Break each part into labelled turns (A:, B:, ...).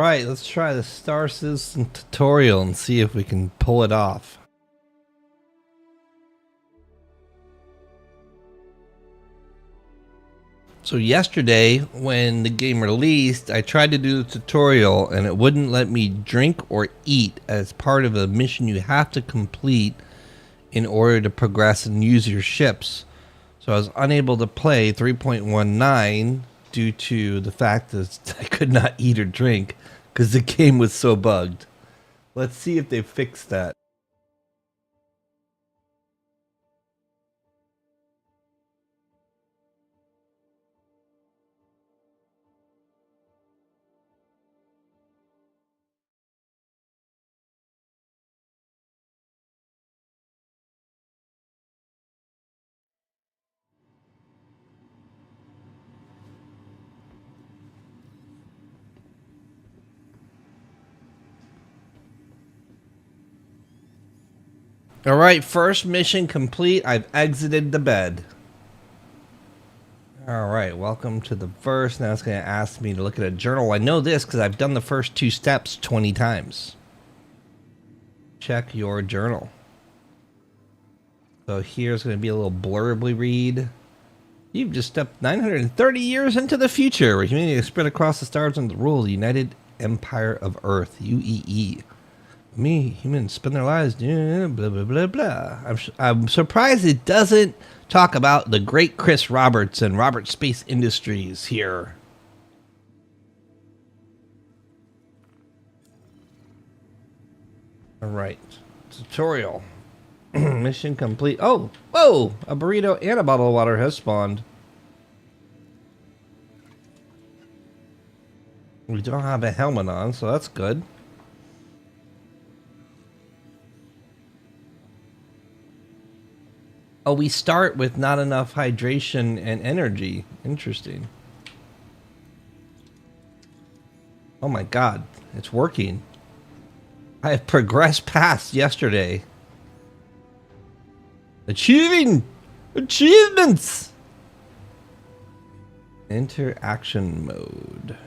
A: Alright, let's try the Star Citizen tutorial and see if we can pull it off. So yesterday, when the game released, I tried to do the tutorial and it wouldn't let me drink or eat as part of a mission you have to complete in order to progress and use your ships. So I was unable to play 3.19 due to the fact that I could not eat or drink because the game was so bugged. Let's see if they fixed that. Alright, first mission complete. I've exited the bed. Alright, welcome to the verse. Now it's going to ask me to look at a journal. I know this because I've done the first 2 steps 20 times. Check your journal. So here's going to be a little blurb we read. You've just stepped 930 years into the future, where humanity is spread across the stars under the rule of the United Empire of Earth, UEE. Humans spend their lives doing blah, blah, blah, blah. I'm surprised it doesn't talk about the great Chris Roberts and Robert Space Industries here. All right. Tutorial. Mission complete. Oh, whoa! A burrito and a bottle of water has spawned. We don't have a helmet on, so that's good. Oh, we start with not enough hydration and energy. Interesting. Oh my god, it's working. I have progressed past yesterday. Achieving achievements. Enter action mode.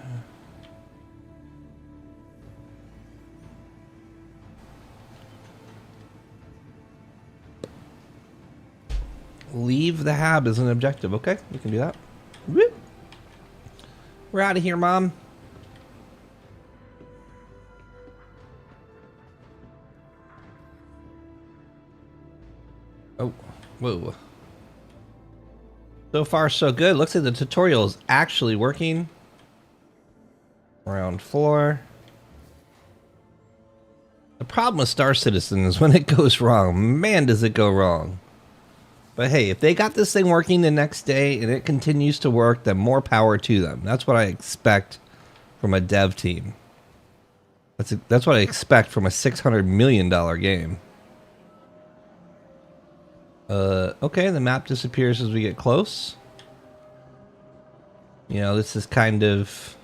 A: Leave the hab as an objective. Okay, we can do that. Woo. We're out of here, Mom. Oh, whoa. So far, so good. Looks like the tutorial is actually working. Round 4. The problem with Star Citizen is when it goes wrong. Man, does it go wrong. But hey, if they got this thing working the next day and it continues to work, then more power to them. That's what I expect from a dev team. That's what I expect from a $600 million game. Okay, the map disappears as we get close. You know, this is kind of...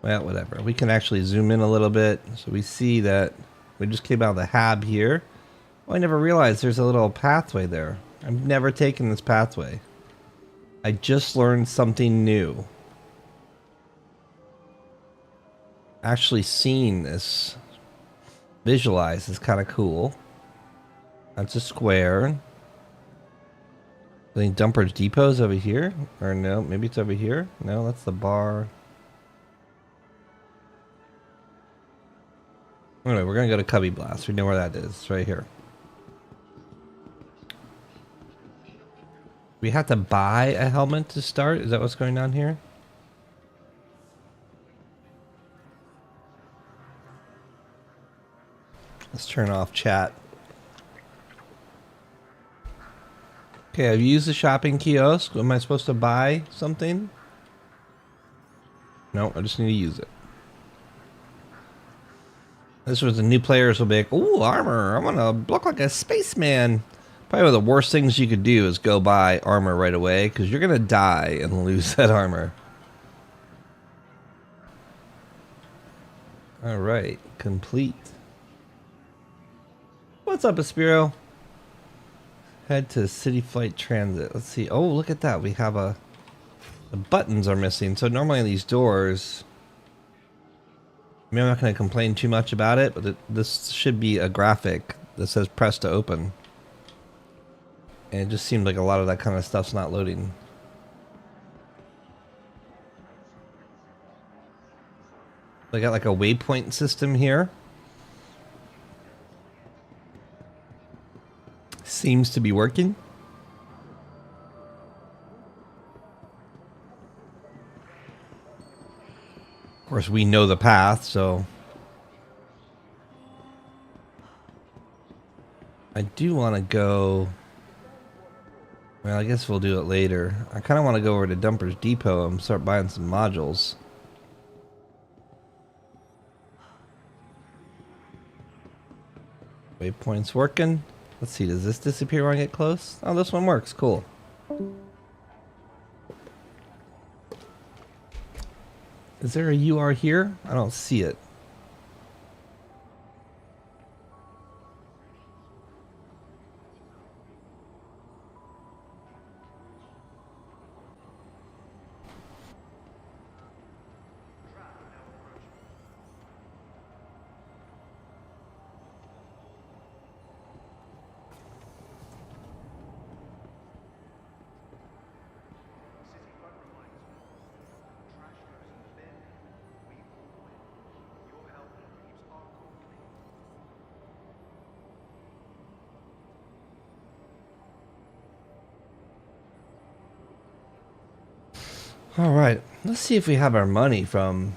A: Well, whatever. We can actually zoom in a little bit. So we see that we just came out of the hab here. Oh, I never realized there's a little pathway there. I've never taken this pathway. I just learned something new. Actually seeing this visualized is kind of cool. That's a square. I think Dumper's Depot's over here. Or no, maybe it's over here. No, that's the bar. Anyway, we're going to go to Cubby Blast. We know where that is. It's right here. We have to buy a helmet to start? Is that what's going on here? Let's turn off chat. Okay, I've used the shopping kiosk. Am I supposed to buy something? No, I just need to use it. This was the new players will be like, ooh, armor. I want to look like a spaceman. Probably one of the worst things you could do is go buy armor right away, because you're going to die and lose that armor. Alright, complete. What's up, Aspiro? Head to City Flight Transit. Let's see. Oh, look at that. We have a... The buttons are missing. So normally on these doors... mean, I'm not going to complain too much about it, but this should be a graphic that says press to open. And it just seems like a lot of that kind of stuff's not loading. They got like a waypoint system here. Seems to be working. Of course, we know the path, so I do want to go. Well, I guess we'll do it later. I kind of want to go over to Dumper's Depot and start buying some modules. Waypoint's working. Let's see, does this disappear when I get close? Oh, this one works. Cool. Is there a UR here? I don't see it. All right, let's see if we have our money from.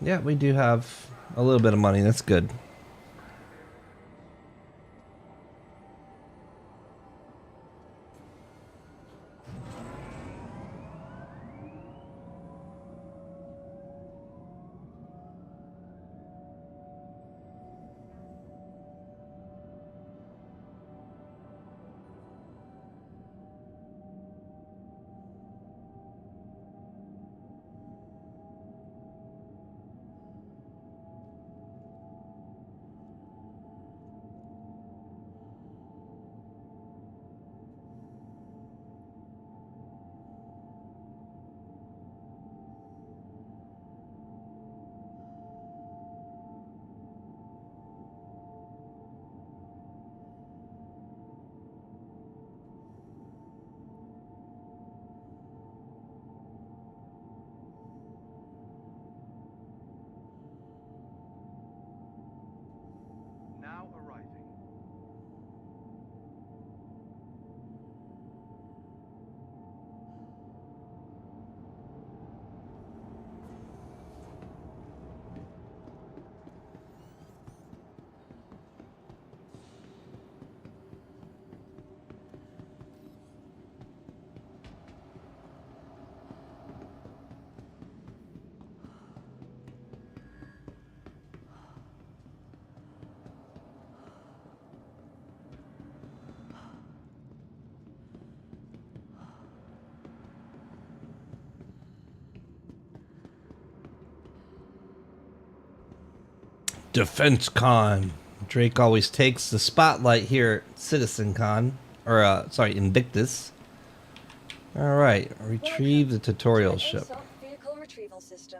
A: Yeah, we do have a little bit of money. That's good.
B: Now arriving.
A: Defense Con. Drake always takes the spotlight here at Citizen Con. Or, sorry, Invictus. Alright, retrieve the tutorial ship.
C: ASOP vehicle retrieval system.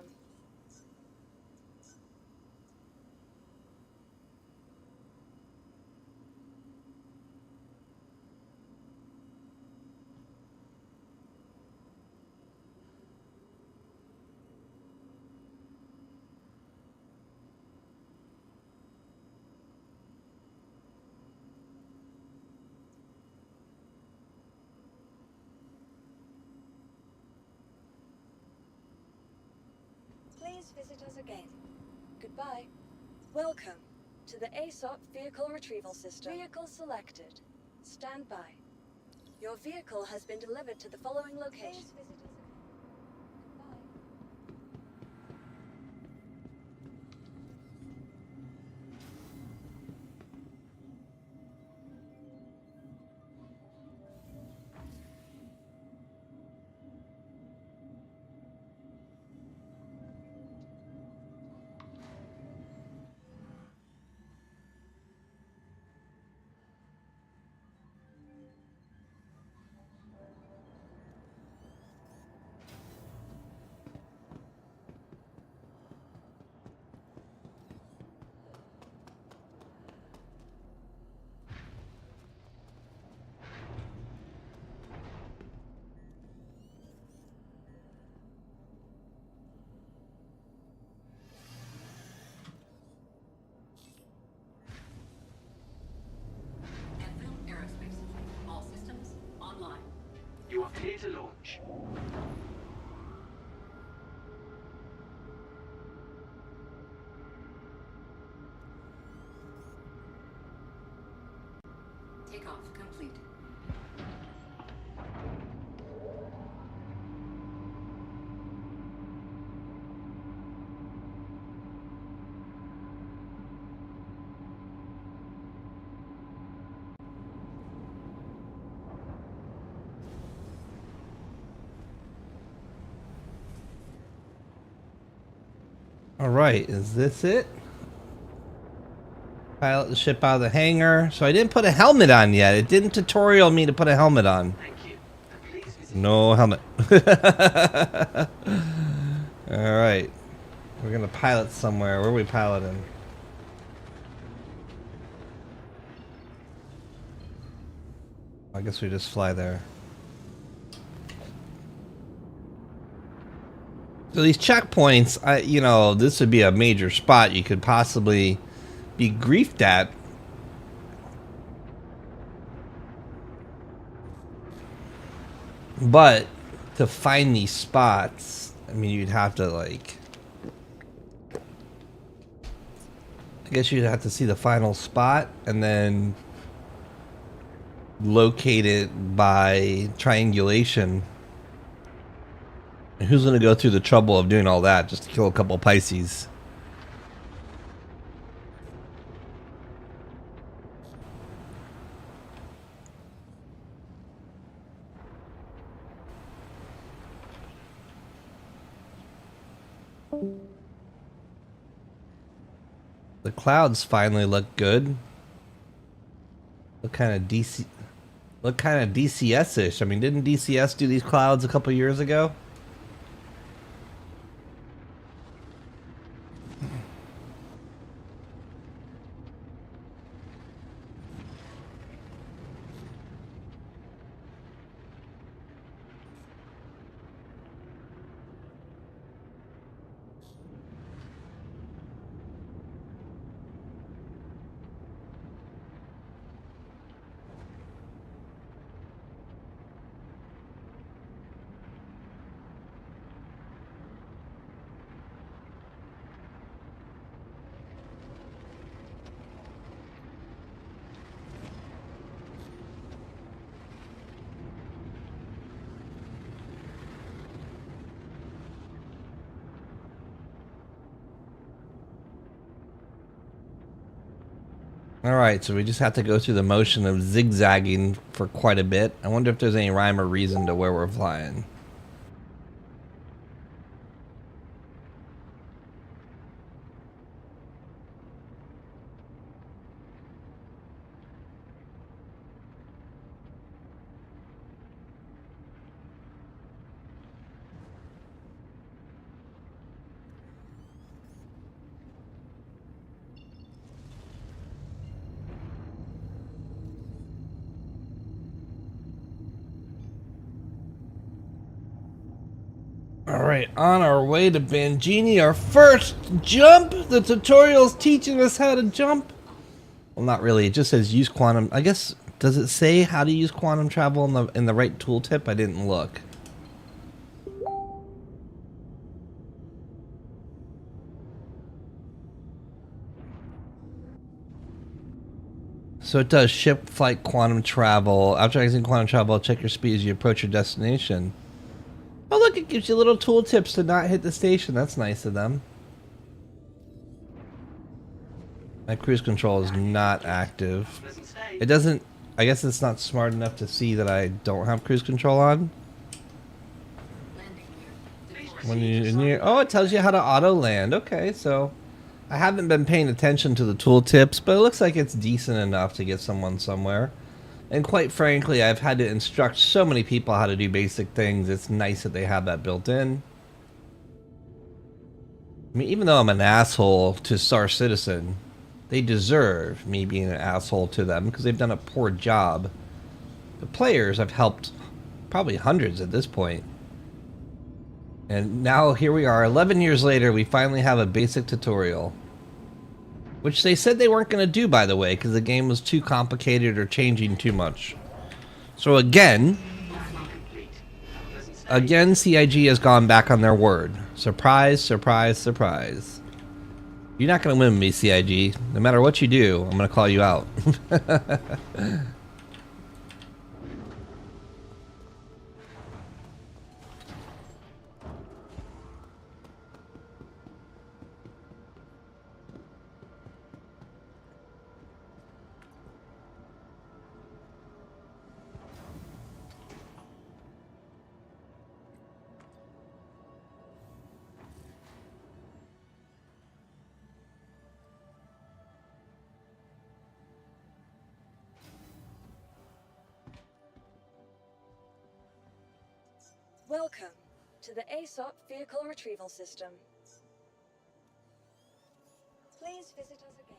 C: Please visit us again. Goodbye. Welcome to the ASOP vehicle retrieval system. Vehicle selected. Stand by. Your vehicle has been delivered to the following location. Please visit us again. Goodbye.
B: approach.
D: Takeoff complete.
A: All right, is this it? Pilot the ship out of the hangar. So I didn't put a helmet on yet. It didn't tutorial me to put a helmet on.
B: Thank you. And please visit
A: No helmet. All right. We're going to pilot somewhere. Where are we piloting? I guess we just fly there. So these checkpoints, you know, this would be a major spot you could possibly be griefed at. But to find these spots, I mean, you'd have to, like, I guess you'd have to see the final spot and then locate it by triangulation. And who's going to go through the trouble of doing all that just to kill a couple Pisces? The clouds finally look good. Look kind of DCS-ish. I mean, didn't DCS do these clouds a couple years ago? Alright, so we just have to go through the motion of zigzagging for quite a bit. I wonder if there's any rhyme or reason to where we're flying. Alright, on our way to Bangini, our first jump! The tutorial's teaching us how to jump! Well, not really, it just says use quantum. I guess, does it say how to use quantum travel in the right tooltip? I didn't look. So it does ship flight quantum travel. After exiting quantum travel, check your speed as you approach your destination. Oh look, it gives you little tool tips to not hit the station. That's nice of them. My cruise control is not active.
B: pleasant stay.
A: It doesn't, I guess it's not smart enough to see that I don't have cruise control on.
D: Landing gear.
A: When you're near, oh, it tells you how to auto land. Okay, so I haven't been paying attention to the tool tips, but it looks like it's decent enough to get someone somewhere. And quite frankly, I've had to instruct so many people how to do basic things. It's nice that they have that built in. I mean, even though I'm an asshole to Star Citizen, they deserve me being an asshole to them because they've done a poor job. The players I've helped probably hundreds at this point. And now here we are, 11 years later, we finally have a basic tutorial. Which they said they weren't going to do, by the way, because the game was too complicated or changing too much. So again,
B: Complete. Pleasant stay.
A: Again, CIG has gone back on their word. Surprise, surprise, surprise. You're not going to win me, CIG. No matter what you do, I'm going to call you out.
C: Welcome to the ASOP Vehicle Retrieval System. Please visit us again.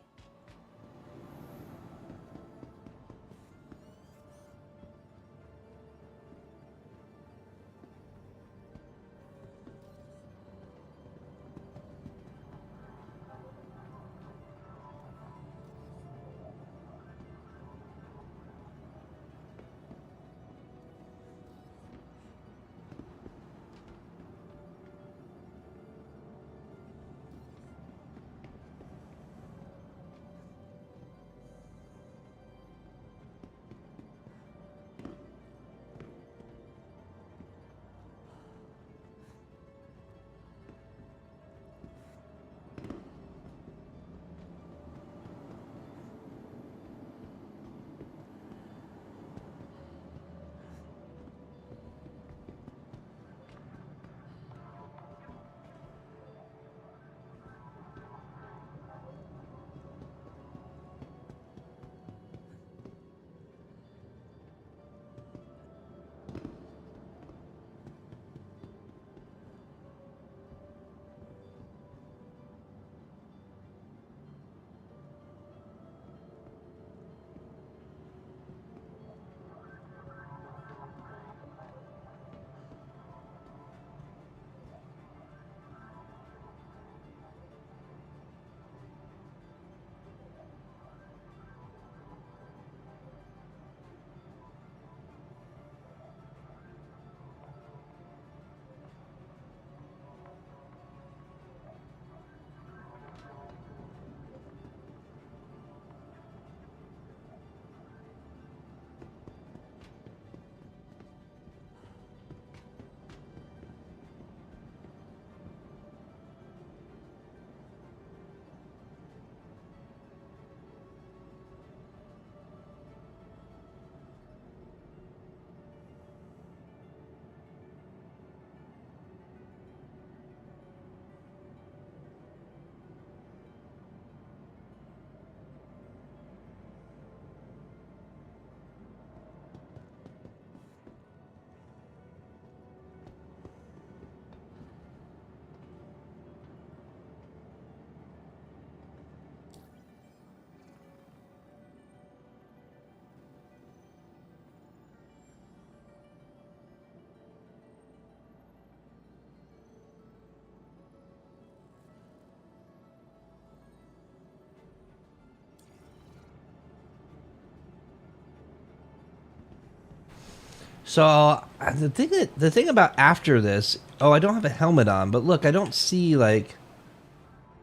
A: So the thing about after this, oh, I don't have a helmet on, but look, I don't see like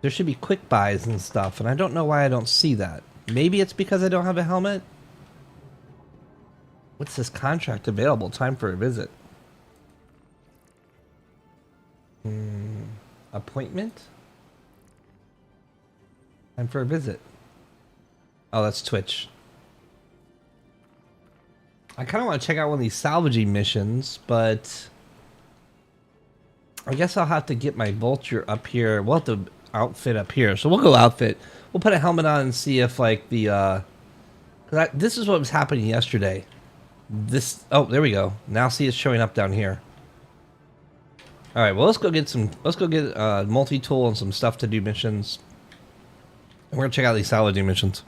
A: there should be quick buys and stuff, and I don't know why I don't see that. Maybe it's because I don't have a helmet. What's this contract available? Time for a visit. Appointment? Time for a visit. Oh, that's Twitch. I kind of want to check out one of these salvaging missions, but I guess I'll have to get my vulture up here. We'll have to outfit up here. So we'll go outfit. We'll put a helmet on and see if like the this is what was happening yesterday. This, oh, there we go. Now see it's showing up down here. All right, well, let's go get multi-tool and some stuff to do missions. And we're gonna check out these salvaging missions.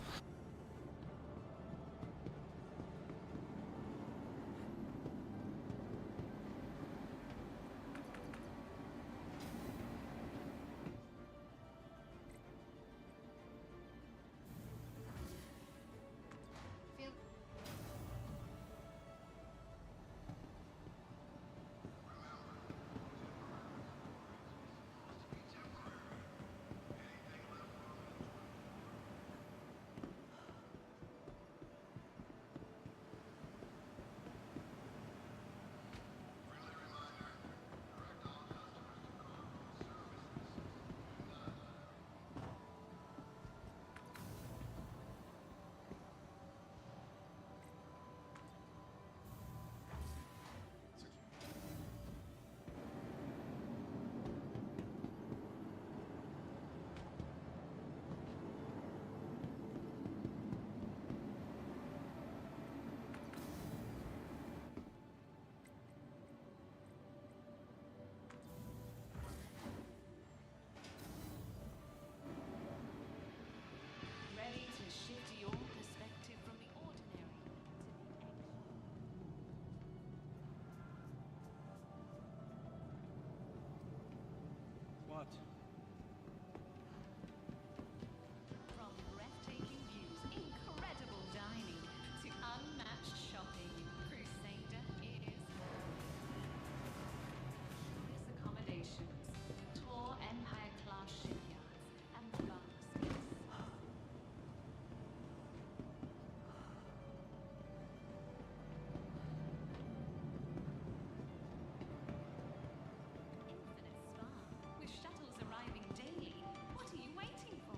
B: not.
E: From breathtaking views, incredible dining, to unmatched shopping, Crusader is luxurious accommodations, tour Empire-class shipyards, and vast space. Infinite Spa, with shuttles arriving daily. What are you waiting for?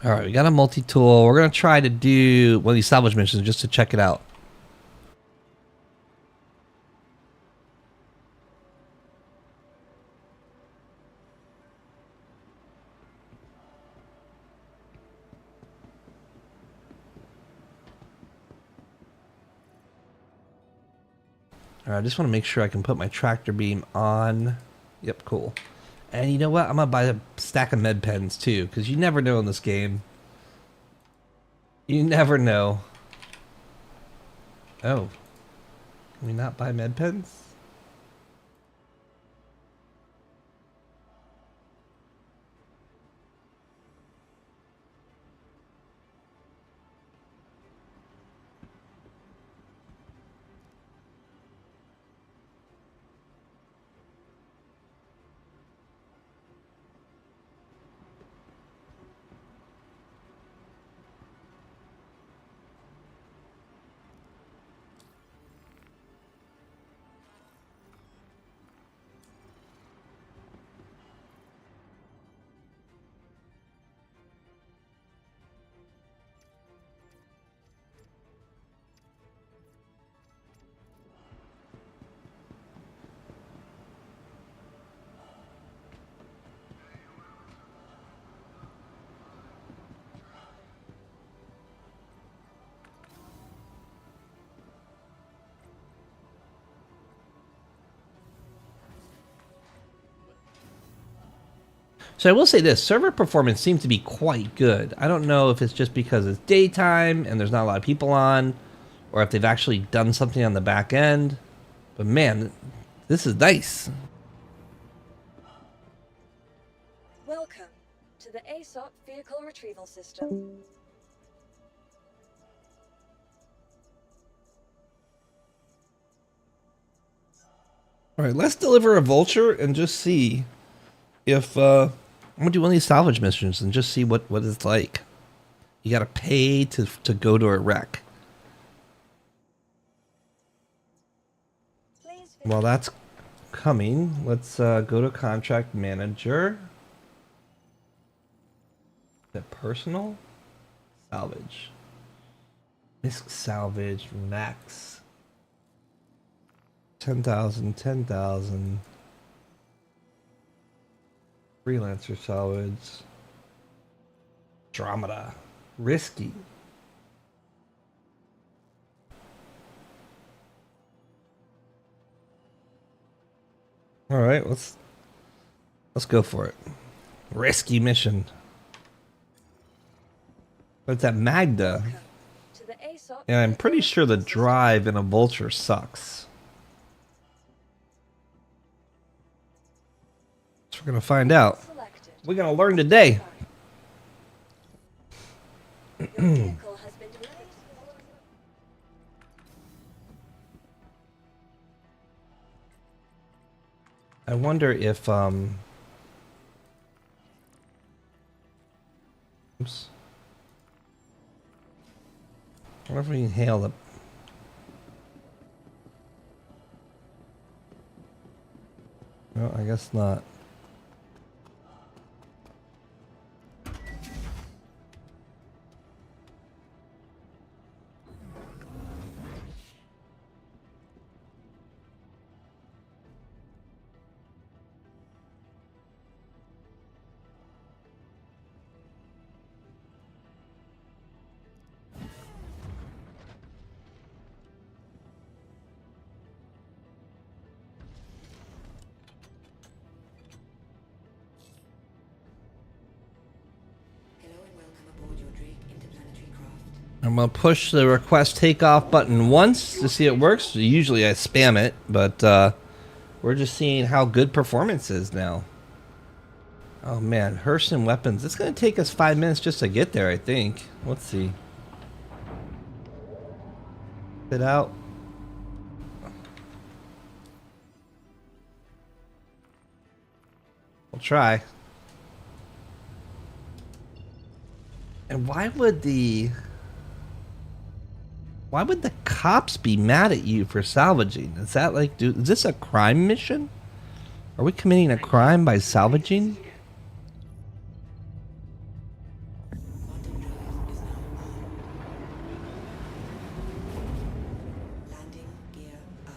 A: All right, we got a multi-tool. We're gonna try to do one of these salvage missions just to check it out. All right, I just want to make sure I can put my tractor beam on. Yep, cool. And you know what? I'm gonna buy a stack of med pens too, because you never know in this game. You never know. Oh, can we not buy med pens? So I will say this, server performance seems to be quite good. I don't know if it's just because it's daytime and there's not a lot of people on, or if they've actually done something on the back end. But man, this is nice.
C: Welcome to the ASOP Vehicle Retrieval System.
A: All right, let's deliver a vulture and just see if I'm gonna do one of these salvage missions and just see what it's like. You gotta pay to go to a wreck.
C: Please
A: Well, that's coming. Let's go to contract manager. Is it personal? Salvage. Risk salvage max. 10,000, 10,000. Freelancer salvage. Andromeda. Risky. All right, let's go for it. Risky mission. But that Magda.
C: Welcome to the ASOP
A: And I'm pretty
C: vehicle
A: sure the
C: retrieval system.
A: drive in a vulture sucks. So we're gonna find out.
C: Selected.
A: We're gonna learn today.
C: Your vehicle has been delivered.
A: I wonder if oops. I wonder if we can hail the. No, I guess not.
D: Hello and welcome aboard your Drake interplanetary craft.
A: I'm gonna push the request takeoff button once to see it works. Usually I spam it, but we're just seeing how good performance is now. Oh man, Hurston weapons. It's gonna take us 5 minutes just to get there, I think. Let's see. Fit out. We'll try. And why would the cops be mad at you for salvaging? Is that like, is this a crime mission? Are we committing a crime by salvaging?
D: Quantum drive is now on. Landing gear up.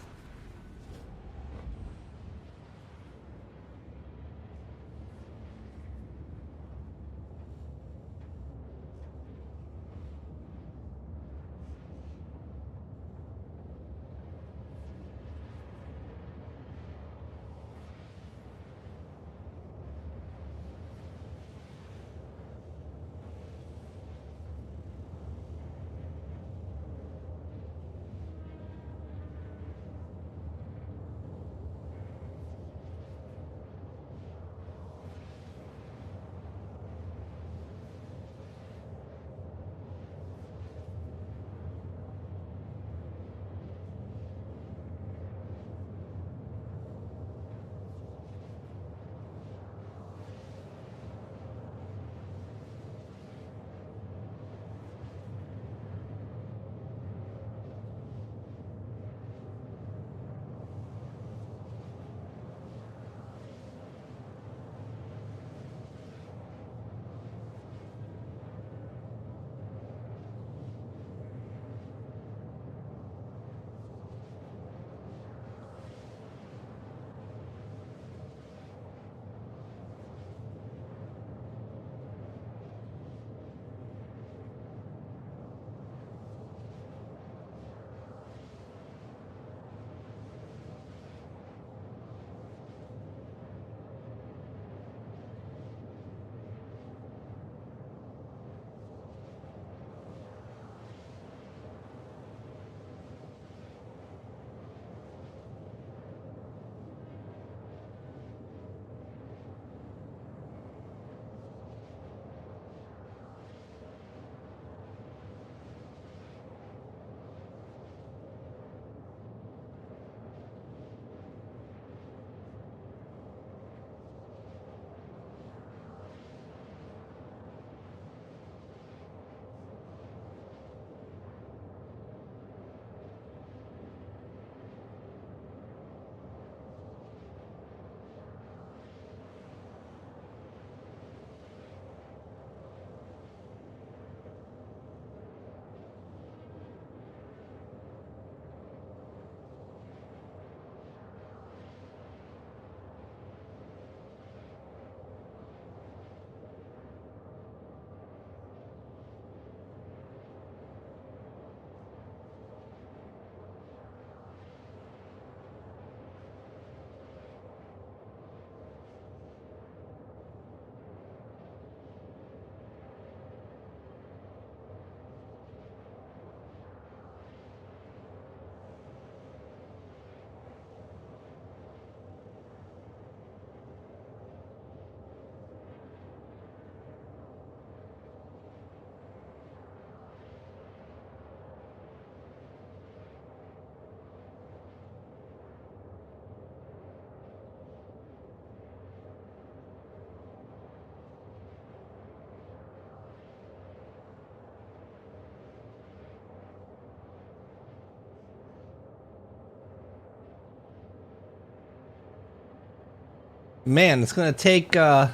A: Man, it's gonna take it'll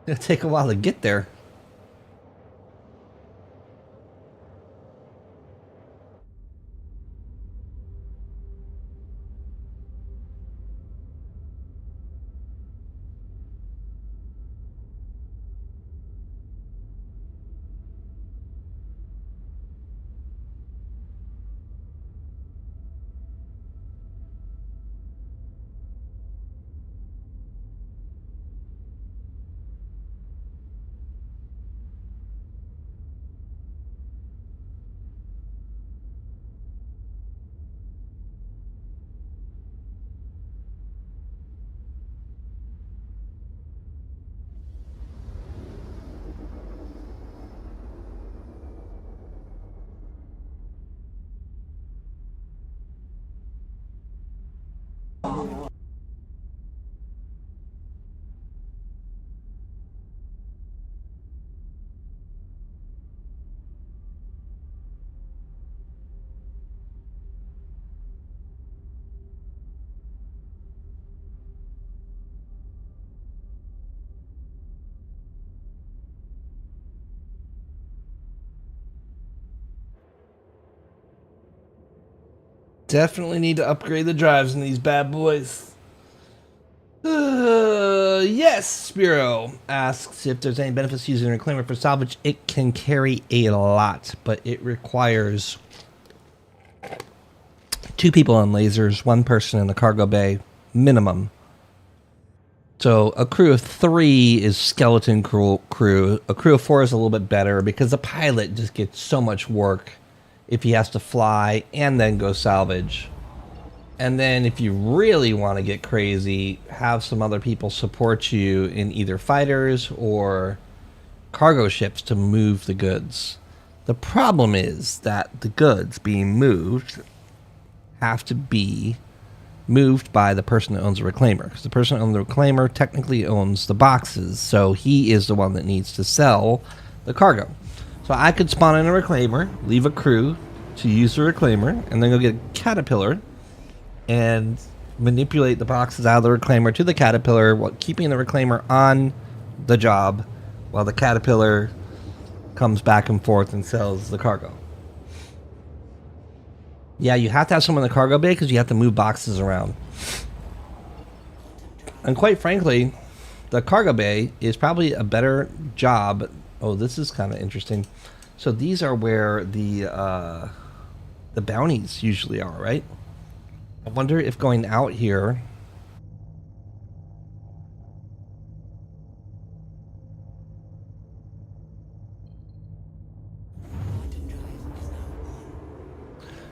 A: take a while to get there. Definitely need to upgrade the drives in these bad boys. Yes, Spiro asks if there's any benefits to using a reclaimer for salvage. It can carry a lot, but it requires 2 people on lasers, 1 person in the cargo bay, minimum. So a crew of 3 is skeleton crew. A crew of 4 is a little bit better because the pilot just gets so much work if he has to fly and then go salvage. And then if you really want to get crazy, have some other people support you in either fighters or cargo ships to move the goods. The problem is that the goods being moved have to be moved by the person that owns the reclaimer, because the person that owns the reclaimer technically owns the boxes, so he is the one that needs to sell the cargo. So I could spawn in a reclaimer, leave a crew to use the reclaimer, and then go get a caterpillar and manipulate the boxes out of the reclaimer to the caterpillar, while keeping the reclaimer on the job while the caterpillar comes back and forth and sells the cargo. Yeah, you have to have someone in the cargo bay because you have to move boxes around. And quite frankly, the cargo bay is probably a better job. Oh, this is kind of interesting. So these are where the bounties usually are, right? I wonder if going out here...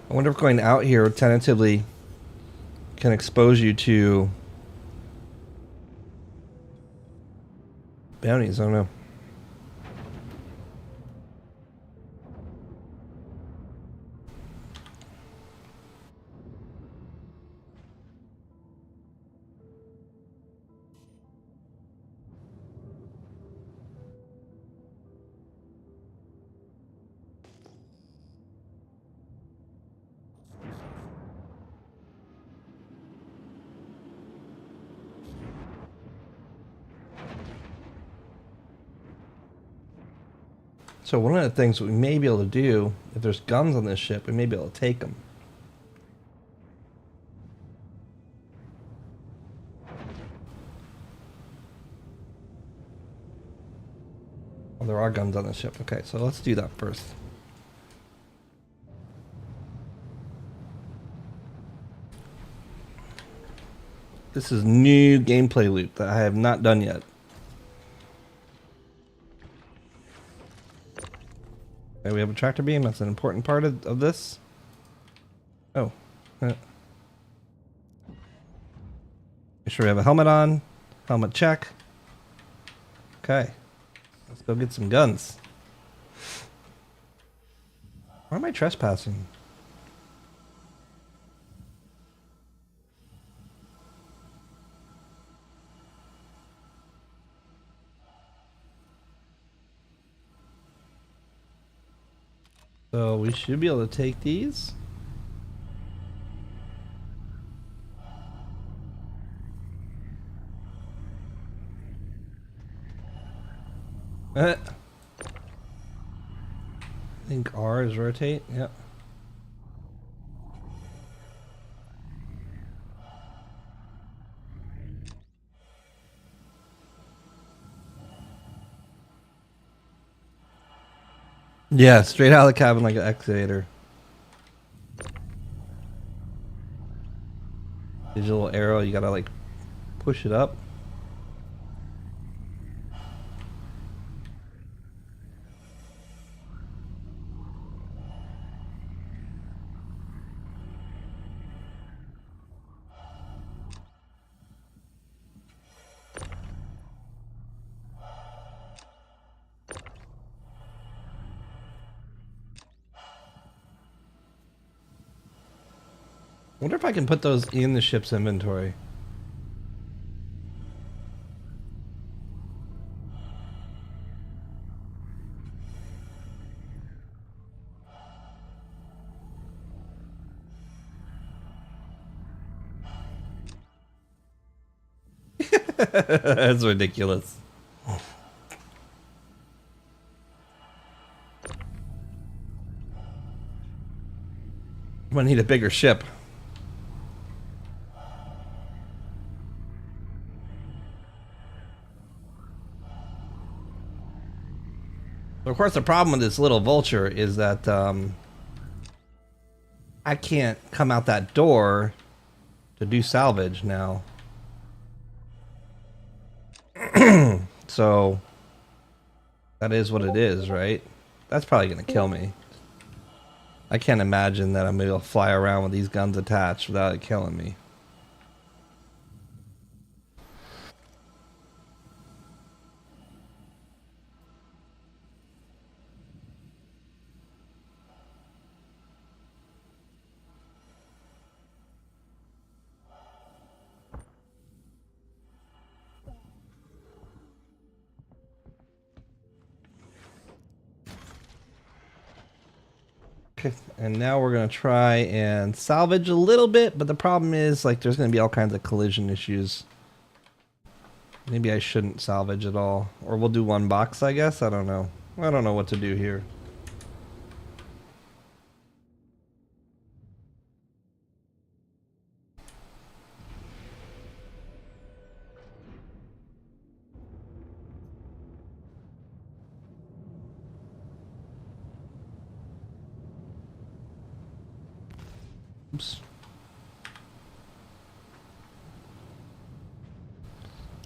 A: I wonder if going out here tentatively can expose you to bounties. I don't know. So one of the things we may be able to do, if there's guns on this ship, we may be able to take them. Oh, there are guns on the ship. Okay, so let's do that first. This is new gameplay loop that I have not done yet. Okay, we have a tractor beam. That's an important part of this. Oh. Make sure we have a helmet on. Helmet check. Okay. Let's go get some guns. Why am I trespassing? So we should be able to take these. I think R is rotate. Yep. Yeah, straight out of the cabin like an excavator. Digital arrow, you gotta like push it up. Wonder if I can put those in the ship's inventory. That's ridiculous. I'm gonna need a bigger ship. Of course, the problem with this little vulture is that I can't come out that door to do salvage now. So that is what it is, right? That's probably gonna kill me. I can't imagine that I'm gonna be able to fly around with these guns attached without it killing me. Okay, and now we're gonna try and salvage a little bit, but the problem is like there's gonna be all kinds of collision issues. Maybe I shouldn't salvage at all, or we'll do one box, I guess. I don't know. I don't know what to do here. Oops.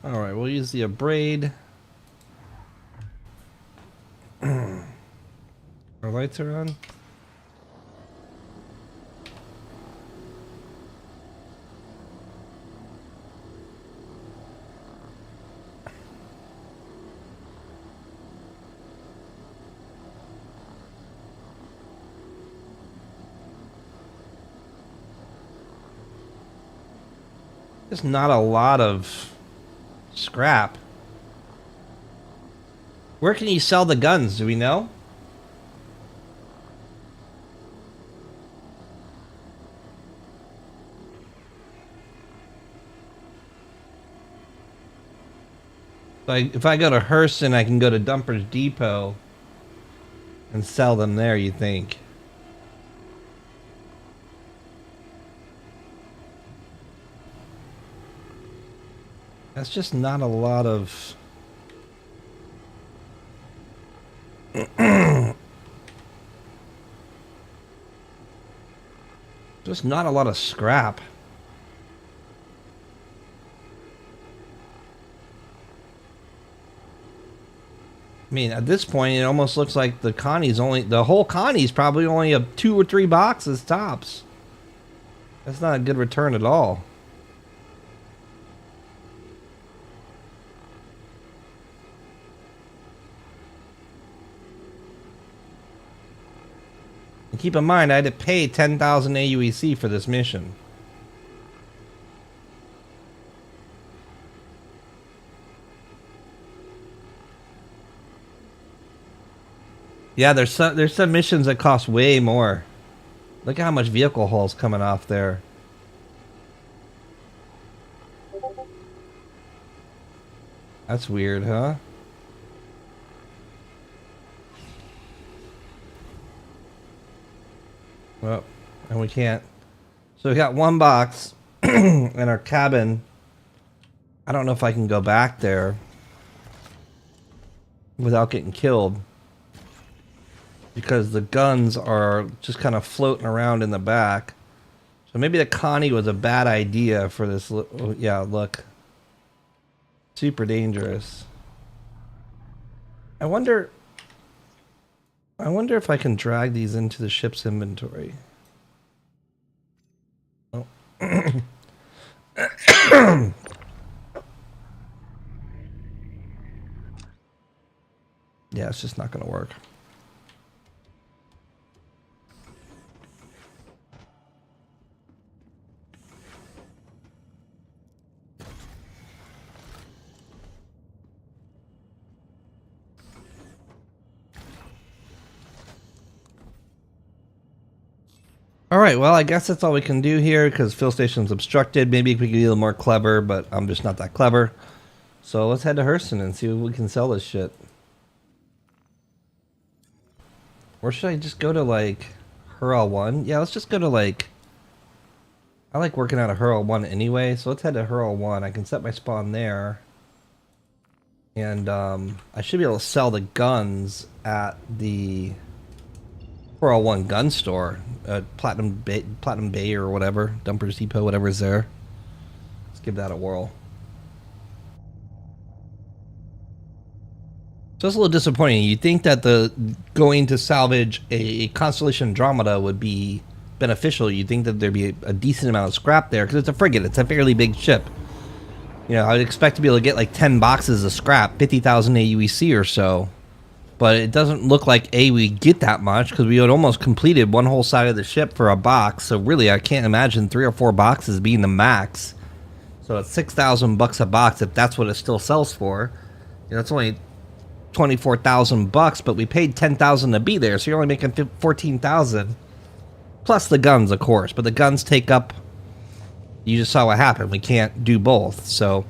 A: All right, we'll use the abrade. Our lights are on. There's not a lot of scrap. Where can you sell the guns? Do we know? Like, if I go to Hurston, I can go to Dumper's Depot and sell them there, you think? That's just not a lot of... just not a lot of scrap. I mean, at this point, it almost looks like the whole Connie's probably only a 2 or 3 boxes tops. That's not a good return at all. And keep in mind, I had to pay 10,000 AUEC for this mission. Yeah, there's some missions that cost way more. Look at how much vehicle hull's coming off there. That's weird, huh? Well, and we can't. So we got one box in our cabin. I don't know if I can go back there without getting killed, because the guns are just kind of floating around in the back. So maybe the Connie was a bad idea for this. Yeah, look. Super dangerous. I wonder if I can drag these into the ship's inventory. Oh. Yeah, it's just not going to work. All right, well, I guess that's all we can do here because Fill Station's obstructed. Maybe we can be a little more clever, but I'm just not that clever. So let's head to Hurston and see if we can sell this shit. Or should I just go to, like, Hurl 1? Yeah, let's just go to, like... I like working out of Hurl 1 anyway, so let's head to Hurl 1. I can set my spawn there. And, I should be able to sell the guns at the... 401 gun store, Platinum Bay or whatever, Dumpers Depot, whatever's there. Let's give that a whirl. So it's a little disappointing. You'd think that the going to salvage a Constellation Andromeda would be beneficial. You'd think that there'd be a decent amount of scrap there because it's a frigate. It's a fairly big ship. You know, I would expect to be able to get like 10 boxes of scrap, 50,000 AUEC or so. But it doesn't look like we get that much because we had almost completed one whole side of the ship for a box. So really, I can't imagine 3 or 4 boxes being the max. So it's $6,000 a box if that's what it still sells for. You know, it's only $24,000, but we paid $10,000 to be there, so you're only making $14,000 plus the guns, of course. But the guns take up. You just saw what happened. We can't do both, so.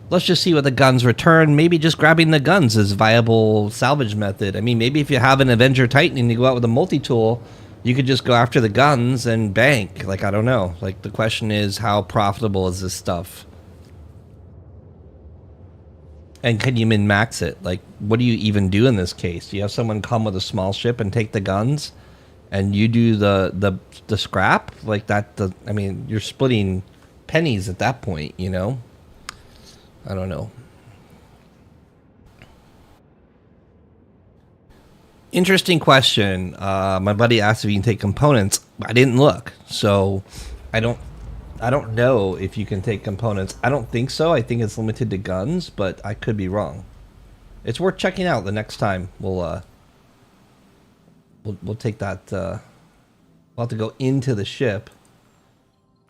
A: Let's just see what the guns return. Maybe just grabbing the guns is a viable salvage method. I mean, maybe if you have an Avenger Titan and you go out with a multi-tool, you could just go after the guns and bank. Like, I don't know. Like, the question is, how profitable is this stuff? And can you min-max it? Like, what do you even do in this case? Do you have someone come with a small ship and take the guns? And you do the scrap? Like, I mean, you're splitting pennies at that point, you know? I don't know. Interesting question. My buddy asked if you can take components. I didn't look, so I don't know if you can take components. I don't think so. I think it's limited to guns, but I could be wrong. It's worth checking out the next time. We'll take that. We'll have to go into the ship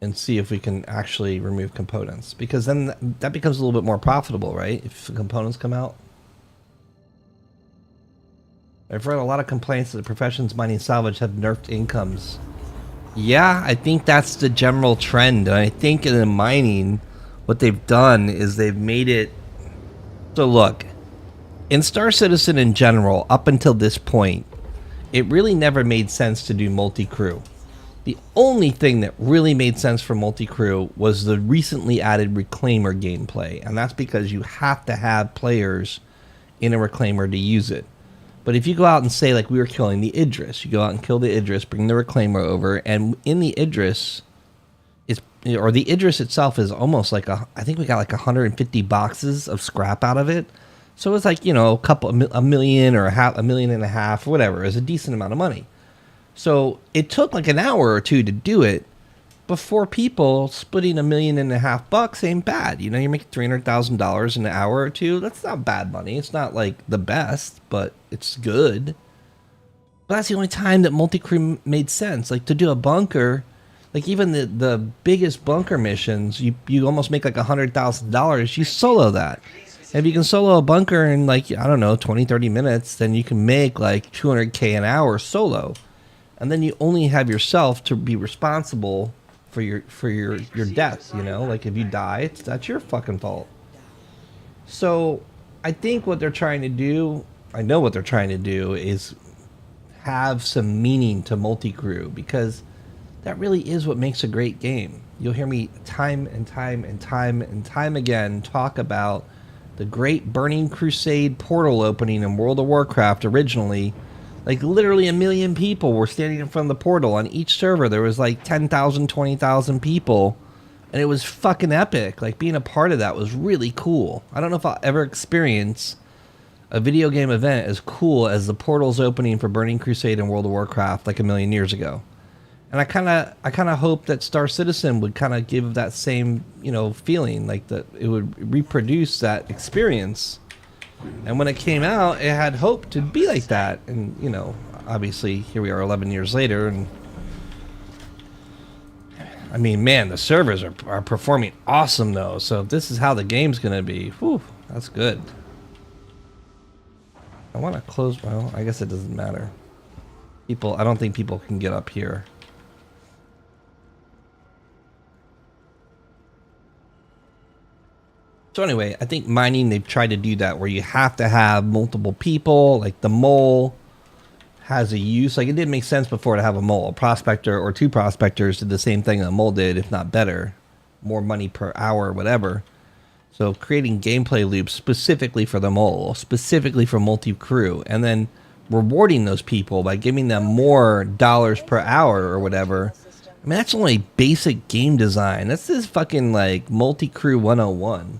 A: and see if we can actually remove components, because then that becomes a little bit more profitable, right? If the components come out. I've read a lot of complaints that the professions mining salvage have nerfed incomes. Yeah, I think that's the general trend. And I think in the mining, what they've done is they've made it. So look, in Star Citizen in general, up until this point, it really never made sense to do multi-crew. The only thing that really made sense for multi-crew was the recently added Reclaimer gameplay, and that's because you have to have players in a Reclaimer to use it. But if you go out and say, like we were killing the Idris, you go out and kill the Idris, bring the Reclaimer over, and in the Idris, the Idris itself is almost like I think we got like 150 boxes of scrap out of it. So it's like, you know, a million or a million and a half, whatever. It's a decent amount of money. So it took like an hour or two to do it. Before people splitting $1.5 million ain't bad. You know, you're making $300,000 in an hour or two. That's not bad money. It's not like the best, but it's good. But that's the only time that multi-crew made sense. Like to do a bunker, like even the biggest bunker missions, you almost make like $100,000. You solo that. If you can solo a bunker in like, I don't know, 20, 30 minutes, then you can make like $200K an hour solo. And then you only have yourself to be responsible for your death, you know? Like if you die, that's your fucking fault. So I think what they're trying to do, I know what they're trying to do is have some meaning to multi-crew, because that really is what makes a great game. You'll hear me time and time and time and time again talk about the great Burning Crusade portal opening in World of Warcraft originally. Like literally a million people were standing in front of the portal. On each server there was like 10,000, 20,000 people. And it was fucking epic. Like being a part of that was really cool. I don't know if I'll ever experience a video game event as cool as the portals opening for Burning Crusade in World of Warcraft like a million years ago. And I kind of hope that Star Citizen would kind of give that same, feeling, like that it would reproduce that experience. And when it came out, it had hope to be like that. And, obviously here we are 11 years later. And I mean, man, the servers are performing awesome though. So if this is how the game's going to be, whew, that's good. I want to close, well, I guess it doesn't matter. I don't think people can get up here. So anyway, I think mining, they've tried to do that where you have to have multiple people. Like the mole has a use. Like it didn't make sense before to have a mole. A prospector or two prospectors did the same thing the mole did, if not better. More money per hour or whatever. So creating gameplay loops specifically for the mole, specifically for multi-crew, and then rewarding those people by giving them more dollars per hour or whatever. I mean, that's only basic game design. That's this fucking like multi-crew 101.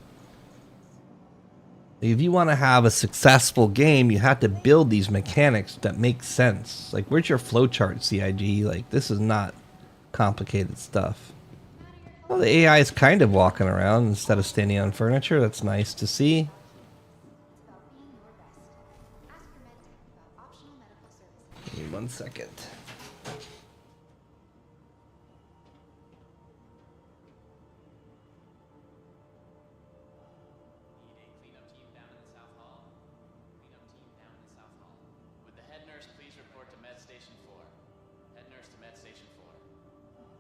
A: If you want to have a successful game, you have to build these mechanics that make sense. Like, where's your flowchart, CIG? Like, this is not complicated stuff. Well, the AI is kind of walking around instead of standing on furniture. That's nice to see. Give me 1 second.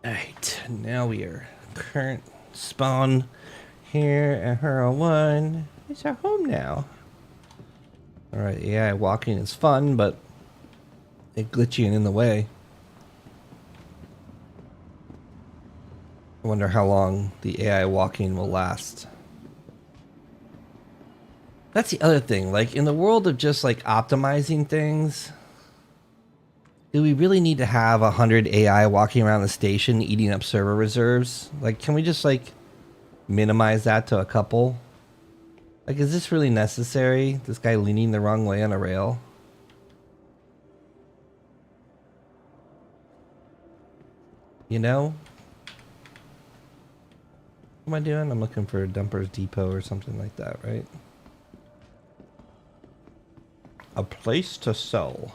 A: Alright, now we are current spawn here at Hero 1. It's our home now. Alright, AI walking is fun, but it's glitchy and in the way. I wonder how long the AI walking will last. That's the other thing, like in the world of just like optimizing things, do we really need to have 100 AI walking around the station eating up server reserves? Like, can we just like minimize that to a couple? Like, is this really necessary? This guy leaning the wrong way on a rail? You know? What am I doing? I'm looking for a Dumper's Depot or something like that, right? A place to sell.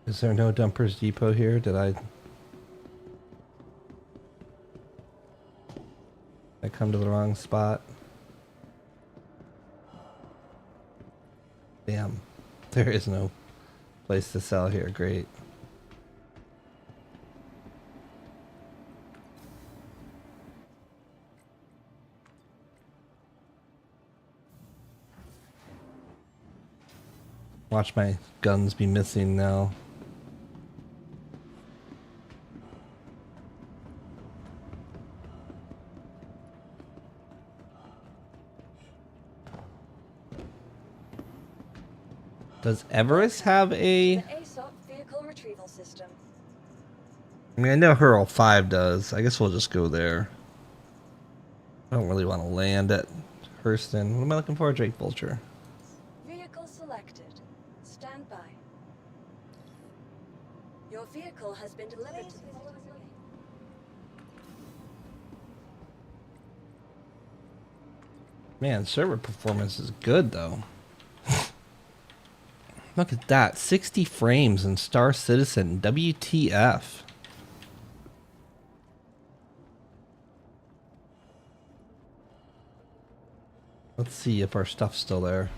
A: Is there no Dumper's Depot here? Did I come to the wrong spot? Damn. There is no place to sell here. Great. Watch my guns be missing now. Does Everest have a...
C: The ASOP vehicle retrieval system.
A: I mean, I know Hurl 5 does. I guess we'll just go there. I don't really want to land at Hurston. What am I looking for? Drake Vulture.
C: Vehicle selected. Stand by. Your vehicle has been delivered to the following location.
A: Man, server performance is good, though. Look at that. 60 frames in Star Citizen. WTF. Let's see if our stuff's still there.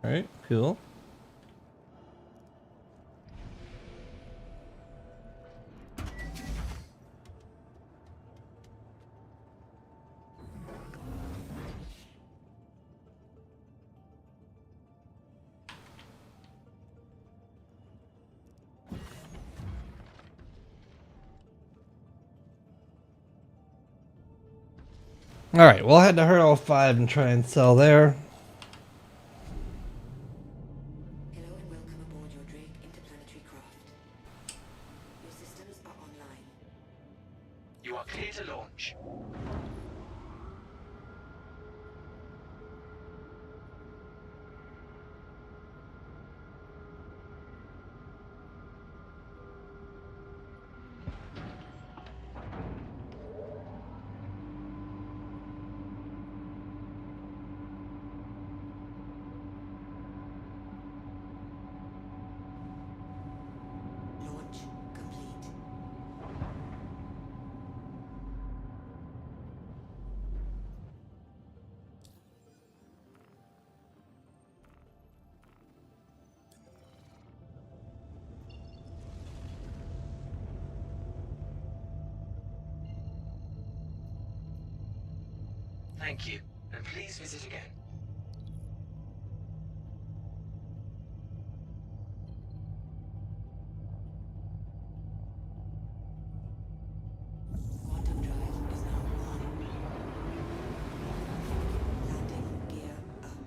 A: Alright, cool. All right, we'll head to Hurdle 5 and try and sell there.
F: Hello and welcome aboard your Drake interplanetary craft. Your systems are online.
B: You are clear to launch.
F: Launch complete.
B: Thank you, and please visit again.
F: Quantum drive is now on. Landing gear up.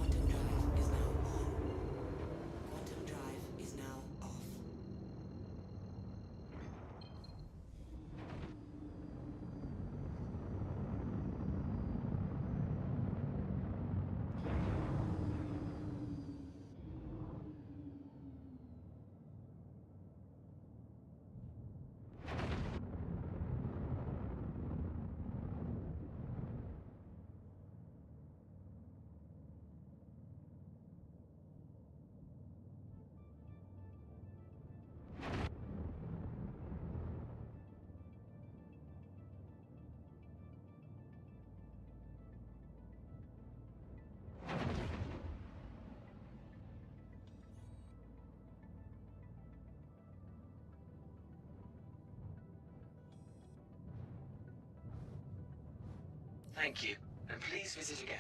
F: Quantum drive is now on. Quantum drive is now off.
B: Thank you, and please visit again.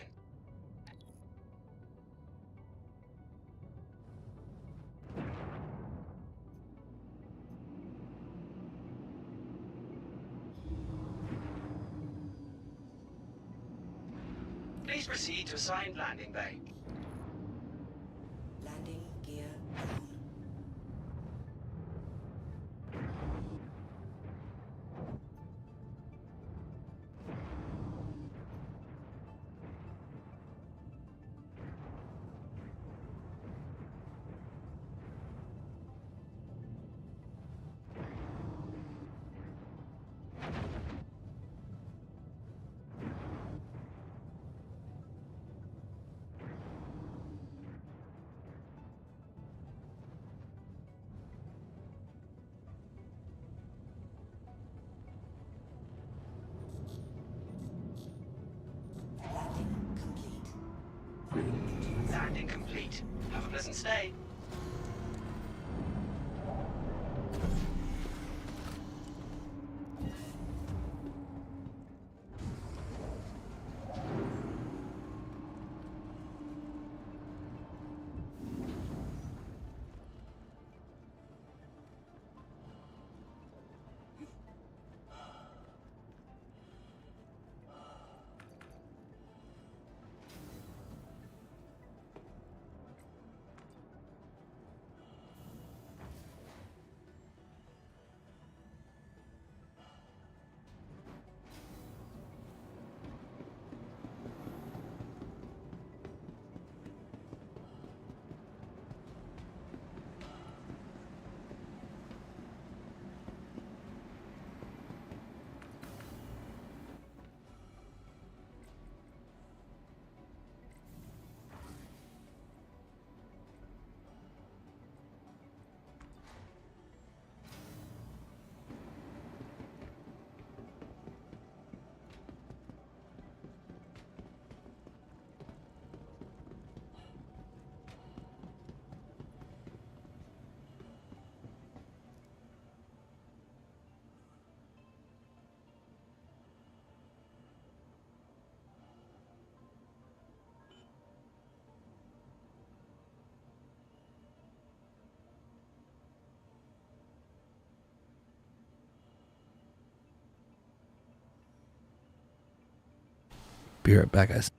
B: Please proceed to assigned landing bay.
F: Landing gear down. Landing complete.
B: Landing complete. Have a pleasant stay.
A: Be right back, guys.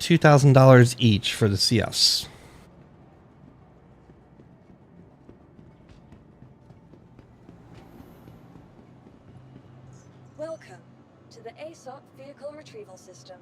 A: $2,000 each for the CS.
C: Welcome to the ASOP Vehicle Retrieval System.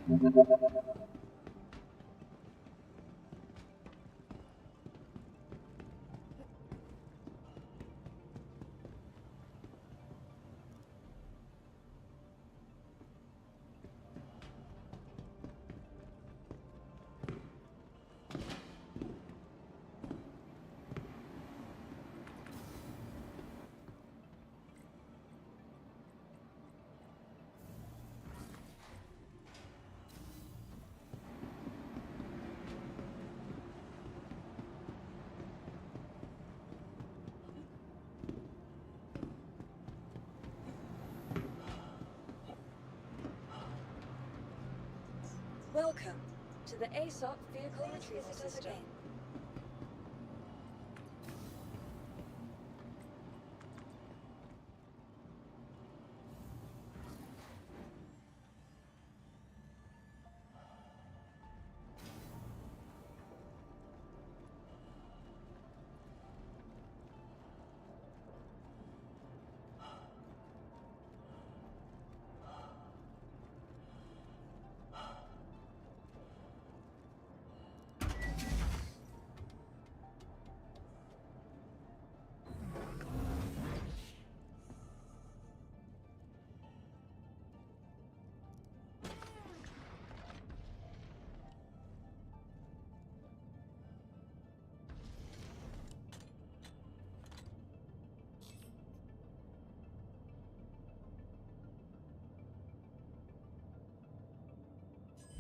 C: Please visit us again. Welcome to the ASOP Vehicle Retrieval System.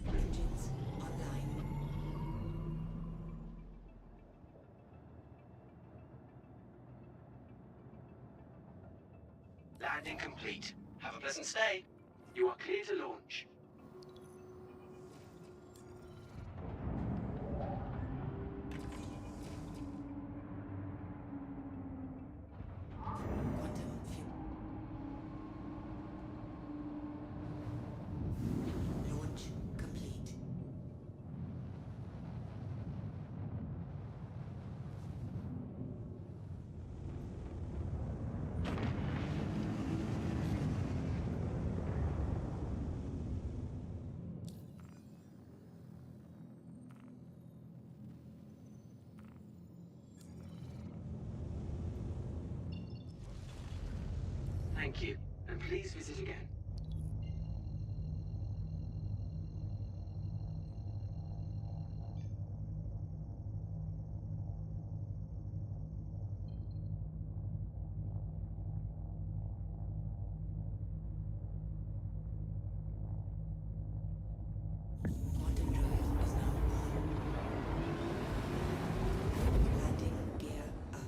F: Engines online.
B: Landing complete. Have a pleasant stay. You are clear to launch.
F: Quantum fuel. Launch complete.
B: Thank you, and please visit again.
F: Quantum drive is now on. Landing gear up.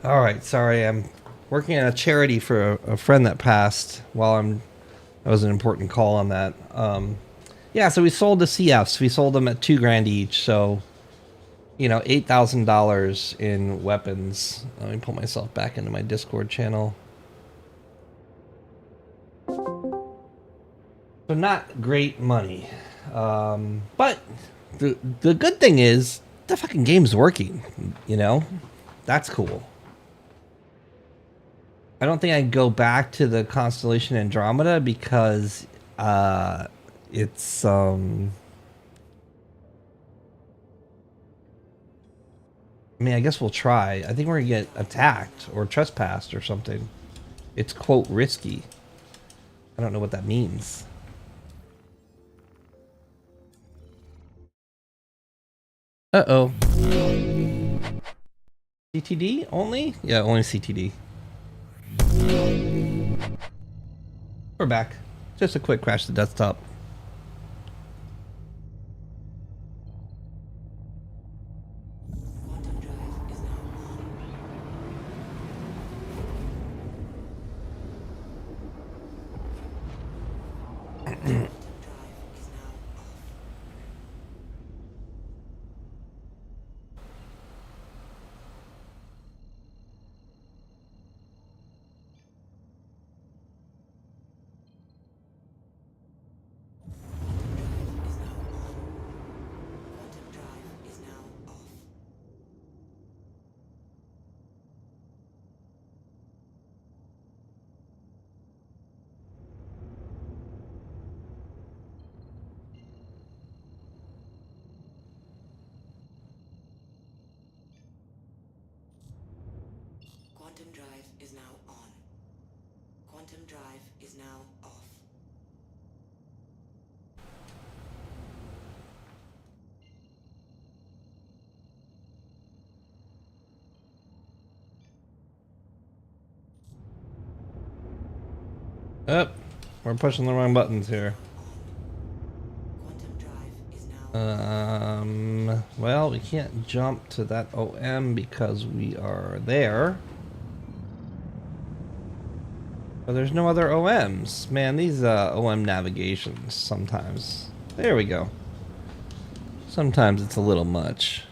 A: All right, sorry, I'm working on a charity for a friend that passed while that was an important call on that. Yeah, so we sold the CFs. We sold them at $2,000 each, so $8,000 in weapons. Let me pull myself back into my Discord channel. So not great money, but the good thing is the fucking game's working. That's cool. I don't think I'd go back to the Constellation Andromeda because it's I mean, I guess we'll try. I think we're gonna get attacked or trespassed or something. It's quote risky. I don't know what that means. Uh-oh. CTD only? Yeah, only CTD. We're back. Just a quick crash to desktop.
F: Quantum drive is now on. Quantum drive is now off. Quantum drive is now off. Quantum drive is now on. Quantum drive is now off.
A: Oh, we're pushing the wrong buttons here.
F: Quantum drive is now
A: Well, we can't jump to that OM because we are there. But there's no other OMs. Man, these OM navigations sometimes. There we go. Sometimes it's a little much.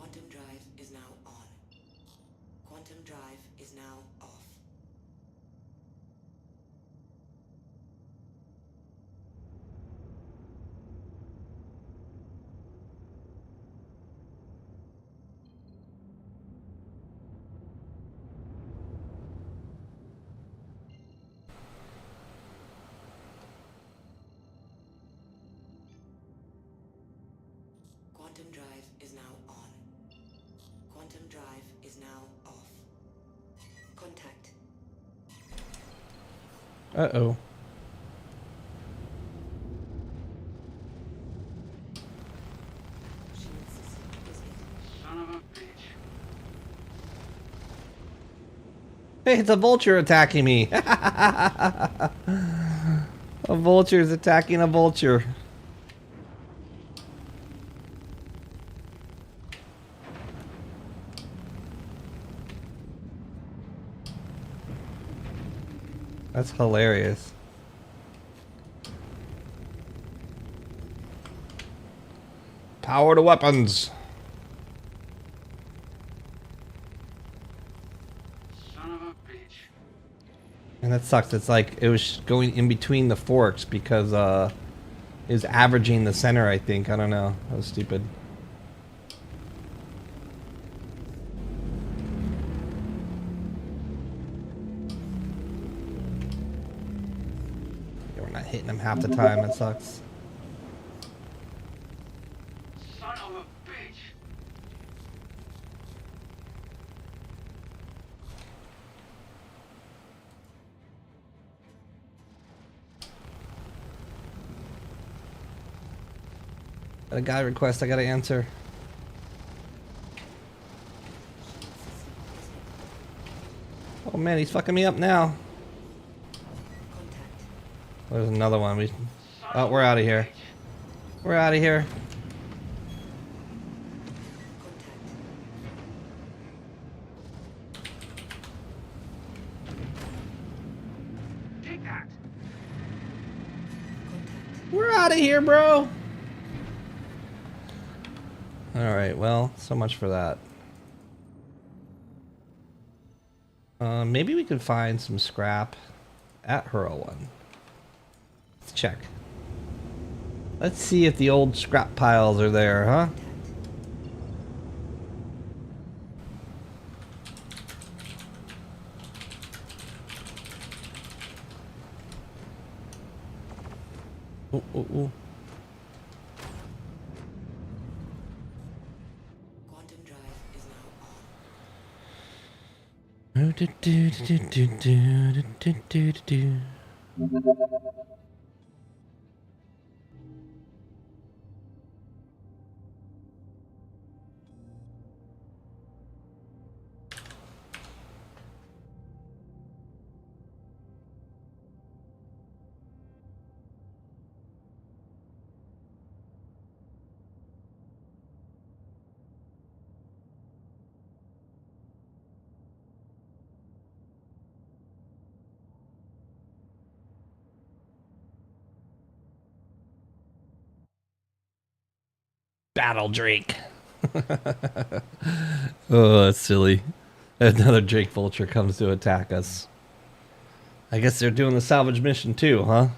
F: Quantum drive is now on. Quantum drive is now off. Quantum drive is now on. Quantum drive is now off. Contact.
A: Uh-oh.
F: Shield system is in.
B: Son of a bitch.
A: Hey, it's a vulture attacking me. A vulture is attacking a vulture. That's hilarious. Power to weapons.
B: Son of a bitch.
A: And that sucks. It's like it was going in between the forks because it was averaging the center, I think. I don't know. That was stupid. Yeah, we're not hitting them half the time. That sucks.
B: Son of a bitch.
A: Got a guy request I gotta answer. Oh Oh man, he's fucking me up now.
F: Contact.
A: There's another one. Oh, we're out of here. We're out of here.
F: Contact.
B: Take that.
F: Contact.
A: We're out of here, bro. Alright, well, so much for that. Maybe we could find some scrap at Hurl One. Let's check. Let's see if the old scrap piles are there, huh? Ooh, ooh, ooh.
F: Quantum drive is now on.
A: Oh, do, do, do, do, do, do, do, do, do. Battle Drake. Oh, that's silly. Another Drake Vulture comes to attack us. I guess they're doing the salvage mission too, huh?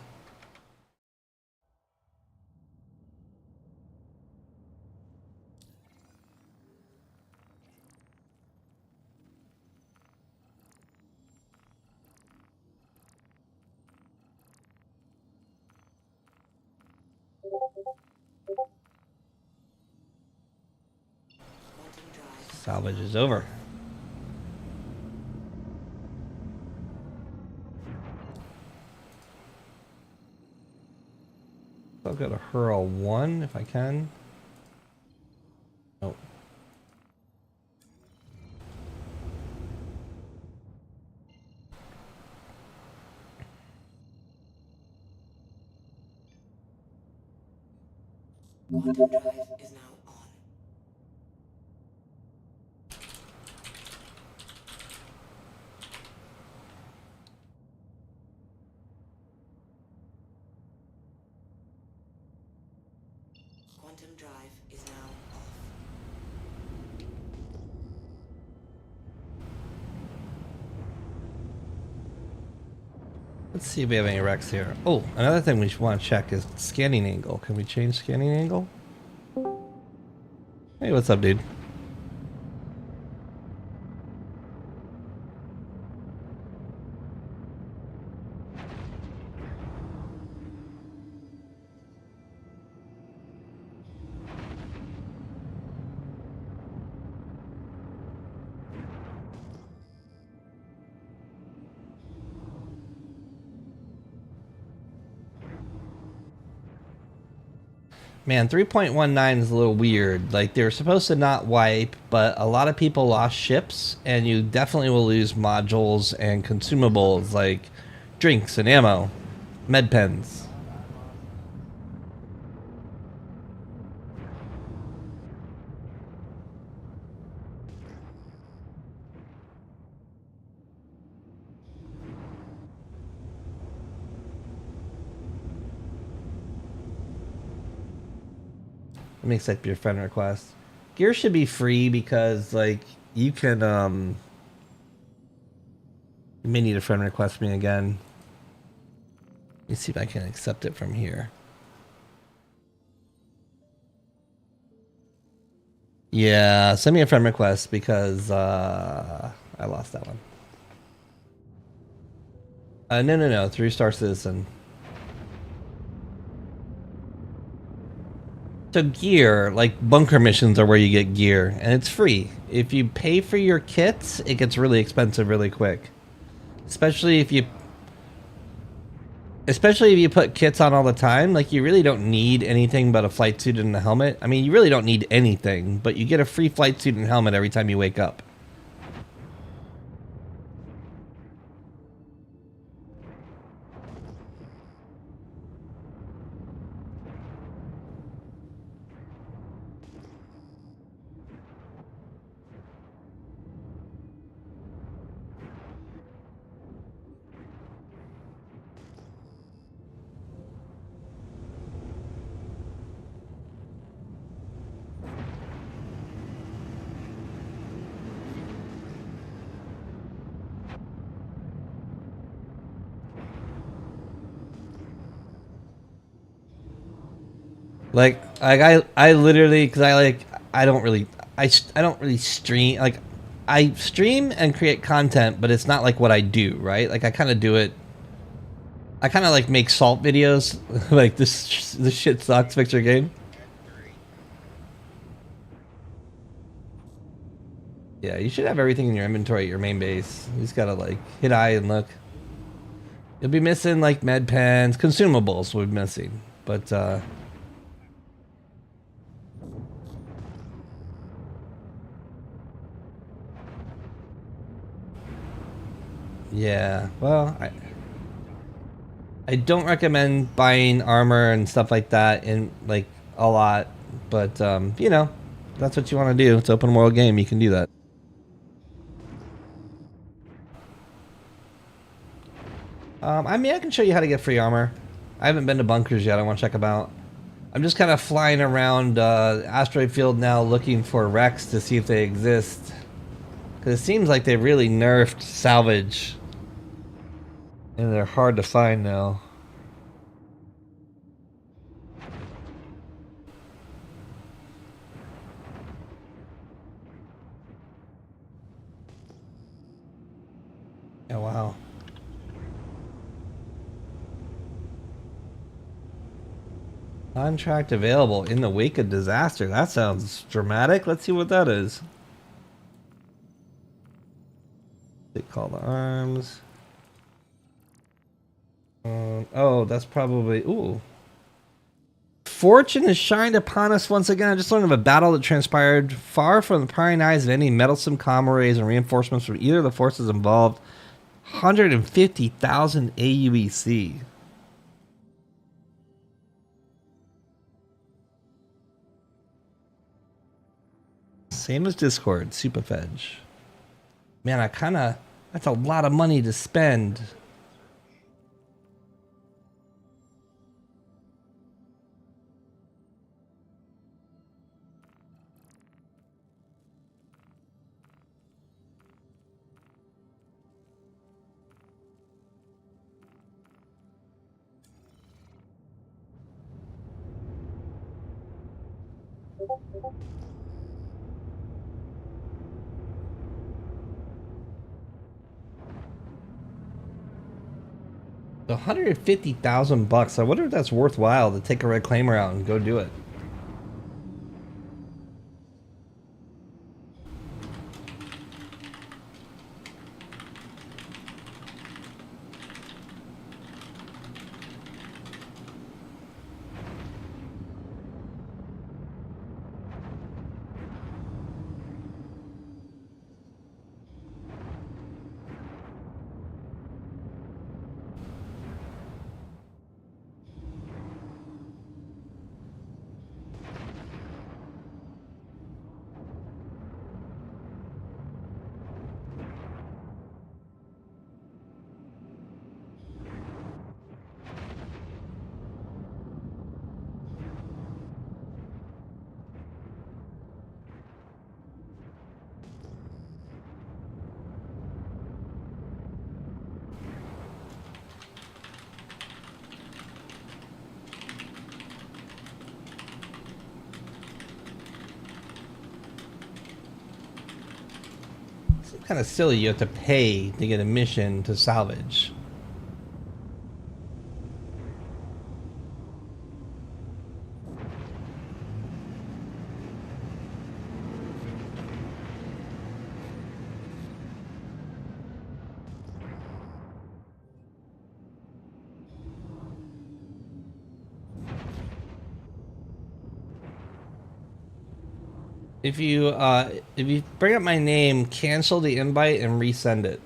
F: Quantum drive.
A: Salvage is over. I'll go to Hurl 1 if I can. Oh.
F: Quantum drive is now on. Quantum drive is now off.
A: Let's see if we have any wrecks here. Oh, another thing we should want to check is scanning angle. Can we change scanning angle? Hey, what's up, dude? Man, 3.19 is a little weird. Like, they were supposed to not wipe, but a lot of people lost ships, and you definitely will lose modules and consumables like drinks and ammo, med pens. Let me accept your friend request. Gear should be free because, like, you can, you may need a friend request me again. Let me see if I can accept it from here. Yeah, send me a friend request because, I lost that one. No, 3-star citizen. So gear, like bunker missions are where you get gear, and it's free. If you pay for your kits, it gets really expensive really quick. Especially if you put kits on all the time, like you really don't need anything but a flight suit and a helmet. I mean, you really don't need anything, but you get a free flight suit and helmet every time you wake up. I literally, because I don't really I don't really stream. Like, I stream and create content, but it's not like what I do, right? Like, I kind of do it. I kind of like make salt videos. Like, this shit sucks. Fix your game. Yeah, you should have everything in your inventory at your main base. You just gotta like hit I and look. You'll be missing like med pens, consumables. We're missing, but yeah. Well, I don't recommend buying armor and stuff like that in like a lot, but you know, that's what you want to do. It's an open world game. You can do that. I mean, I can show you how to get free armor. I haven't been to bunkers yet. I want to check them out. I'm just kind of flying around asteroid field now, looking for wrecks to see if they exist. Because it seems like they really nerfed salvage, and they're hard to find now. Oh wow. Contract available in the wake of disaster. That sounds dramatic. Let's see what that is. They call the arms. Oh, that's probably... Ooh. Fortune has shined upon us once again. I just learned of a battle that transpired far from the prying eyes of any meddlesome comrades and reinforcements from either of the forces involved. 150,000 AUEC. Same as Discord, Superfedge. Man, that's a lot of money to spend. $150,000. I wonder if that's worthwhile to take a reclaimer out and go do it. Kind of silly you have to pay to get a mission to salvage. If you bring up my name, cancel the invite and resend it.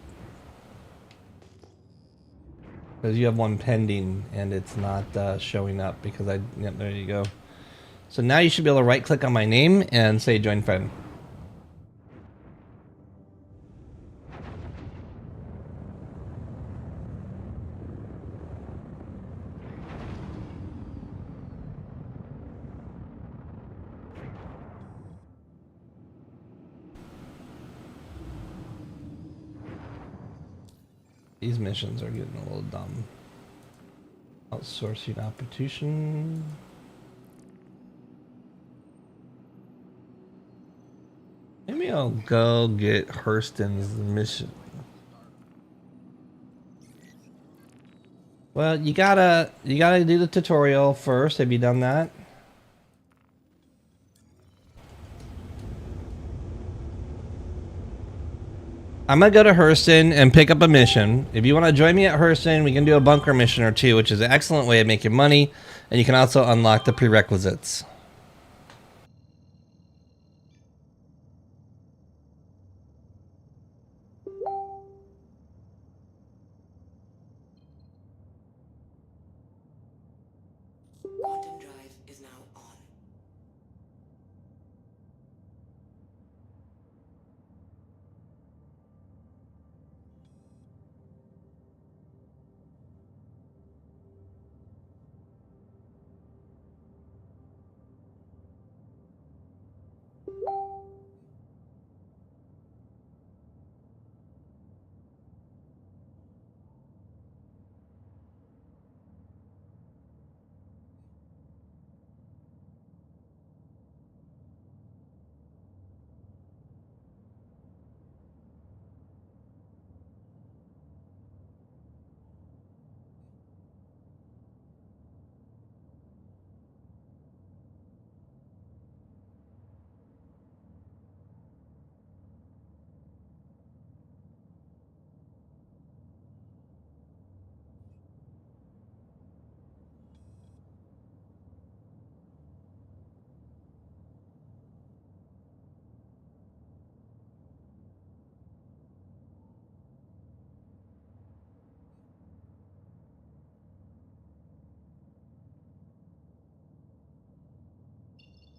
A: Because you have one pending and it's not showing up because yep, there you go. So now you should be able to right click on my name and say join friend. These missions are getting a little dumb. Outsourcing opposition. Maybe I'll go get Hurston's mission. Well, you gotta do the tutorial first. Have you done that? I'm gonna go to Hurston and pick up a mission. If you want to join me at Hurston, we can do a bunker mission or two, which is an excellent way of making money, and you can also unlock the prerequisites.
F: Quantum drive is now on.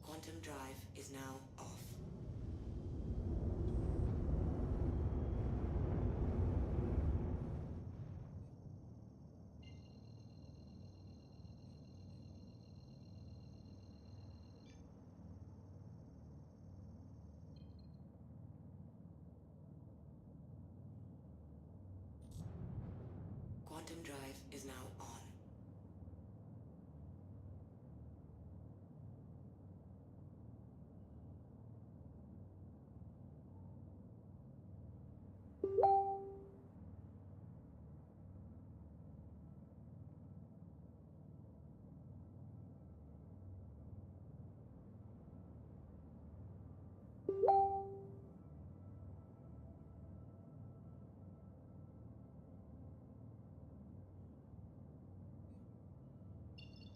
F: Quantum drive is now off. Quantum drive is now on.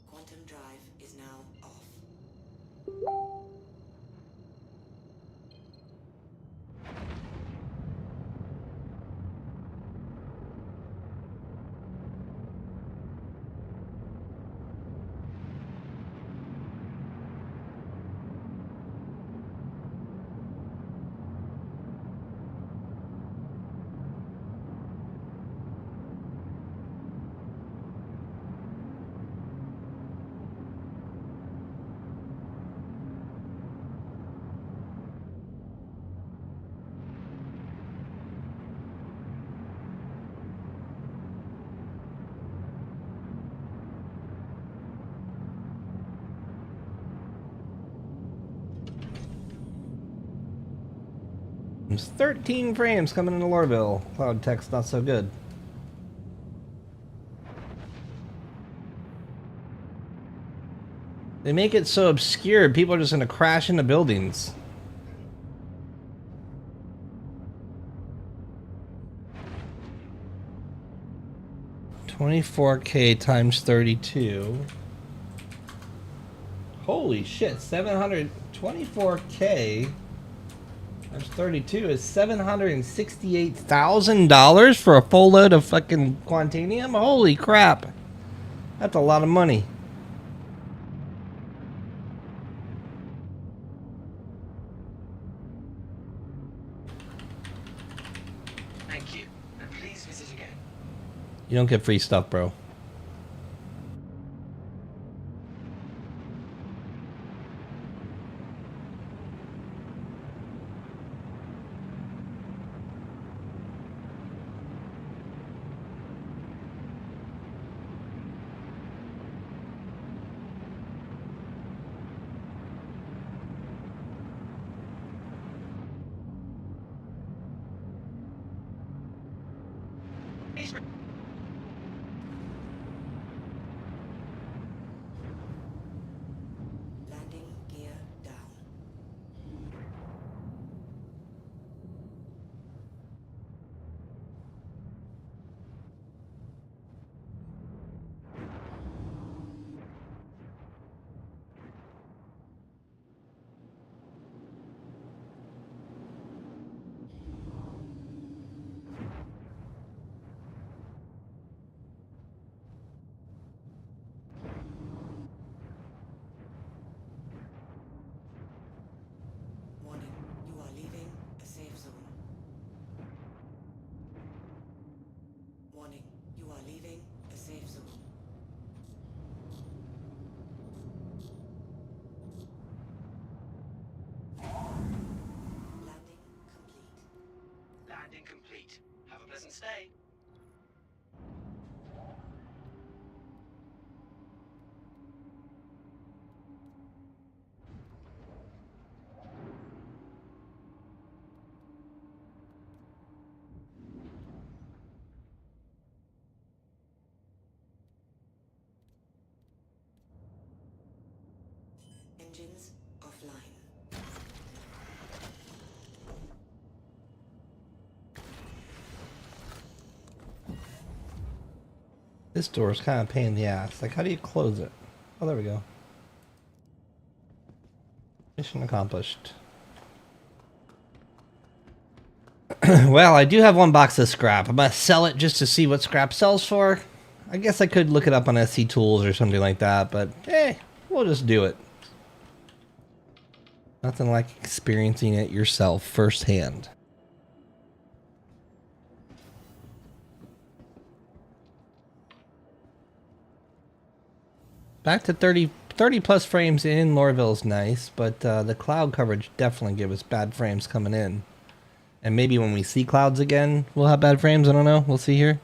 F: Quantum drive is now off.
A: There's 13 frames coming into Lorville. Cloud text not so good. They make it so obscure, people are just gonna crash into buildings. $24K times 32. Holy shit, 724K times 32 is $768,000 for a full load of fucking Quantanium? Holy crap. That's a lot of money.
B: Thank you, and please visit again.
A: You don't get free stuff, bro.
F: Leaving a safe zone. Landing complete.
B: Landing complete. Have a pleasant stay.
F: Engines offline.
A: This door is kind of a pain in the ass. Like, how do you close it? Oh, there we go. Mission accomplished. Well, I do have one box of scrap. I'm gonna sell it just to see what scrap sells for. I guess I could look it up on SC Tools or something like that, but hey, we'll just do it. Nothing like experiencing it yourself firsthand. Back to 30 plus frames in Lorville is nice, but the cloud coverage definitely gives us bad frames coming in. And maybe when we see clouds again, we'll have bad frames. I don't know. We'll see here.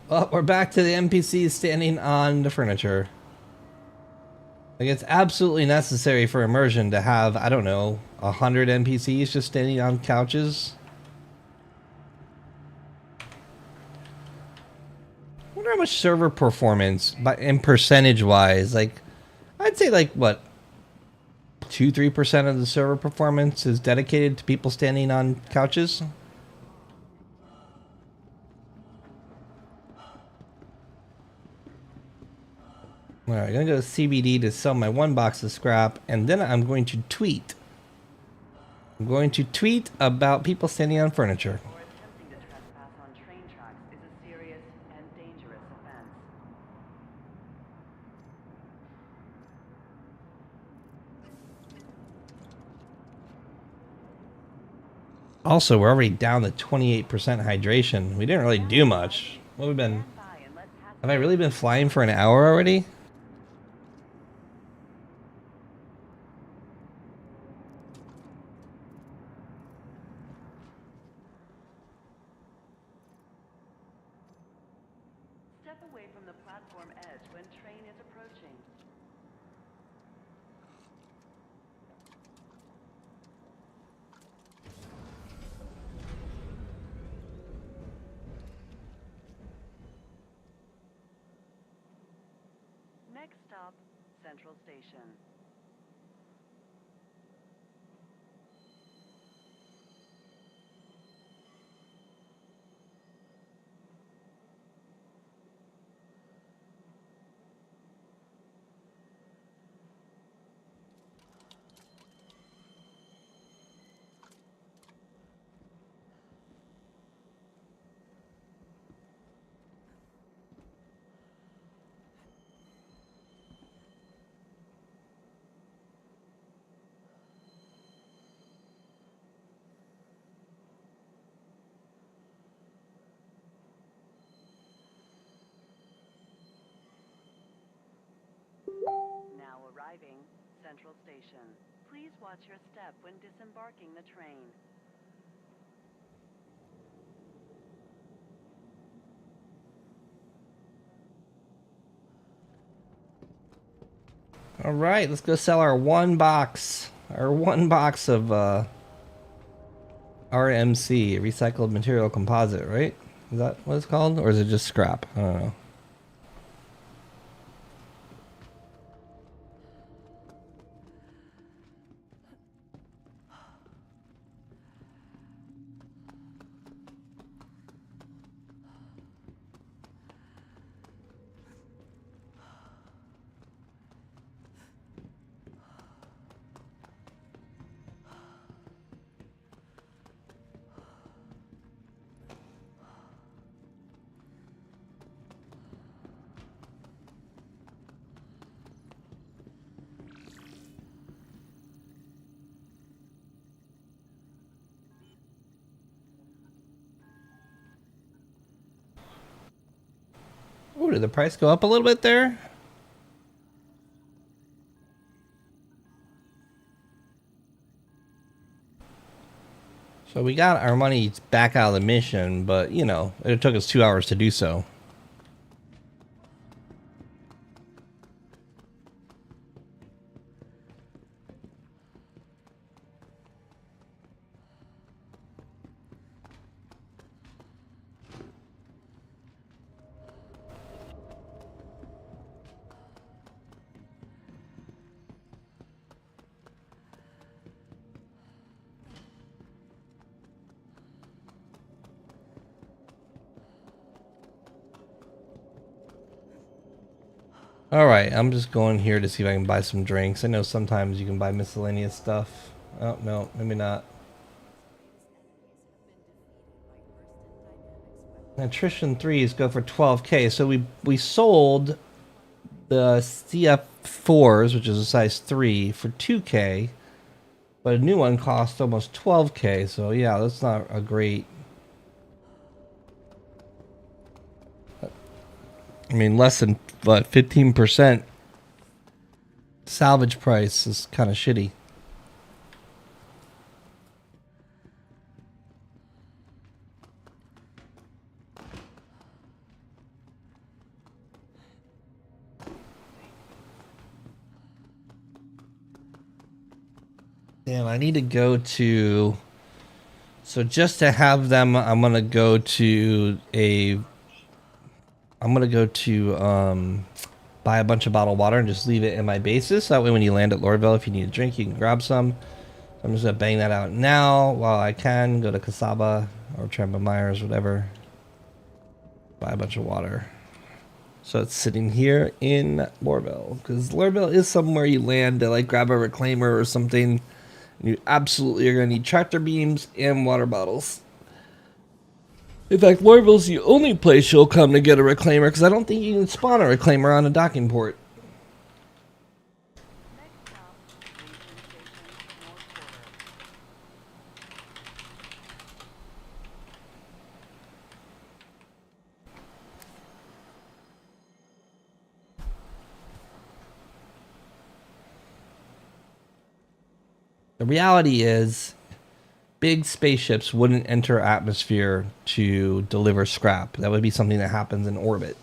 A: Well, we're back to the NPCs standing on the furniture. Like, it's absolutely necessary for immersion to have, I don't know, 100 NPCs just standing on couches. I wonder how much server performance, in percentage-wise, like, I'd say, like, what, 2-3% of the server performance is dedicated to people standing on couches? Alright, I'm gonna go to CBD to sell my one box of scrap, and then I'm going to tweet. I'm going to tweet about people standing on furniture.
G: Or attempting to trespass on train tracks is a serious and dangerous offense.
A: Also, we're already down to 28% hydration. We didn't really do much. What have we been...
G: Stand by and let passengers
A: Have I really been flying for an hour already?
G: step away from the platform edge when train is approaching. Next stop, Central Station. Now arriving, Central Station. Please watch your step when disembarking the train.
A: Alright, let's go sell our one box. Our one box of RMC, recycled material composite, right? Is that what it's called? Or is it just scrap? I don't know. did the price go up a little bit there? So we got our money back out of the mission, but you know, it took us 2 hours to do so. Alright, I'm just going here to see if I can buy some drinks. I know sometimes you can buy miscellaneous stuff. Oh, no, maybe not. Attrition 3s go for 12k. So we sold the CF4s, which is a size 3, for 2k. But a new one cost almost 12k. So yeah, that's not a great... I mean, less than, what, 15% salvage price is kind of shitty. Damn, I need to go to... So just to have them, I'm going to go to buy a bunch of bottled water and just leave it in my bases. That way when you land at Lorville, if you need a drink, you can grab some. So I'm just going to bang that out now while I can. Go to Kasaba or Tremba Myers, whatever. Buy a bunch of water. So it's sitting here in Lorville. Because Lorville is somewhere you land to like grab a reclaimer or something. You absolutely are going to need tractor beams and water bottles. In fact, Lorville's the only place you'll come to get a reclaimer, because I don't think you can spawn a reclaimer on a docking port.
G: Next stop, Legion Station, North Quarter.
A: The reality is, big spaceships wouldn't enter atmosphere to deliver scrap. That would be something that happens in orbit.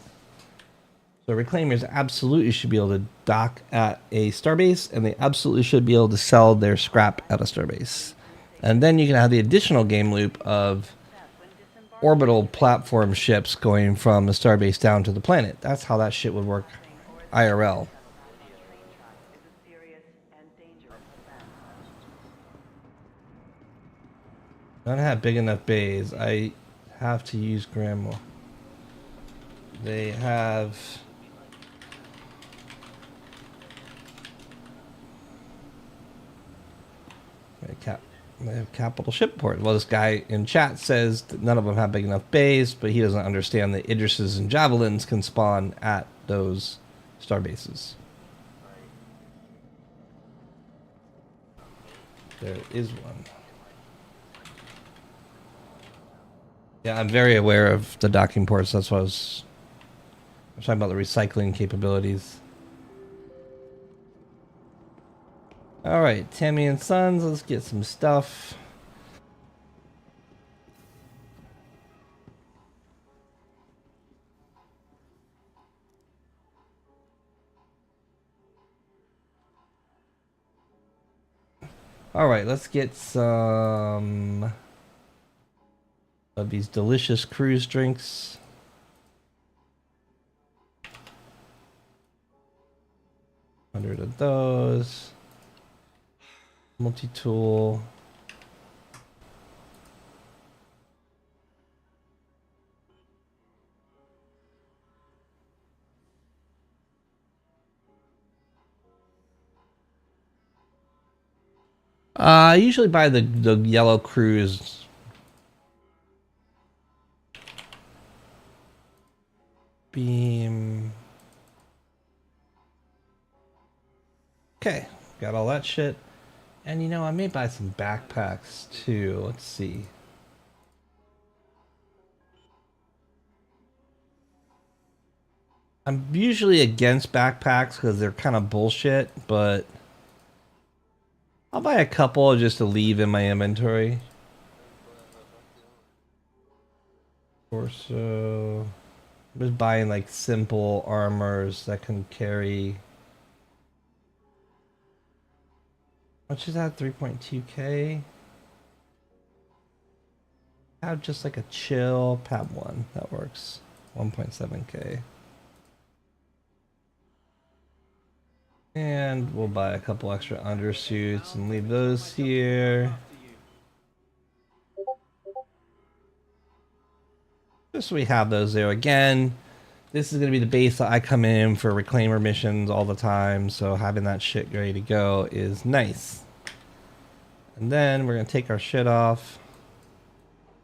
A: So reclaimers absolutely should be able to dock at a starbase, and they absolutely should be able to sell their scrap at a starbase. And then you can have the additional game loop of orbital platform ships going from the starbase down to the planet. That's how that shit would work IRL.
G: Train track is a serious and dangerous offense.
A: I don't have big enough bays. I have to use Grandma. They have... They have capital shipport. Well, this guy in chat says that none of them have big enough bays, but he doesn't understand that Idrises and Javelins can spawn at those star bases. There is one. Yeah, I'm very aware of the docking ports. That's what I was talking about, the recycling capabilities. All right, Tammy and Sons, let's get some stuff. All right, let's get some of these delicious cruise drinks. $100 of those. Multi-tool. I usually buy the yellow cruise. Beam. Okay, got all that shit. And you know, I may buy some backpacks too. Let's see. I'm usually against backpacks because they're kind of bullshit, but I'll buy a couple just to leave in my inventory. Torso. I'm just buying like simple armors that can carry. How much is that? 3.2k. Have just like a chill PAB 1. That works. 1.7k. And we'll buy a couple extra undersuits and leave those here. Just so we have those there. Again, this is going to be the base that I come in for reclaimer missions all the time. So having that shit ready to go is nice. And then we're going to take our shit off.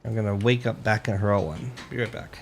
A: I'm going to wake up back in Hurl 1. Be right back.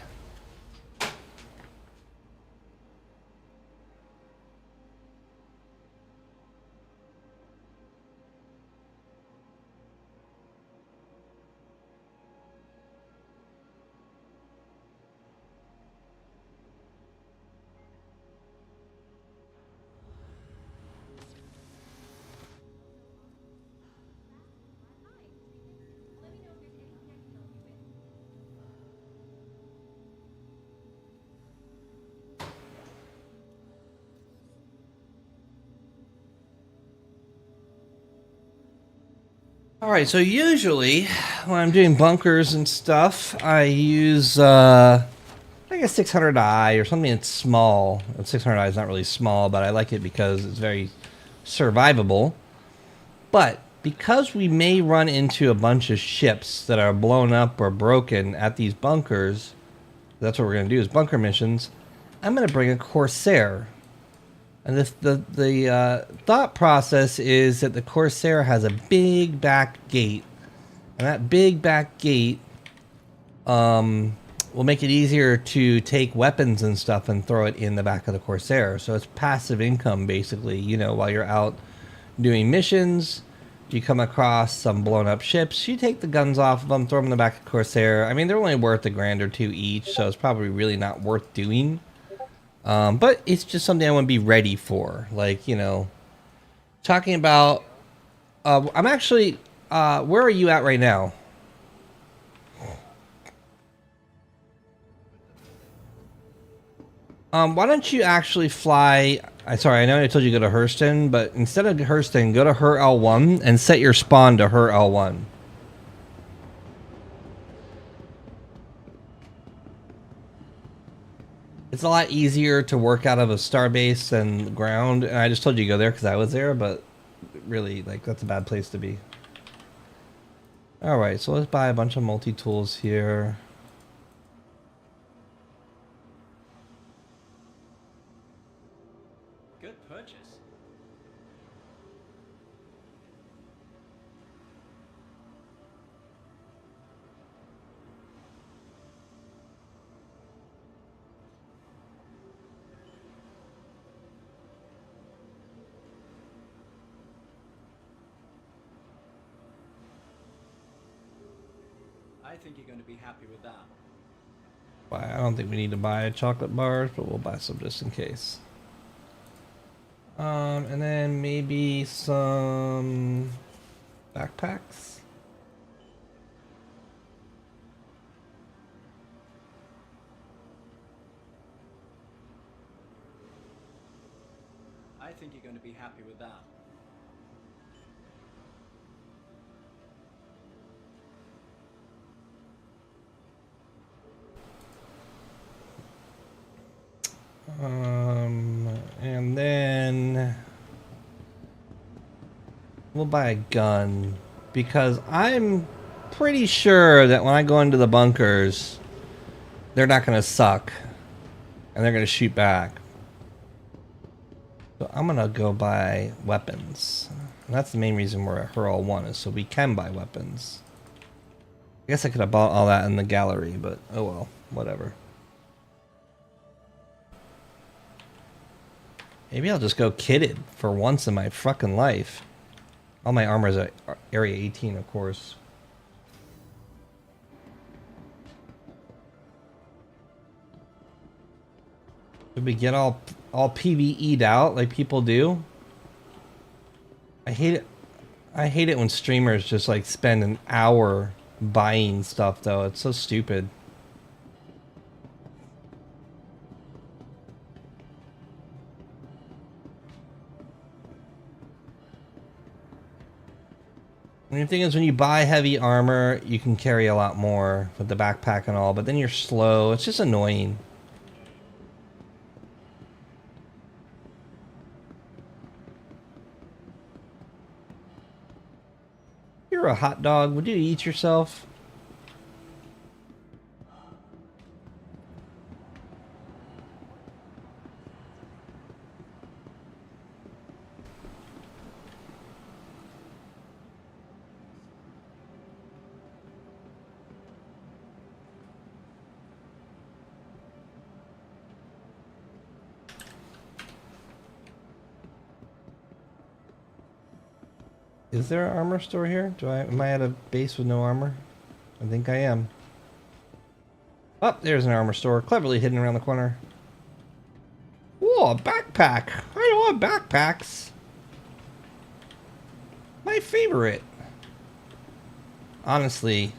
A: Alright, so usually when I'm doing bunkers and stuff, I use like a 600i or something that's small. 600i is not really small, but I like it because it's very survivable. But because we may run into a bunch of ships that are blown up or broken at these bunkers, that's what we're going to do is bunker missions, I'm going to bring a Corsair. And the thought process is that the Corsair has a big back gate. And that big back gate will make it easier to take weapons and stuff and throw it in the back of the Corsair. So it's passive income, basically. You know, while you're out doing missions, you come across some blown up ships, you take the guns off of them, throw them in the back of the Corsair. I mean, they're only worth $1,000 or $2,000 each, so it's probably really not worth doing. But it's just something I want to be ready for. Like, you know, talking about, I'm actually, where are you at right now? Why don't you actually fly, sorry, I know I told you to go to Hurston, but instead of Hurston, go to Hur L1 and set your spawn to Hur L1. It's a lot easier to work out of a starbase than ground, and I just told you to go there because I was there, but really, like, that's a bad place to be. Alright, so let's buy a bunch of multi-tools here.
B: Good purchase. I think you're going to be happy with that.
A: I don't think we need to buy chocolate bars, but we'll buy some just in case. And then maybe some backpacks.
B: I think you're going to be happy with that.
A: And then we'll buy a gun because I'm pretty sure that when I go into the bunkers, they're not going to suck and they're going to shoot back. So I'm going to go buy weapons. And that's the main reason we're at Hurl 1 is so we can buy weapons. I guess I could have bought all that in the gallery, but oh well, whatever. Maybe I'll just go kitted for once in my fucking life. All my armor's at area 18, of course. Did we get all PvE'd out like people do? I hate it. I hate it when streamers just like spend an hour buying stuff though. It's so stupid. And the thing is, when you buy heavy armor, you can carry a lot more with the backpack and all, but then you're slow. It's just annoying. You're a hot dog. Would you eat yourself? Is there an armor store here? Am I at a base with no armor? I think I am. Oh, there's an armor store, cleverly hidden around the corner. Whoa, a backpack! I love backpacks. My favorite. Honestly,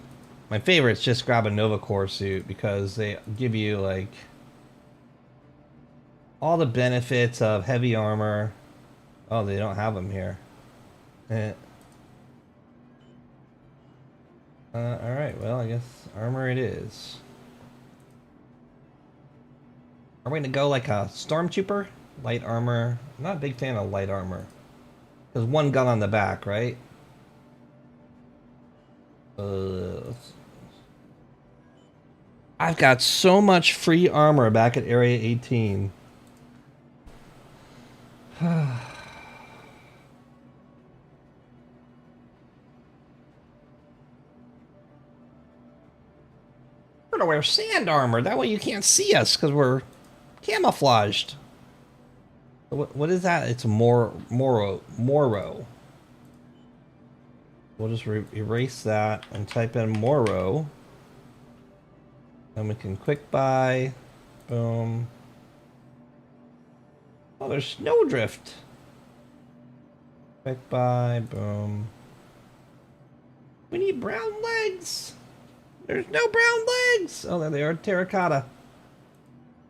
A: my favorite's just grab a Nova Corps suit because they give you like all the benefits of heavy armor. Oh, they don't have them here. Alright, well, I guess armor it is. Are we gonna go like a stormtrooper? Light armor. I'm not a big fan of light armor. There's one gun on the back, right? I've got so much free armor back at Area 18. We're gonna wear sand armor. That way you can't see us because we're camouflaged. What is that? It's a Moro. We'll just erase that and type in Moro. And we can quick buy. Boom. Oh, there's Snowdrift. Quick buy. Boom. We need brown legs. There's no brown legs! Oh, there they are. Terracotta.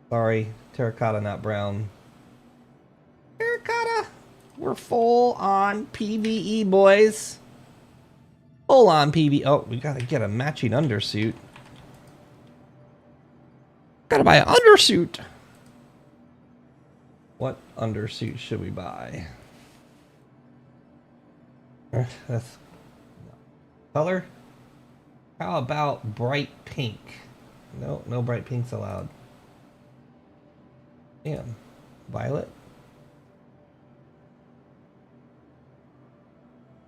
A: Sorry. Terracotta, not brown. Terracotta! We're full on PvE, boys. Full on PvE. Oh, we gotta get a matching undersuit. Gotta buy an undersuit. What undersuit should we buy? That's color. How about bright pink? No, no bright pinks allowed. Damn. Violet.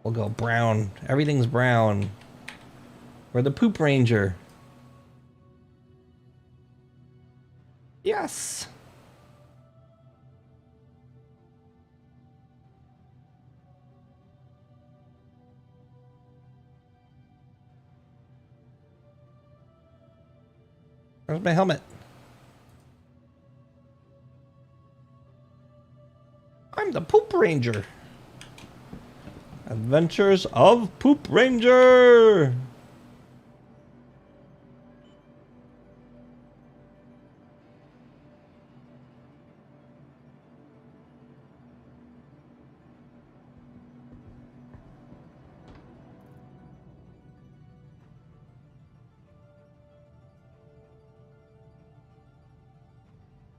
A: We'll go brown. Everything's brown. We're the Poop Ranger. Yes. Where's my helmet? I'm the Poop Ranger. Adventures of Poop Ranger.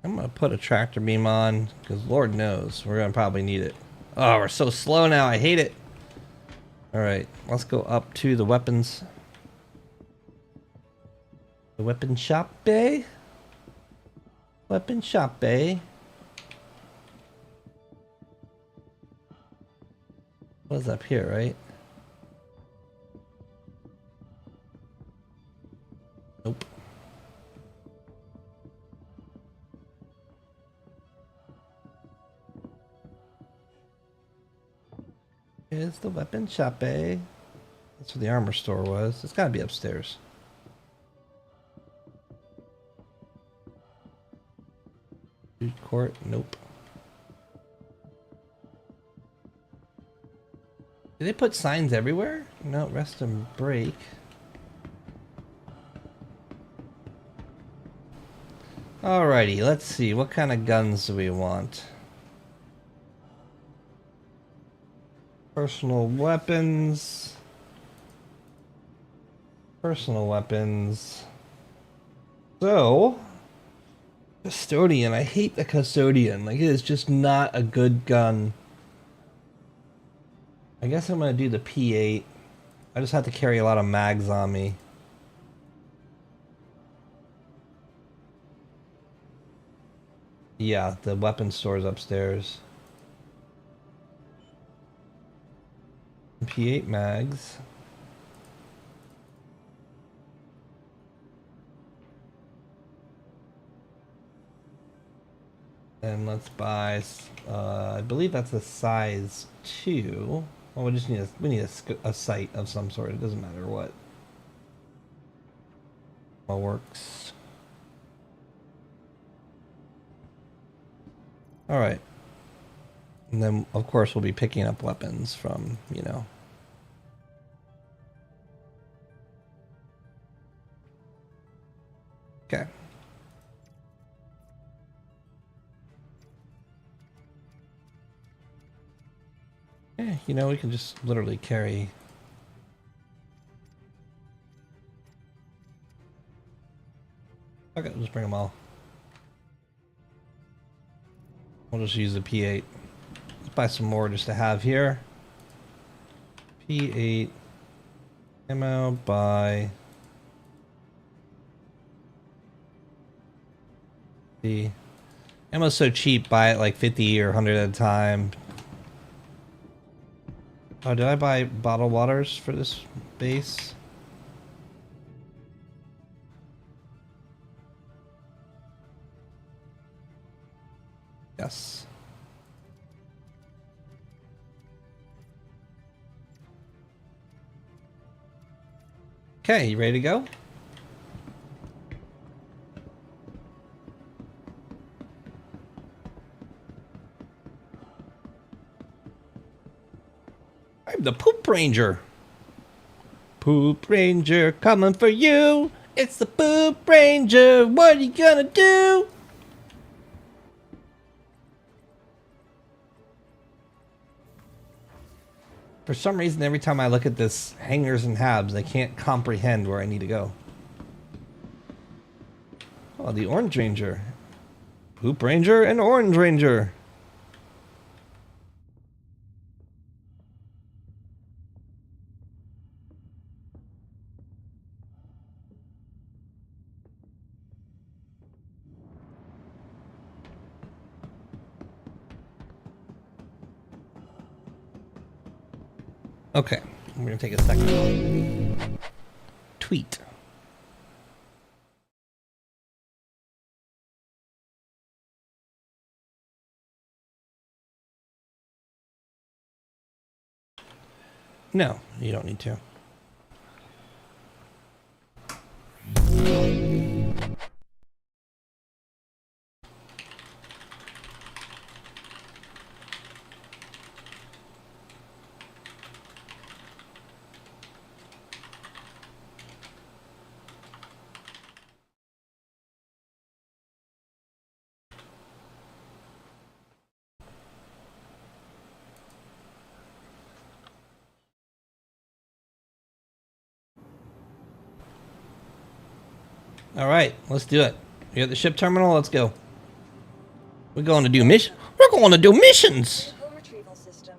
A: I'm gonna put a tractor beam on because Lord knows we're gonna probably need it. Oh, we're so slow now. I hate it. All right, let's go up to the weapons. The weapon shop bay. Weapon shop bay. What's up here, right? Nope. Here's the weapon shop, eh? That's where the armor store was. It's gotta be upstairs. Food court? Nope. Did they put signs everywhere? No, rest and break. Alrighty, let's see. What kind of guns do we want? Personal weapons. Personal weapons. So, Custodian. I hate the Custodian. Like, it is just not a good gun. I guess I'm gonna do the P8. I just have to carry a lot of mags on me. Yeah, the weapon store's upstairs. P8 mags. And let's buy, I believe that's a size 2. Well, we just need a sight of some sort. It doesn't matter what. All works. All right. And then, of course, we'll be picking up weapons from, you know. Okay. Yeah, you know, we can just literally carry. Okay, just bring them all. We'll just use the P8. Let's buy some more just to have here. P8 ammo by the ammo's so cheap, buy it like 50 or 100 at a time. Oh, did I buy bottled waters for this base? Yes. Okay, you ready to go? I'm the Poop Ranger. Poop Ranger coming for you. It's the Poop Ranger. What are you gonna do? For some reason, every time I look at this hangers and habs, I can't comprehend where I need to go. Oh, the Orange Ranger. Poop Ranger and Orange Ranger. Okay, we're gonna take a second. Tweet. No, you don't need to. All right, let's do it. You're at the ship terminal. Let's go. We're going to do mission. We're going to do missions.
C: Vehicle retrieval system.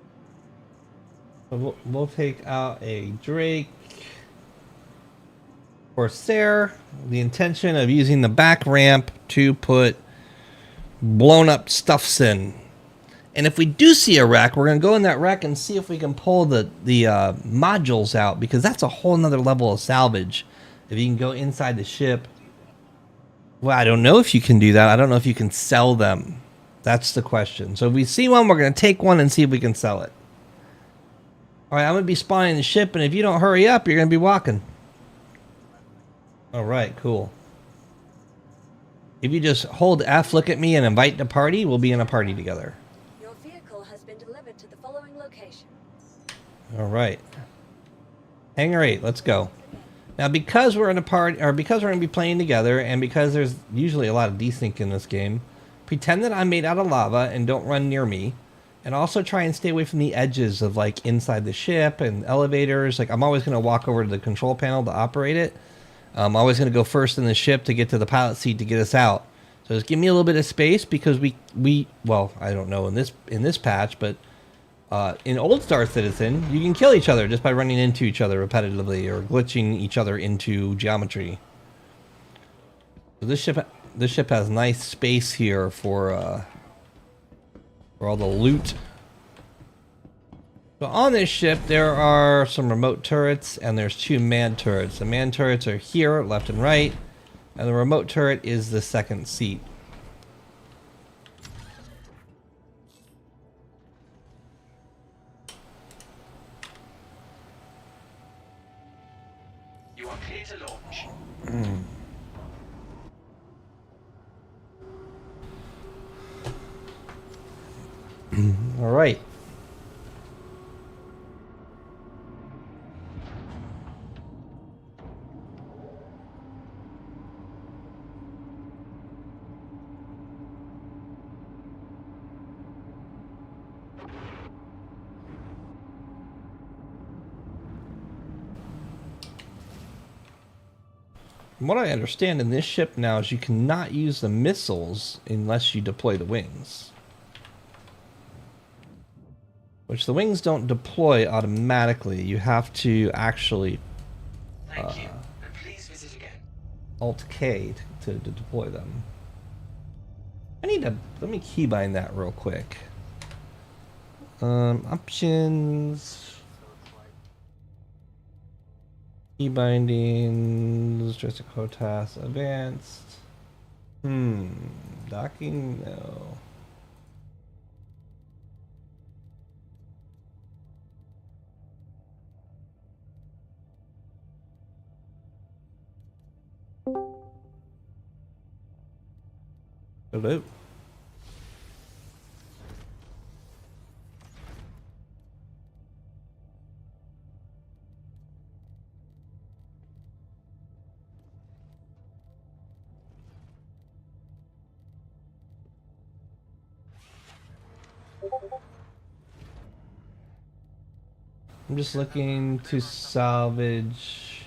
A: So we'll take out a Drake Corsair. The intention of using the back ramp to put blown up stuffs in. And if we do see a wreck, we're going to go in that wreck and see if we can pull the modules out, because that's a whole nother level of salvage. If you can go inside the ship. Well, I don't know if you can do that. I don't know if you can sell them. That's the question. So if we see one, we're going to take one and see if we can sell it. All right, I'm going to be spawning the ship, and if you don't hurry up, you're going to be walking. All right, cool. If you just hold F, look at me, and invite to party, we'll be in a party together.
C: Your vehicle has been delivered to the following location.
A: All right. Hangar 8, let's go. Now, because we're in a party, or because we're going to be playing together, and because there's usually a lot of desync in this game, pretend that I'm made out of lava and don't run near me. And also try and stay away from the edges of, like, inside the ship and elevators. Like, I'm always going to walk over to the control panel to operate it. I'm always going to go first in the ship to get to the pilot seat to get us out. So just give me a little bit of space, because we well, I don't know in this patch, but in old Star Citizen, you can kill each other just by running into each other repetitively or glitching each other into geometry. So this ship has nice space here for all the loot. So on this ship, there are some remote turrets, and there's 2 manned turrets. The manned turrets are here, left and right, and the remote turret is the second seat.
B: You are clear to launch.
A: All right. From what I understand in this ship now is you cannot use the missiles unless you deploy the wings. Which the wings don't deploy automatically. You have to actually
B: Thank you. And please visit again.
A: Alt K to deploy them. Let me keybind that real quick. Options. Key bindings, joystick HOTAS, advanced. Docking, no. Hello. I'm just looking to salvage.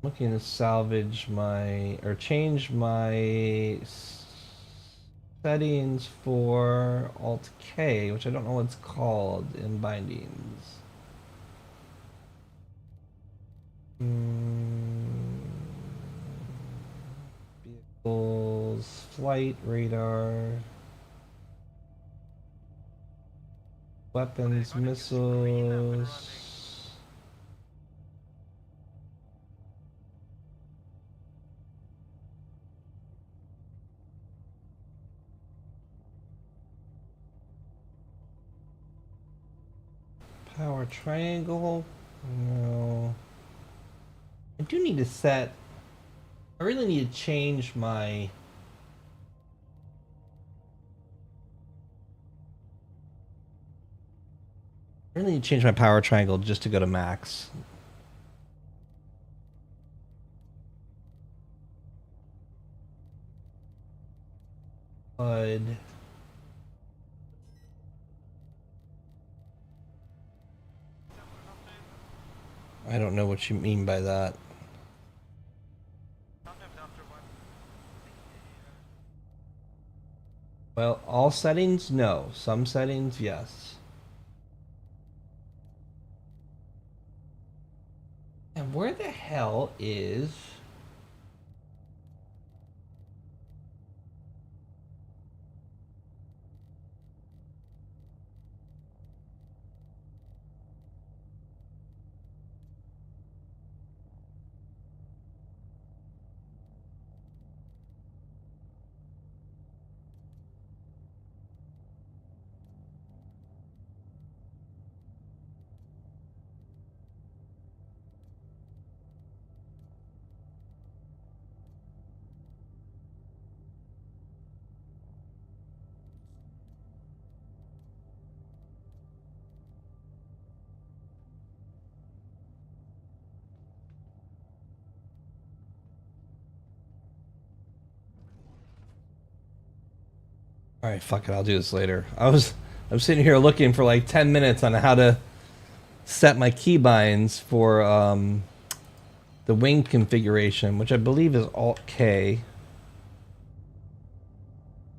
A: Looking to salvage my, or change my settings for Alt K, which I don't know what it's called in bindings. Vehicles, flight, radar, weapons, missiles. Power triangle? No. I do need to set... I really need to change my... I really need to change my power triangle just to go to max. But... I don't know what you mean by that. Well, all settings, no. Some settings, yes. And where the hell is... All right, fuck it. I'll do this later. I'm sitting here looking for like 10 minutes on how to set my keybinds for the wing configuration, which I believe is Alt K.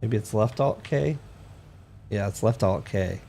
A: Maybe it's left Alt K. Yeah, it's left Alt K.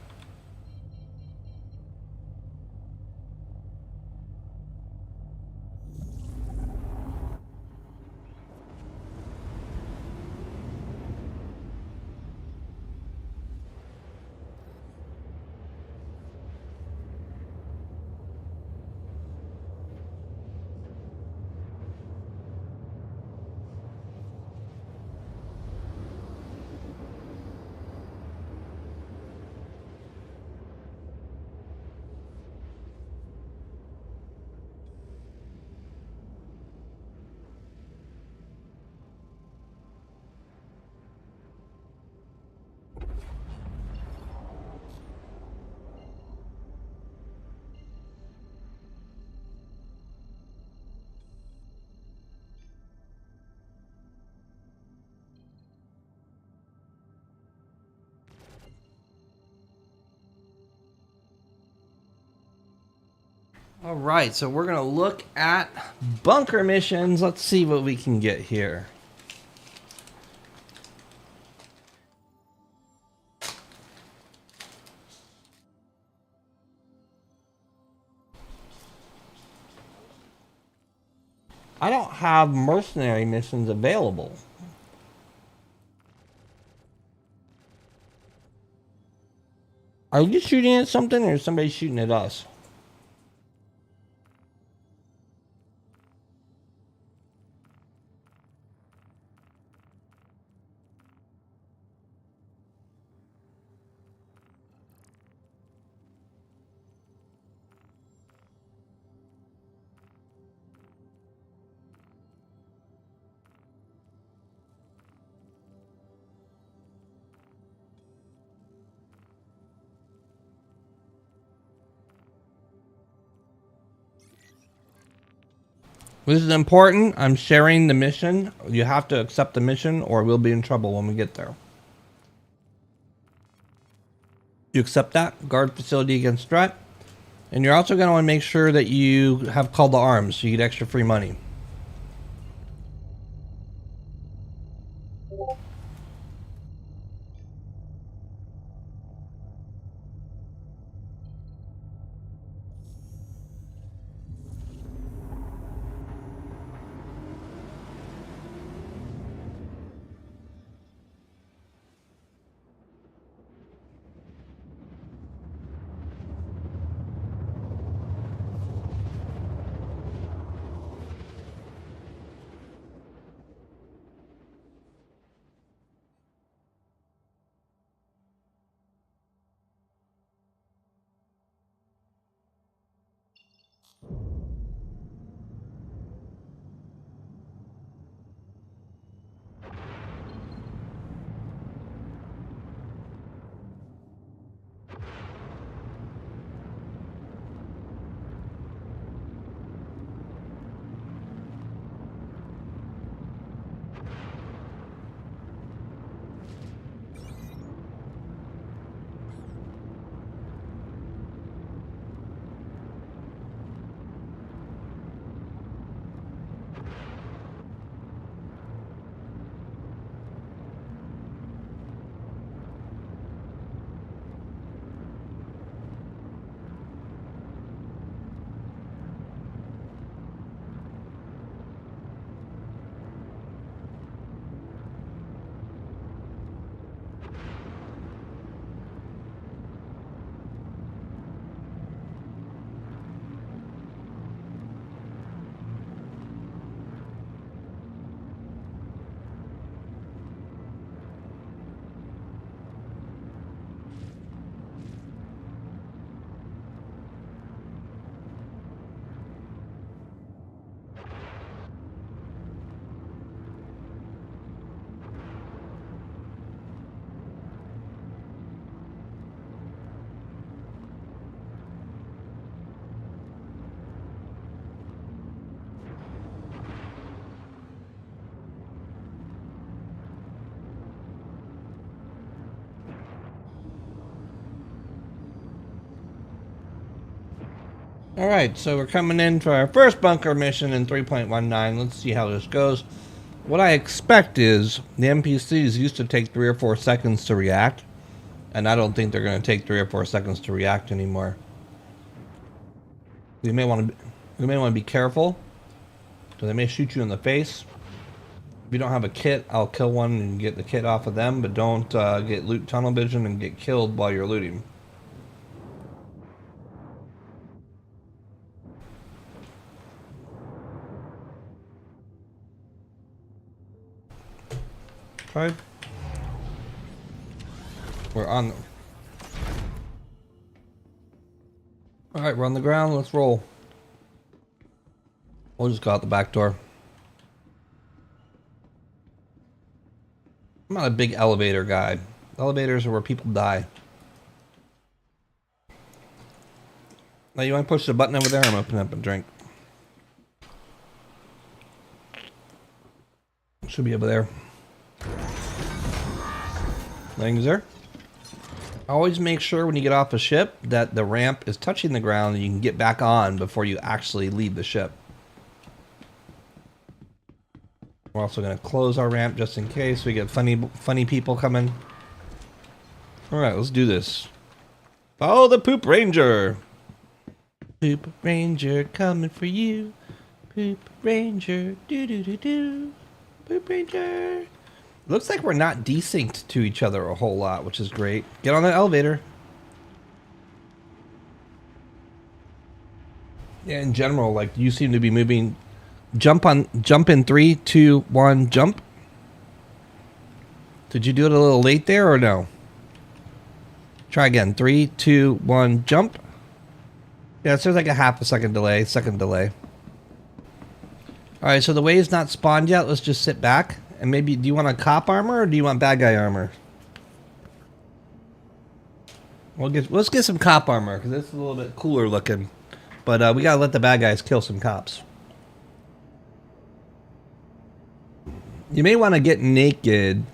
A: All right, so we're gonna look at bunker missions. Let's see what we can get here. I don't have mercenary missions available. Are you shooting at something or is somebody shooting at us? This is important. I'm sharing the mission. You have to accept the mission or we'll be in trouble when we get there. You accept that? Guard facility against threat. And you're also going to want to make sure that you have called to arms so you get extra free money. Alright, so we're coming in for our first bunker mission in 3.19. Let's see how this goes. What I expect is the NPCs used to take 3 or 4 seconds to react, and I don't think they're going to take 3 or 4 seconds to react anymore. You may want to be careful, because they may shoot you in the face. If you don't have a kit, I'll kill one and get the kit off of them, but don't get loot tunnel vision and get killed while you're looting. Okay. We're on. Alright, we're on the ground. Let's roll. We'll just go out the back door. I'm not a big elevator guy. Elevators are where people die. Now you want to push the button over there? I'm opening up a drink. Should be over there. Things there. Always make sure when you get off a ship that the ramp is touching the ground and you can get back on before you actually leave the ship. We're also going to close our ramp just in case we get funny people coming. Alright, let's do this. Follow the Poop Ranger. Poop Ranger coming for you. Poop Ranger. Do do do do. Poop Ranger. Looks like we're not desynced to each other a whole lot, which is great. Get on the elevator. Yeah, in general, like you seem to be moving. Jump in 3, 2, 1, jump. Did you do it a little late there or no? Try again. 3, 2, 1, jump. Yeah, so there's like a half a second delay, Alright, so the wave's not spawned yet. Let's just sit back. And maybe, do you want a cop armor or do you want bad guy armor? Let's get some cop armor because this is a little bit cooler looking. But we gotta let the bad guys kill some cops. You may want to get naked.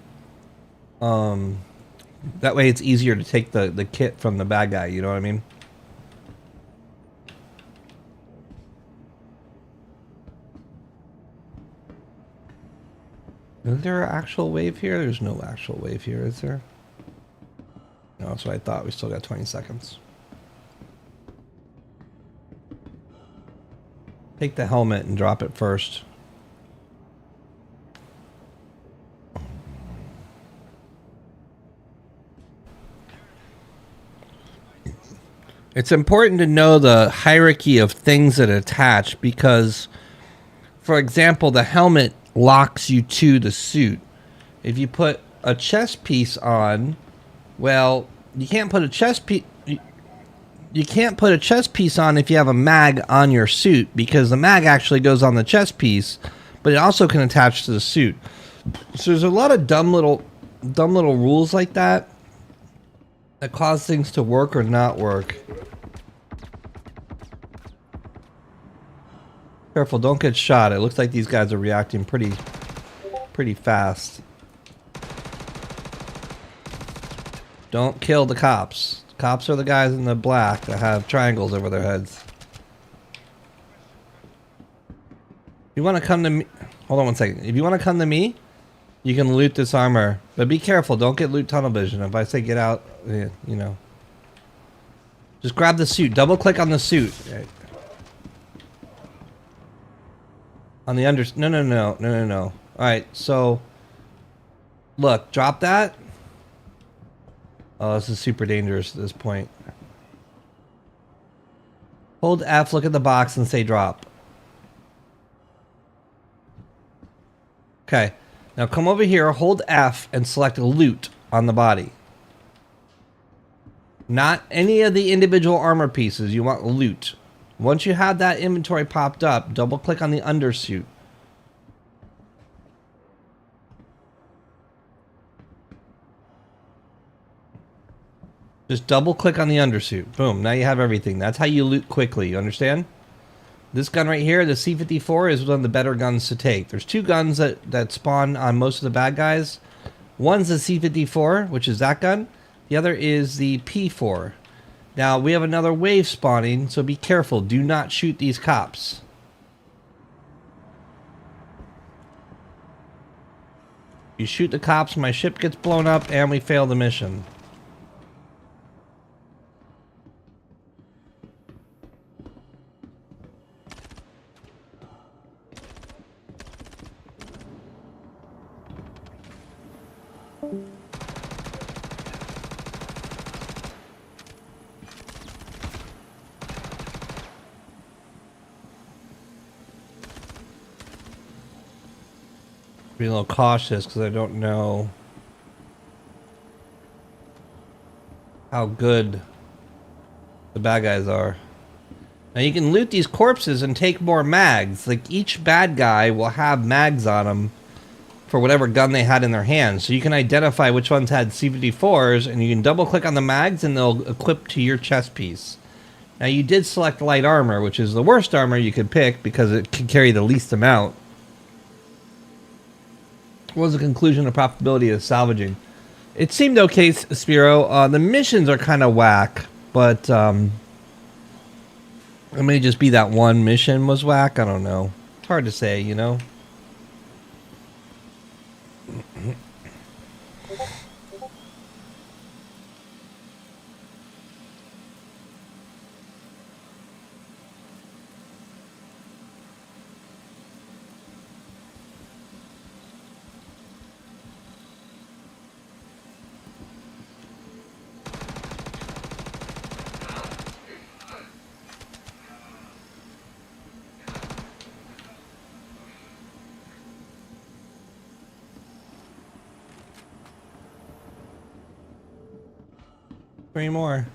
A: That way it's easier to take the kit from the bad guy, you know what I mean? Is there an actual wave here? There's no actual wave here, is there? No, that's what I thought. We still got 20 seconds. Take the helmet and drop it first. It's important to know the hierarchy of things that attach because, for example, the helmet locks you to the suit. If you put a chest piece on, well, you can't put a chest piece. You can't put a chest piece on if you have a mag on your suit because the mag actually goes on the chest piece, but it also can attach to the suit. So there's a lot of dumb little rules like that that cause things to work or not work. Careful, don't get shot. It looks like these guys are reacting pretty fast. Don't kill the cops. Cops are the guys in the black that have triangles over their heads. You want to come to me? Hold on one second. If you want to come to me, you can loot this armor. But be careful. Don't get loot tunnel vision. If I say get out, you know. Just grab the suit. Double click on the suit. On the under... No. Alright, so... Look, drop that. Oh, this is super dangerous at this point. Hold F, look at the box, and say drop. Okay. Now come over here, hold F, and select loot on the body. Not any of the individual armor pieces. You want loot. Once you have that inventory popped up, double click on the undersuit. Just double click on the undersuit. Boom, now you have everything. That's how you loot quickly, you understand? This gun right here, the C54, is one of the better guns to take. There's two guns that spawn on most of the bad guys. One's the C54, which is that gun. The other is the P4. Now, we have another wave spawning, so be careful. Do not shoot these cops. You shoot the cops, my ship gets blown up, and we fail the mission. Be a little cautious because I don't know how good the bad guys are. Now you can loot these corpses and take more mags. Like each bad guy will have mags on them for whatever gun they had in their hands. So you can identify which ones had C54s and you can double click on the mags and they'll equip to your chest piece. Now you did select light armor, which is the worst armor you could pick because it can carry the least amount. What was the conclusion of profitability of salvaging? It seemed okay, Spiro. The missions are kind of whack, but it may just be that one mission was whack. I don't know. It's hard to say, you know. Three more.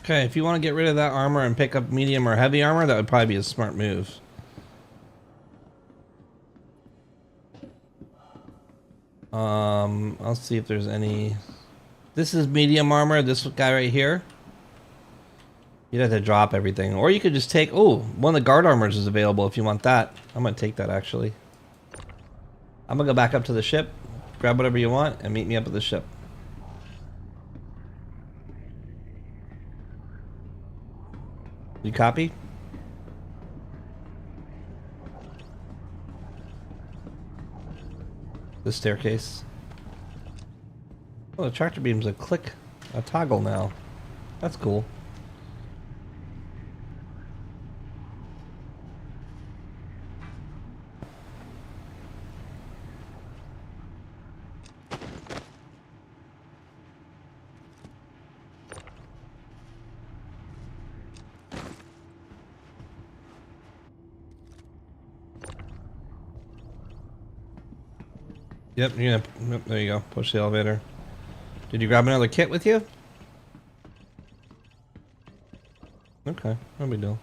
A: Okay, if you want to get rid of that armor and pick up medium or heavy armor, that would probably be a smart move. I'll see if there's any... This is medium armor, this guy right here. You'd have to drop everything. Or you could just take... Oh, one of the guard armors is available if you want that. I'm going to take that, actually. I'm going to go back up to the ship, grab whatever you want, and meet me up at the ship. You copy? The staircase. Oh, the tractor beam's a toggle now. That's cool. Yep, you're gonna, yep, there you go. Push the elevator. Did you grab another kit with you? Okay, no big deal.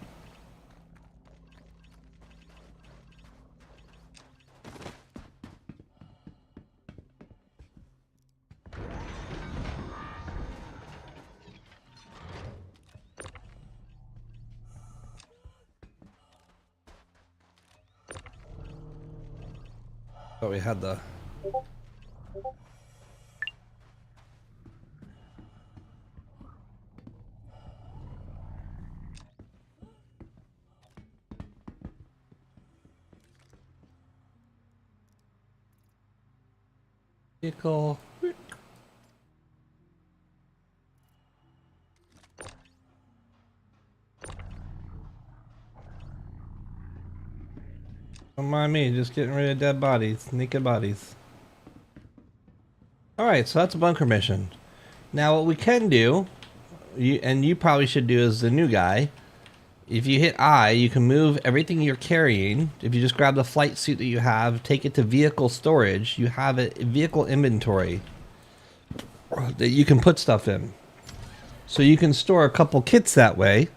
A: Thought we had the... vehicle. Don't mind me, just getting rid of dead bodies, naked bodies. Alright, so that's a bunker mission. Now what we can do, you probably should do as the new guy, if you hit I, you can move everything you're carrying. If you just grab the flight suit that you have, take it to vehicle storage, you have a vehicle inventory that you can put stuff in. So you can store a couple kits that way,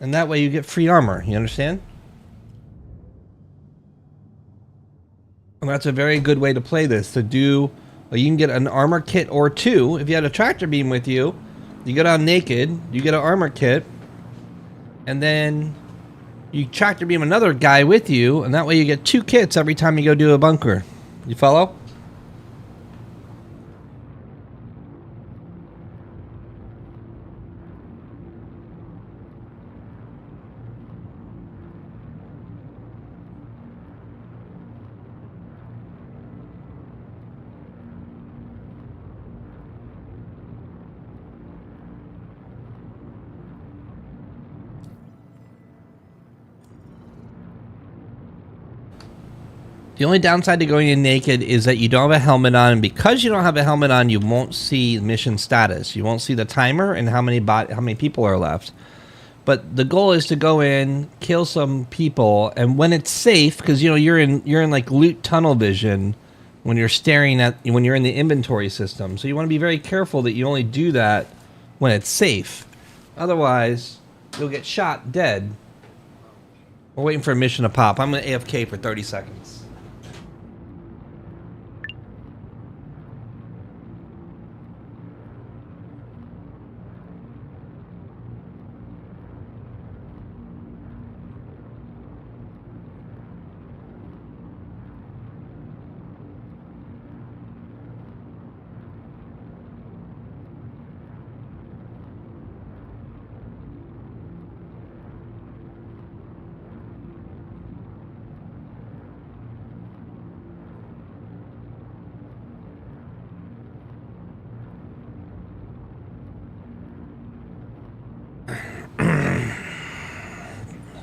A: And that way you get free armor. You understand? And that's a very good way to play this. To do, well, you can get an armor kit or two. If you had a tractor beam with you, you go down naked, you get an armor kit, and then you tractor beam another guy with you, and that way you get 2 kits every time you go do a bunker. You follow? The only downside to going in naked is that you don't have a helmet on, and because you don't have a helmet on, you won't see mission status. You won't see the timer and how many people are left. But the goal is to go in, kill some people, and when it's safe, because you know you're in like loot tunnel vision when you're when you're in the inventory system. So you want to be very careful that you only do that when it's safe. Otherwise, you'll get shot dead. We're waiting for a mission to pop. I'm going to AFK for 30 seconds.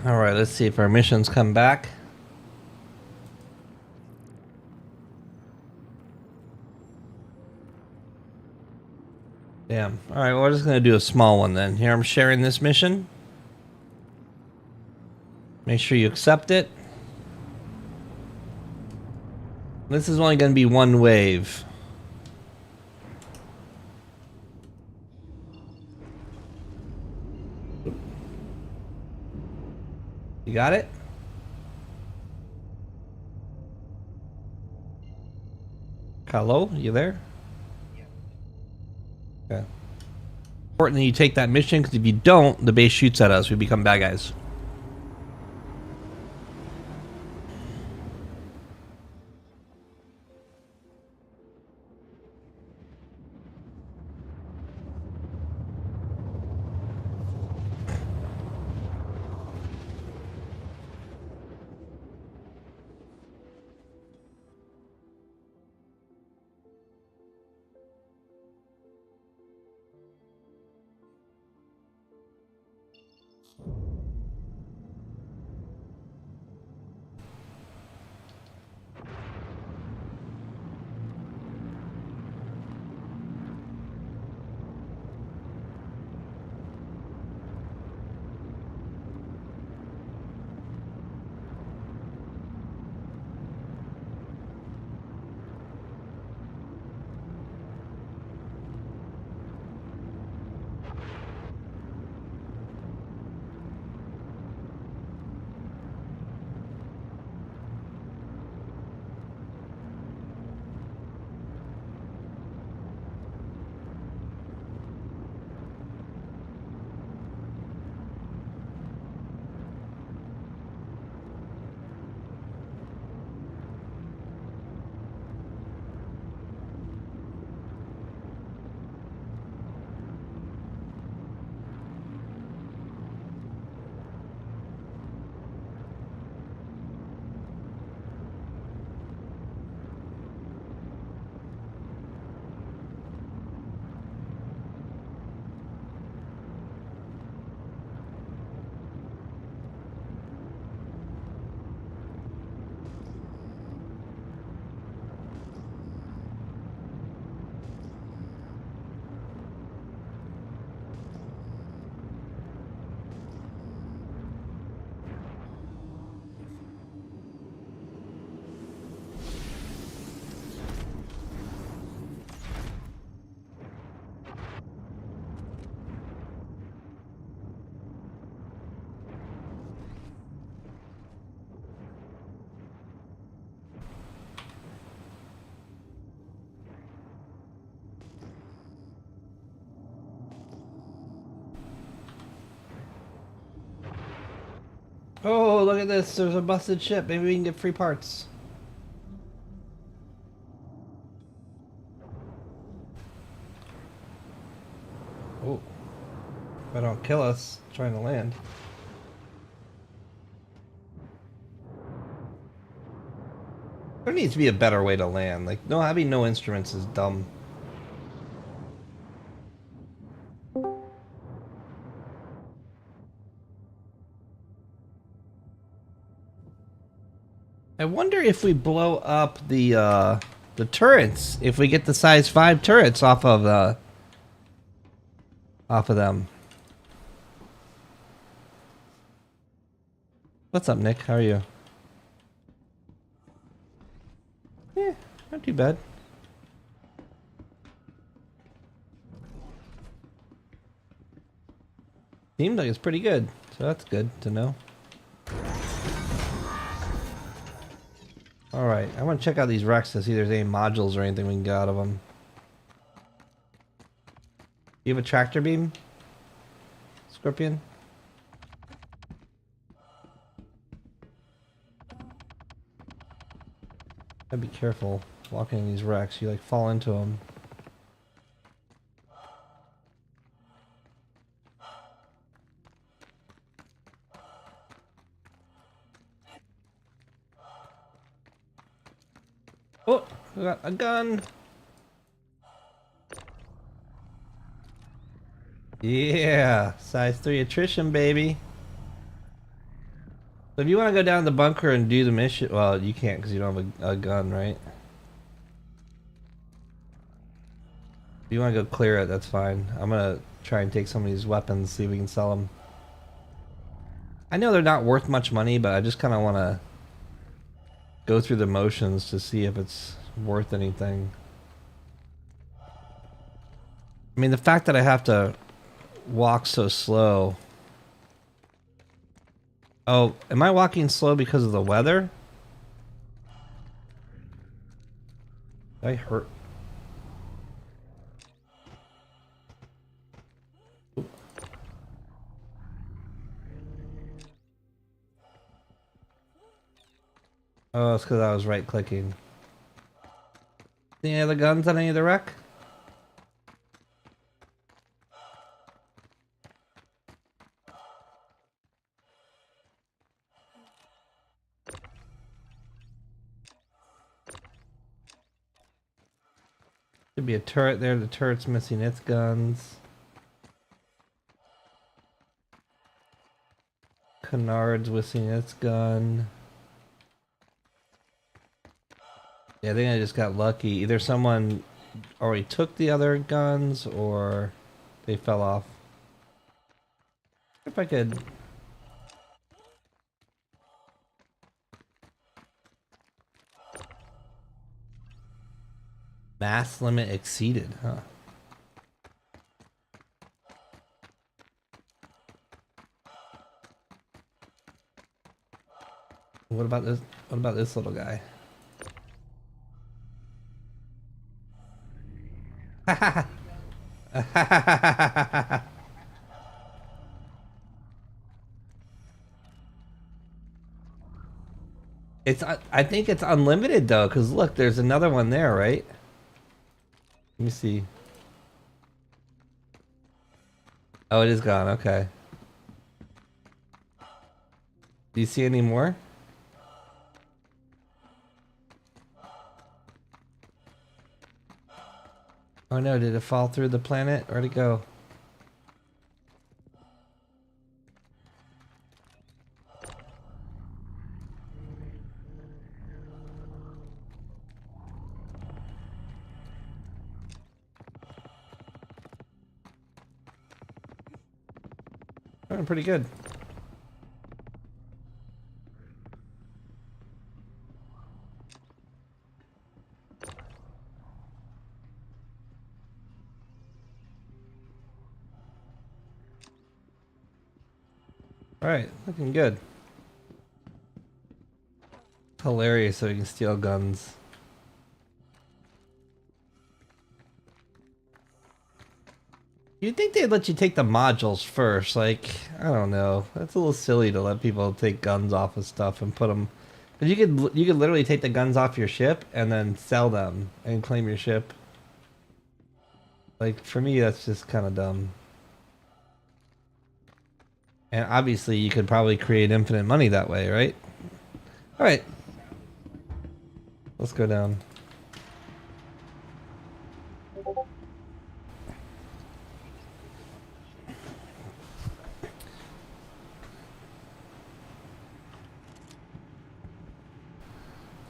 A: Alright, let's see if our missions come back. Damn. Alright, well, we're just going to do a small one then. Here, I'm sharing this mission. Make sure you accept it. This is only going to be one wave. You got it? Hello? You there? Okay. Important that you take that mission, because if you don't, the base shoots at us. We become bad guys. Oh, look at this. There's a busted ship. Maybe we can get free parts. Oh. If I don't kill us trying to land. There needs to be a better way to land. Like, no, having no instruments is dumb. I wonder if we blow up the turrets, if we get the size 5 turrets off of them. What's up, Nick? How are you? Yeah, not too bad. Seems like it's pretty good, so that's good to know. Alright, I want to check out these wrecks to see if there's any modules or anything we can get out of them. You have a tractor beam? Scorpion? Gotta be careful walking in these wrecks, you like fall into them. Oh, we got a gun. Yeah, size 3 attrition, baby. So if you want to go down the bunker and do the mission, well, you can't because you don't have a gun, right? If you want to go clear it, that's fine. I'm gonna try and take some of these weapons, see if we can sell them. I know they're not worth much money, but I just kind of want to go through the motions to see if it's worth anything. I mean, the fact that I have to walk so slow. Oh, am I walking slow because of the weather? Did I hurt? Oh, it's because I was right clicking. Any other guns on any of the wreck? Should be a turret there. The turret's missing its guns. Canard's missing its gun. Yeah, I think I just got lucky. Either someone already took the other guns or they fell off. If I could... Mass limit exceeded, huh? What about this? What about this little guy? It's I think it's unlimited though, because look, there's another one there, right? Let me see. Oh, it is gone. Okay. Do you see any more? Oh no, did it fall through the planet? Where'd it go? Doing pretty good. Alright, looking good. Hilarious so we can steal guns. You'd think they'd let you take the modules first. Like, I don't know. That's a little silly to let people take guns off of stuff and put them. But you could literally take the guns off your ship and then sell them and claim your ship. Like, for me, that's just kind of dumb. And obviously, you could probably create infinite money that way, right? All right. Let's go down.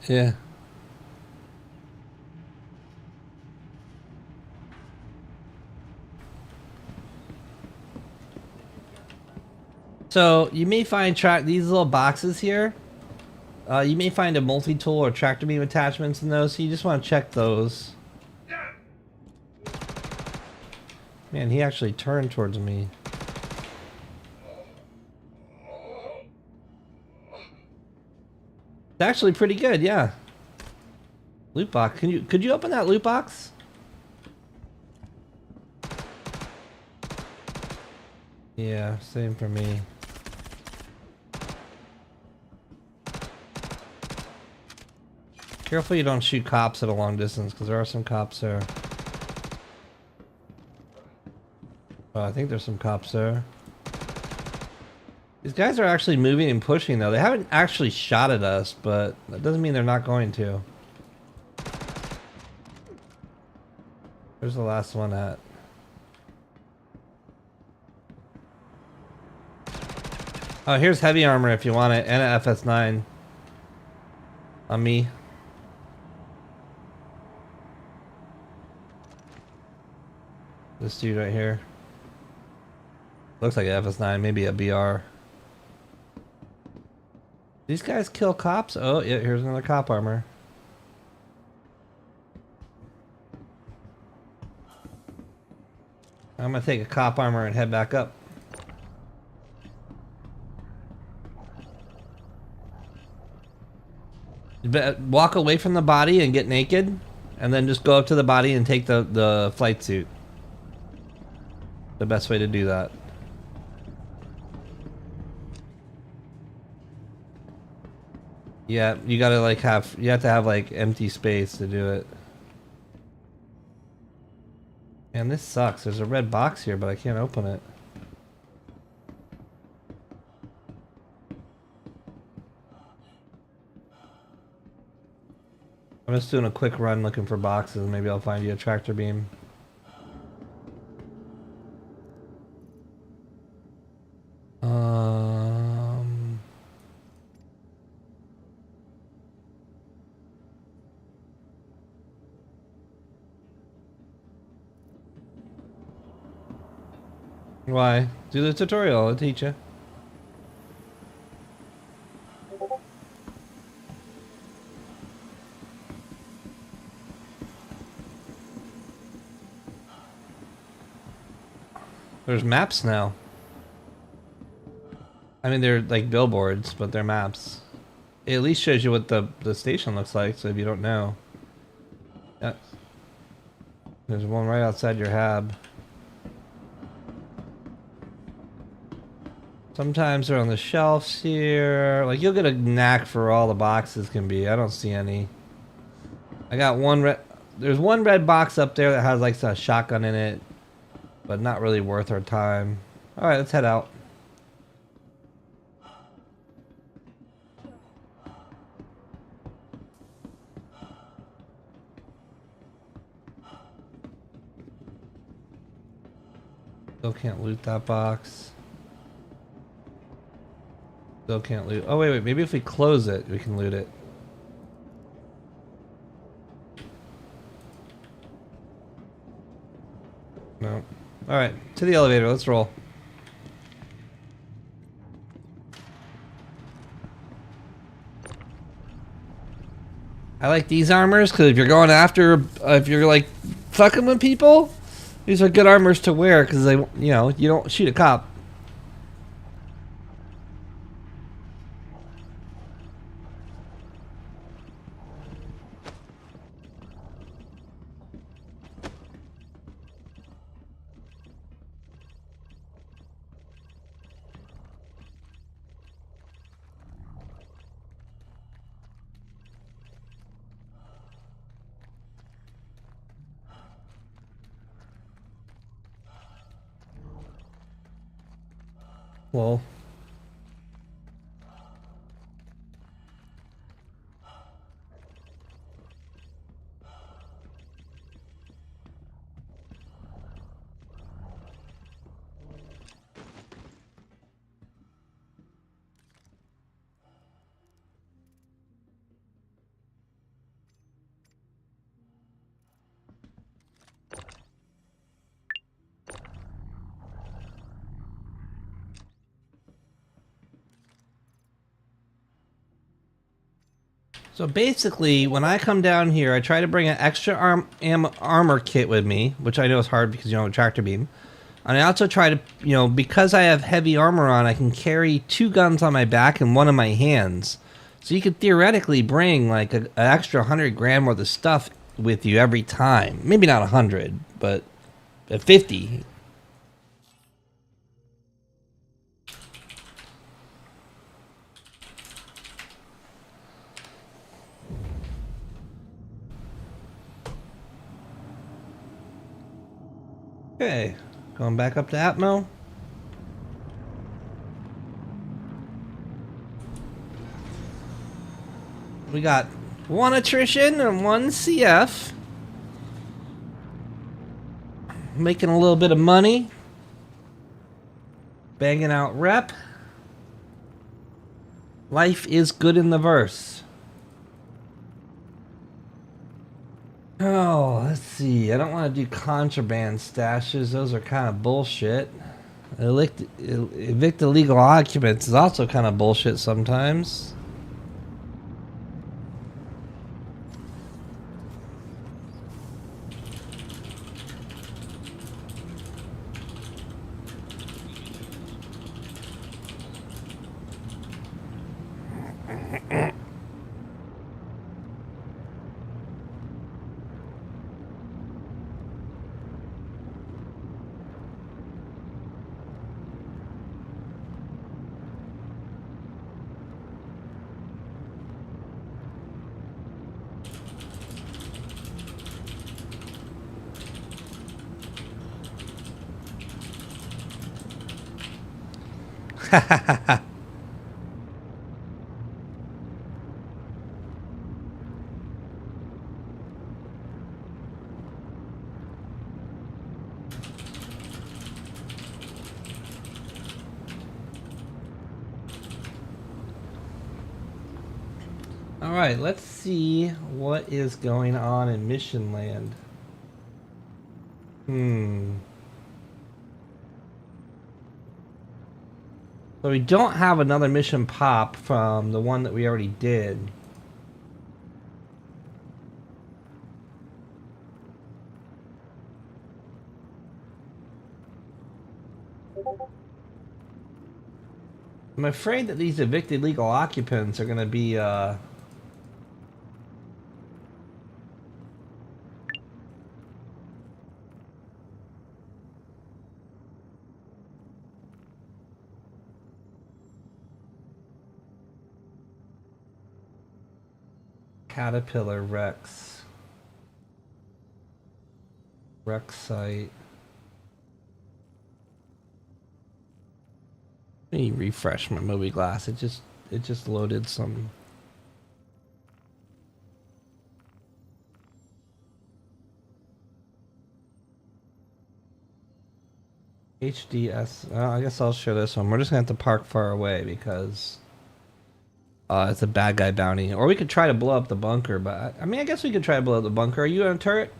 A: Yeah. So you may find these little boxes here. You may find a multi-tool or tractor beam attachments in those, so you just want to check those. Man, he actually turned towards me. It's actually pretty good, yeah. Loot box. Could you open that loot box? Yeah, same for me. Careful you don't shoot cops at a long distance, because there are some cops there. Oh, I think there's some cops there. These guys are actually moving and pushing, though. They haven't actually shot at us, but that doesn't mean they're not going to. Where's the last one at? Oh, here's heavy armor if you want it, and an FS9. On me. This dude right here. Looks like an FS9, maybe a BR. These guys kill cops? Oh, yeah, here's another cop armor. I'm gonna take a cop armor and head back up. Walk away from the body and get naked, and then just go up to the body and take the flight suit. The best way to do that. Yeah, you gotta like you have to have like empty space to do it. Man, this sucks. There's a red box here, but I can't open it. I'm just doing a quick run looking for boxes. Maybe I'll find you a tractor beam. Why? Do the tutorial, I'll teach you. There's maps now. I mean, they're like billboards, but they're maps. It at least shows you what the station looks like, so if you don't know. Yeah. There's one right outside your hab. Sometimes they're on the shelves here. Like, you'll get a knack for all the boxes can be. I don't see any. I got one red... There's one red box up there that has like a shotgun in it. But not really worth our time. Alright, let's head out. Still can't loot that box. Still can't loot. Oh, wait. Maybe if we close it, we can loot it. No. Alright, to the elevator. Let's roll. I like these armors because if you're going after, if you're like fucking with people, these are good armors to wear because they, you know, you don't shoot a cop. Well, so basically, when I come down here, I try to bring an extra armor kit with me, which I know is hard because you don't have a tractor beam. And I also try to, because I have heavy armor on, I can carry 2 guns on my back and 1 in my hands. So you could theoretically bring like an extra 100 grand worth of stuff with you every time. Maybe not 100, but 50. Okay, going back up to Atmo. We got 1 attrition and 1 CF. Making a little bit of money. Banging out rep. Life is good in the verse. Oh, let's see. I don't want to do contraband stashes. Those are kind of bullshit. Evict illegal occupants is also kind of bullshit sometimes. Alright, let's see what is going on in Mission Land. So we don't have another mission pop from the one that we already did. I'm afraid that these evicted legal occupants are going to be, Caterpillar Rex. Rex site. Let me refresh my movie glass. It just loaded some. HDS. I guess I'll show this one. We're just gonna have to park far away because it's a bad guy bounty. Or we could try to blow up the bunker, but I mean, I guess we could try to blow up the bunker. Are you on a turret?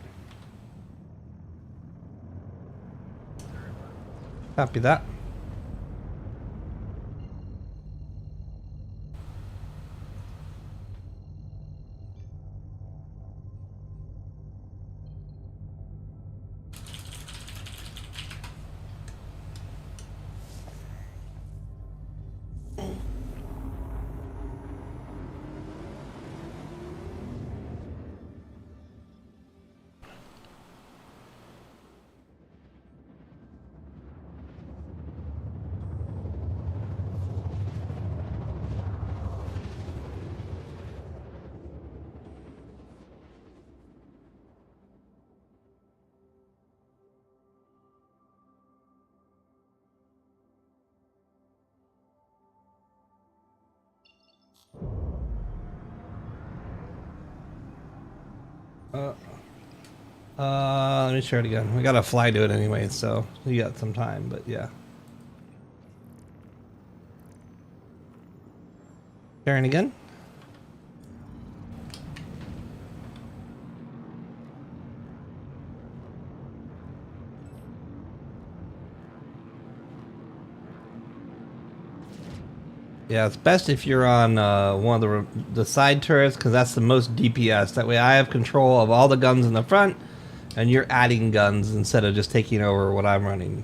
A: Copy that. Let me share it again. We gotta fly to it anyway, so we got some time, but yeah. Sharing again? Yeah, it's best if you're on one of the side turrets because that's the most DPS. That way I have control of all the guns in the front and you're adding guns instead of just taking over what I'm running.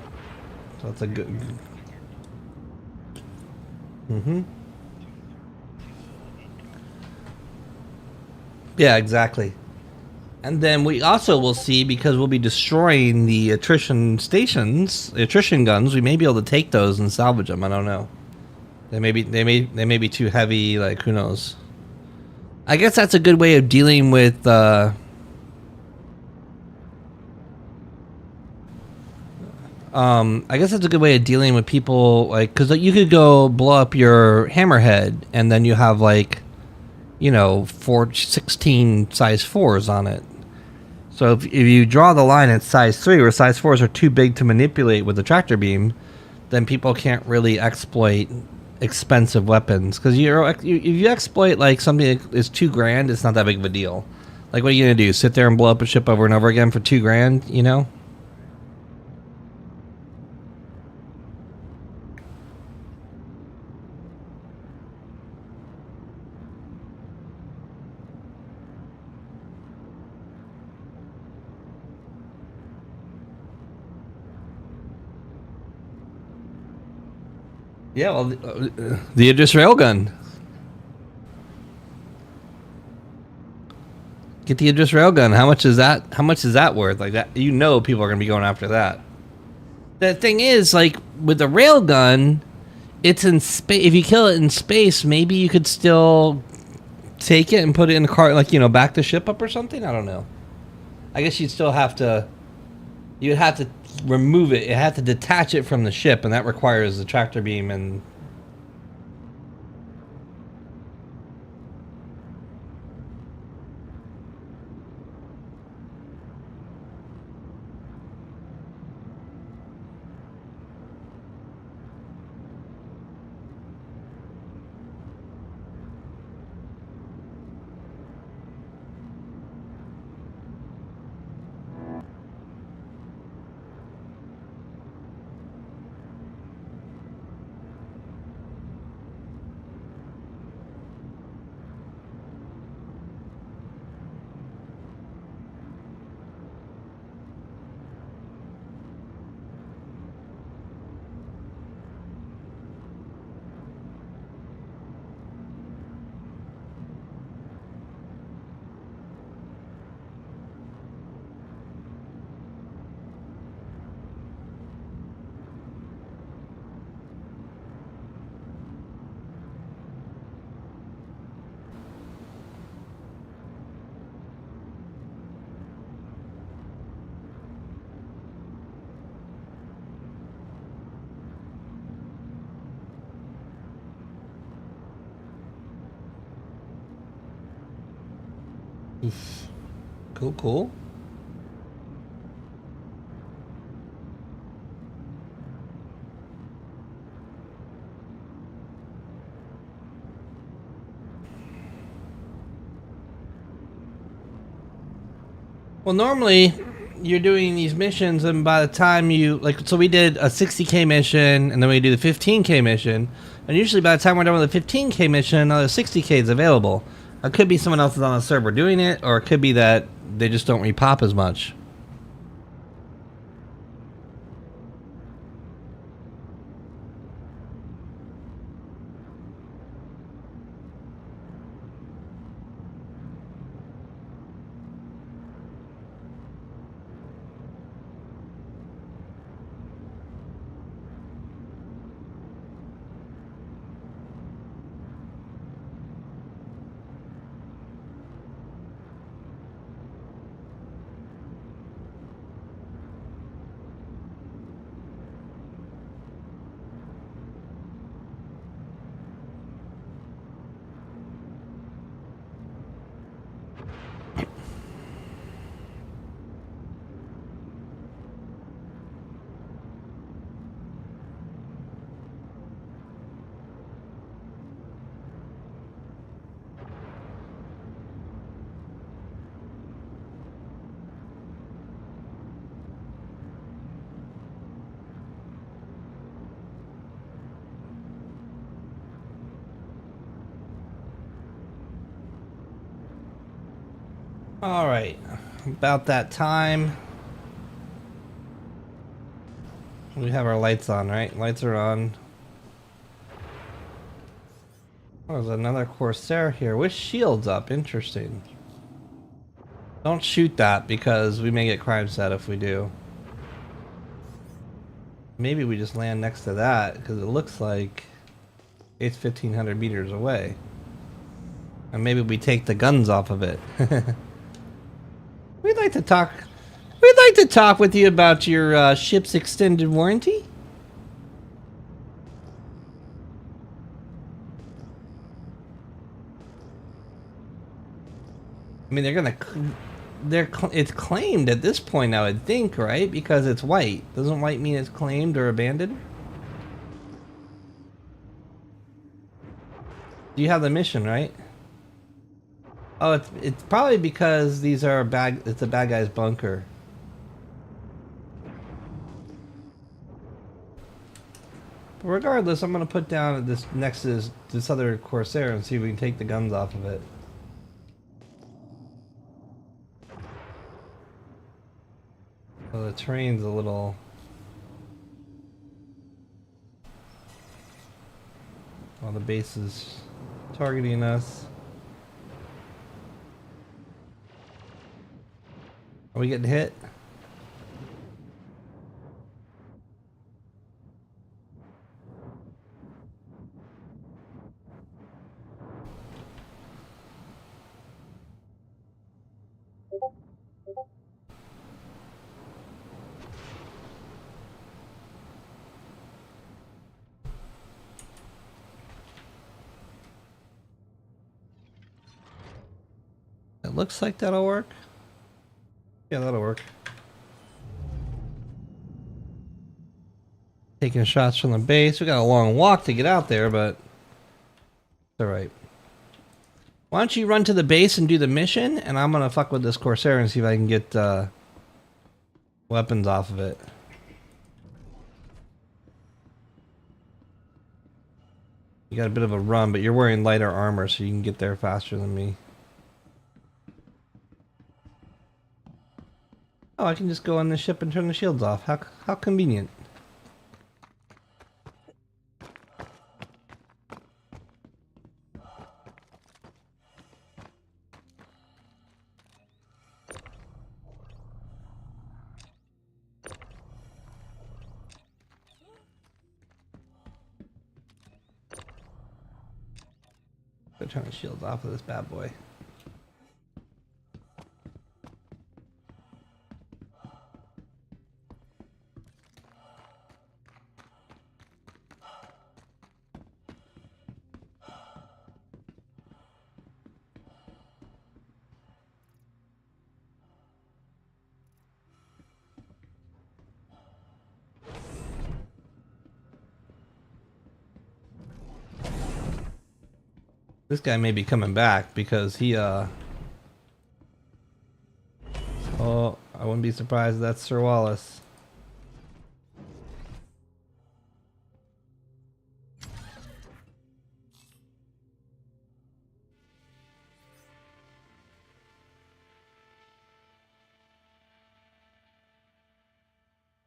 A: So that's a good... Yeah, exactly. And then we also will see, because we'll be destroying the attrition stations, the attrition guns, we may be able to take those and salvage them. I don't know. They may be too heavy, like who knows. I guess that's a good way of dealing with I guess that's a good way of dealing with people, like, because you could go blow up your hammerhead and then you have, like, you know, 16 size 4s on it. So if you draw the line at size 3, where size 4s are too big to manipulate with the tractor beam, then people can't really exploit expensive weapons. Because if you exploit, like, something that is $2,000, it's not that big of a deal. Like, what are you going to do? Sit there and blow up a ship over and over again for $2,000, you know? Yeah, well, the Idris Railgun. Get the Idris Railgun. How much is that? How much is that worth? Like that, you know, people are gonna be going after that. The thing is, like with the railgun, it's in space. If you kill it in space, maybe you could still take it and put it in the car, like, you know, back the ship up or something. I don't know. I guess you'd still have to. You'd have to remove it. You have to detach it from the ship, and that requires the tractor beam and... Oof. Cool, cool. Well, normally you're doing these missions, and by the time you, like, so we did a 60K mission, and then we do the 15K mission, and usually by the time we're done with the 15K mission, another 60K is available. It could be someone else is on the server doing it, or it could be that they just don't repop as much. All right, about that time. We have our lights on, right? Lights are on. Oh, there's another Corsair here with shields up. Interesting. Don't shoot that because we may get crime set if we do. Maybe we just land next to that because it looks like it's 1,500 meters away. And maybe we take the guns off of it. We'd like to talk. We'd like to talk with you about your ship's extended warranty. I mean, it's claimed at this point, I would think, right? Because it's white. Doesn't white mean it's claimed or abandoned? You have the mission, right? Oh, it's probably because these are it's a bad guy's bunker. But regardless, I'm gonna put down this next to this other Corsair and see if we can take the guns off of it. Well, the terrain's a little... Well, the base is targeting us. Are we getting hit? It looks like that'll work. Yeah, that'll work. Taking shots from the base. We got a long walk to get out there, but it's alright. Why don't you run to the base and do the mission, and I'm gonna fuck with this Corsair and see if I can get weapons off of it. You got a bit of a run, but you're wearing lighter armor, so you can get there faster than me. Oh, I can just go on the ship and turn the shields off. How convenient. Go turn the shields off of this bad boy. This guy may be coming back because he, oh, I wouldn't be surprised if that's Sir Wallace.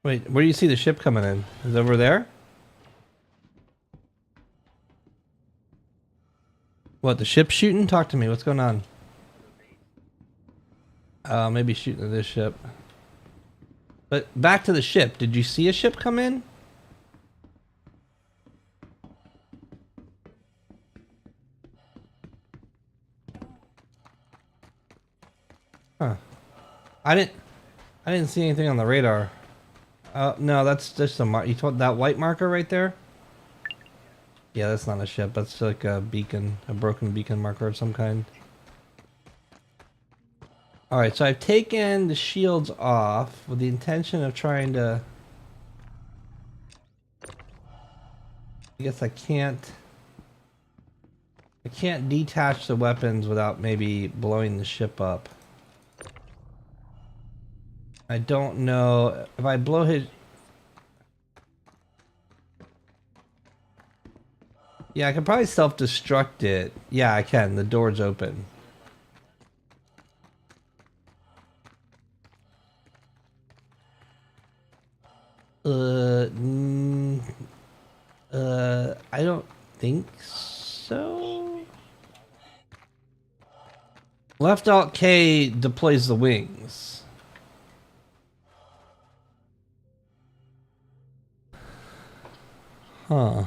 A: Wait, where do you see the ship coming in? Is it over there? What, the ship shooting? Talk to me. What's going on? Maybe shooting at this ship. But back to the ship. Did you see a ship come in? Huh. I didn't see anything on the radar. No, that's just a mark. You told that white marker right there? Yeah, that's not a ship. That's like a beacon, a broken beacon marker of some kind. Alright, so I've taken the shields off with the intention of trying to... I guess I can't detach the weapons without maybe blowing the ship up. I don't know if I blow his... Yeah, I can probably self-destruct it. Yeah, I can. The door's open. I don't think so. Left Alt K deploys the wings. Huh.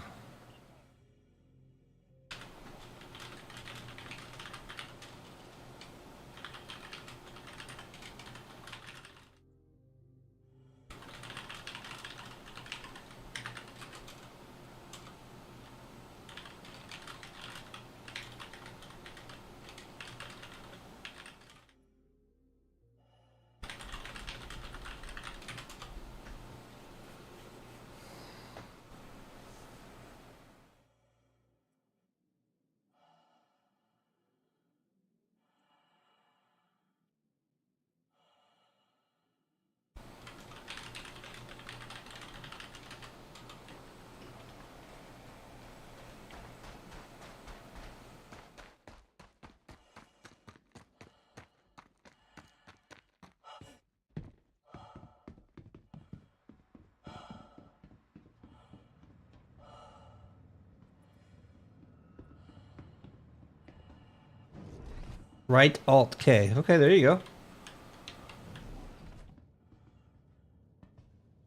A: Right Alt K. Okay, there you go.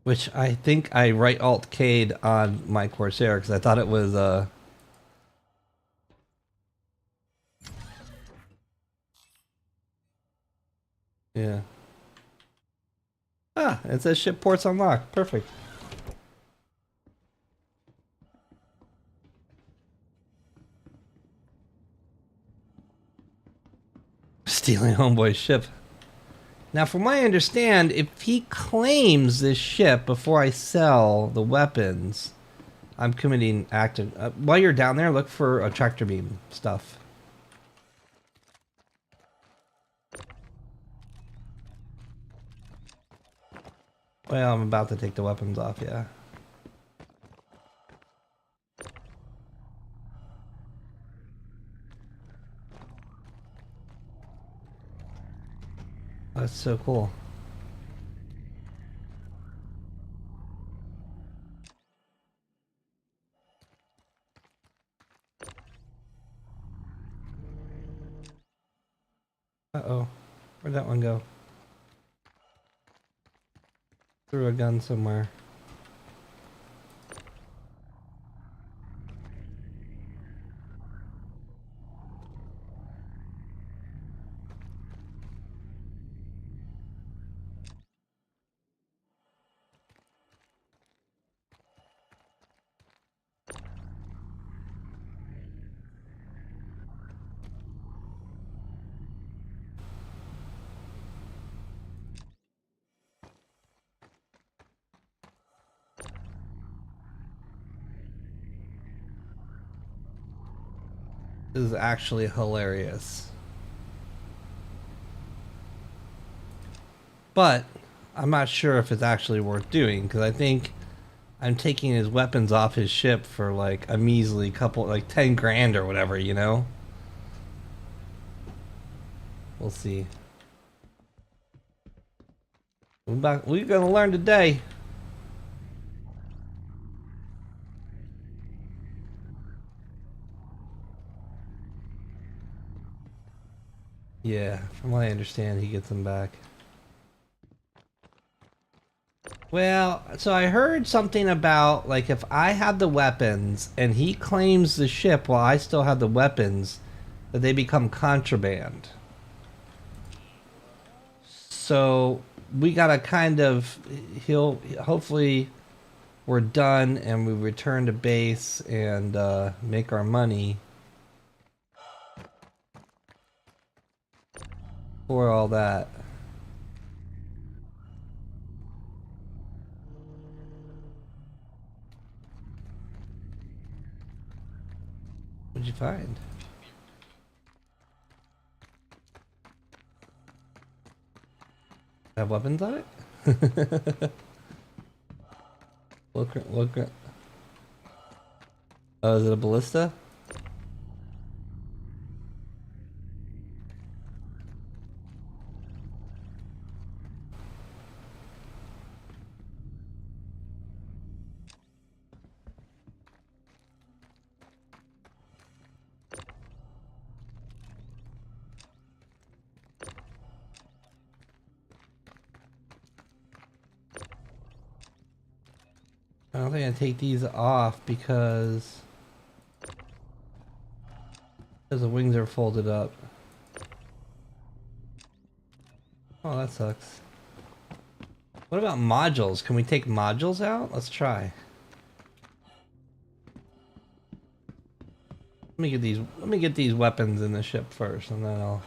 A: Which I think I right Alt K'd on my Corsair because I thought it was yeah. Ah, it says ship ports unlocked. Perfect. Stealing Homeboy's ship. Now, from what I understand, if he claims this ship before I sell the weapons, I'm committing active. While you're down there, look for a tractor beam stuff. Well, I'm about to take the weapons off, yeah. That's so cool. Uh-oh. Where'd that one go? Threw a gun somewhere. This is actually hilarious. But I'm not sure if it's actually worth doing because I think I'm taking his weapons off his ship for like a measly couple, like 10 grand or whatever, you know? We'll see. We're gonna learn today. Yeah, from what I understand, he gets them back. Well, so I heard something about, like, if I had the weapons and he claims the ship while I still have the weapons, that they become contraband. So we gotta kind of, hopefully we're done and we return to base and make our money for all that. What'd you find? Have weapons on it? Look. Oh, is it a ballista? I don't think I take these off because the wings are folded up. Oh, that sucks. What about modules? Can we take modules out? Let's try. Let me get these weapons in the ship first, and then I'll.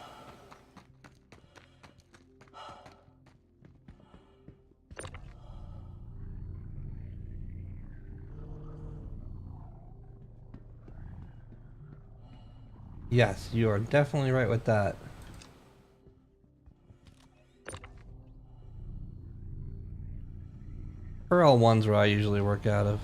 A: Yes, you are definitely right with that. Pearl one's where I usually work out of.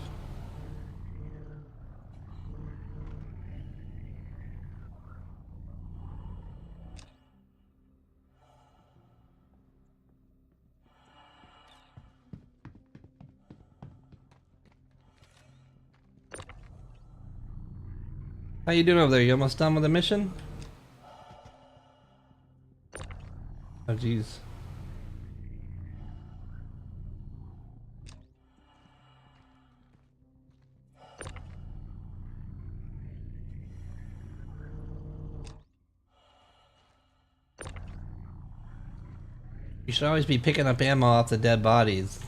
A: How you doing over there? You almost done with the mission? Oh jeez. You should always be picking up ammo off the dead bodies.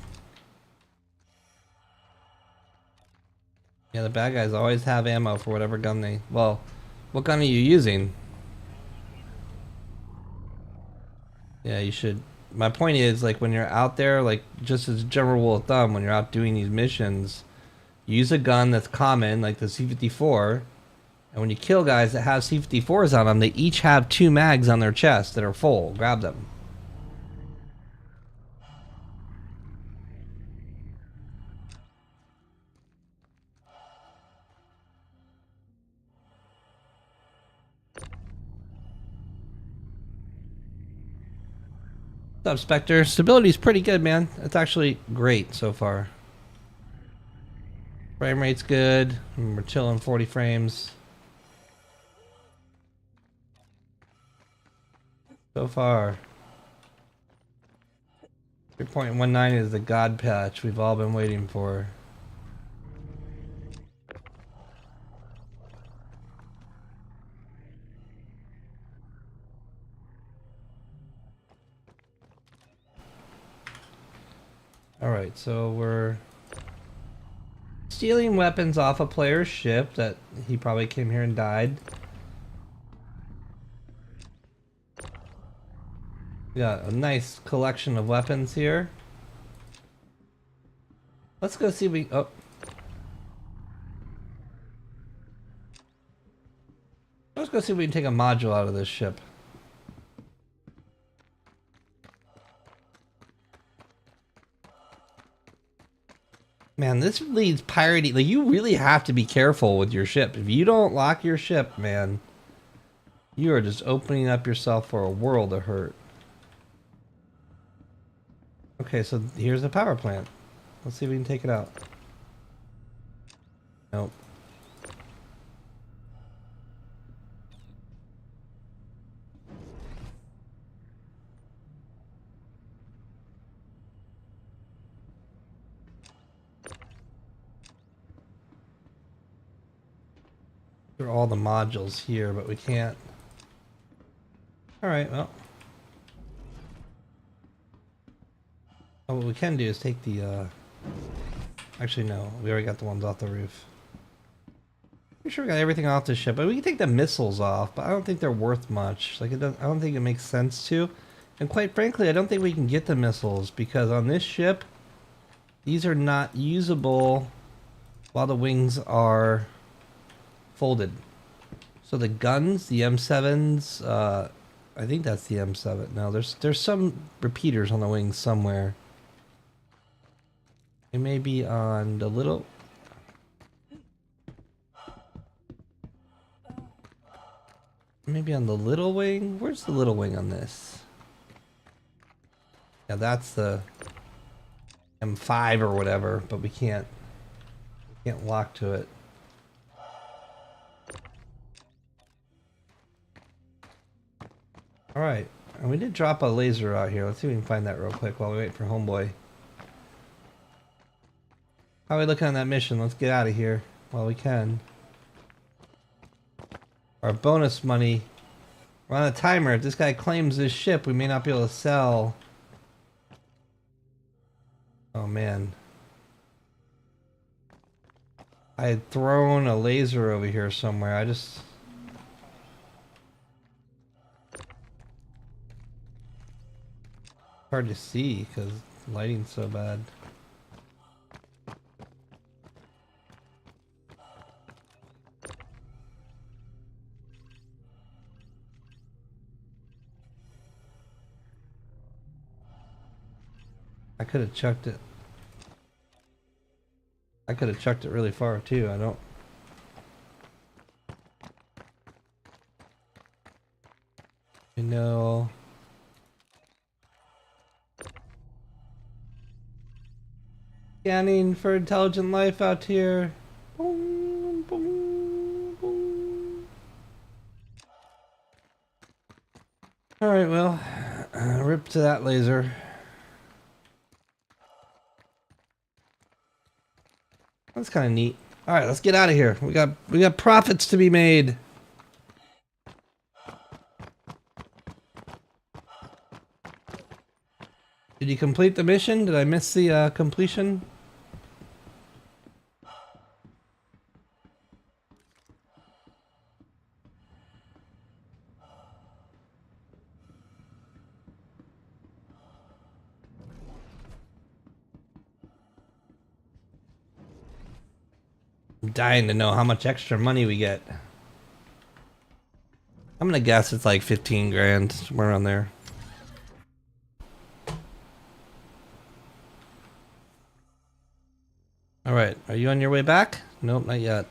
A: Yeah, the bad guys always have ammo for whatever gun they... Well, what gun are you using? Yeah, you should... My point is, like, when you're out there, like, just as a general rule of thumb, when you're out doing these missions, use a gun that's common, like the C-54, and when you kill guys that have C-54s on them, they each have 2 mags on their chest that are full. Grab them. What's up, Spectre? Stability's pretty good, man. It's actually great so far. Frame rate's good. We're chilling 40 frames. So far. 3.19 is the God patch we've all been waiting for. Alright, so we're stealing weapons off a player's ship that he probably came here and died. We got a nice collection of weapons here. Let's go see if we... Oh. Let's go see if we can take a module out of this ship. Man, this leads pirating. Like, you really have to be careful with your ship. If you don't lock your ship, man, you are just opening up yourself for a world of hurt. Okay, so here's the power plant. Let's see if we can take it out. Nope. There are all the modules here, but we can't. Alright, well. Oh, what we can do is take the, Actually, no. We already got the ones off the roof. Pretty sure we got everything off the ship, but we can take the missiles off, but I don't think they're worth much. Like, I don't think it makes sense to. And quite frankly, I don't think we can get the missiles, because on this ship, these are not usable while the wings are folded. So the guns, the M7s, I think that's the M7. No, there's some repeaters on the wings somewhere. It may be on the little... Maybe on the little wing? Where's the little wing on this? Yeah, that's the M5 or whatever, but we can't lock to it. Alright, and we did drop a laser out here. Let's see if we can find that real quick while we wait for Homeboy. How are we looking on that mission? Let's get out of here while we can. Our bonus money. We're on a timer. If this guy claims this ship, we may not be able to sell. Oh man. I had thrown a laser over here somewhere. Hard to see because lighting's so bad. I could have chucked it. I could have chucked it really far too. I don't. You know. Scanning for intelligent life out here. Boom, boom, boom. All right, well, rip to that laser. That's kind of neat. All right, let's get out of here. We got profits to be made. Did you complete the mission? Did I miss the completion? I'm dying to know how much extra money we get. I'm gonna guess it's like 15 grand, somewhere around there. All right, are you on your way back? Nope, not yet.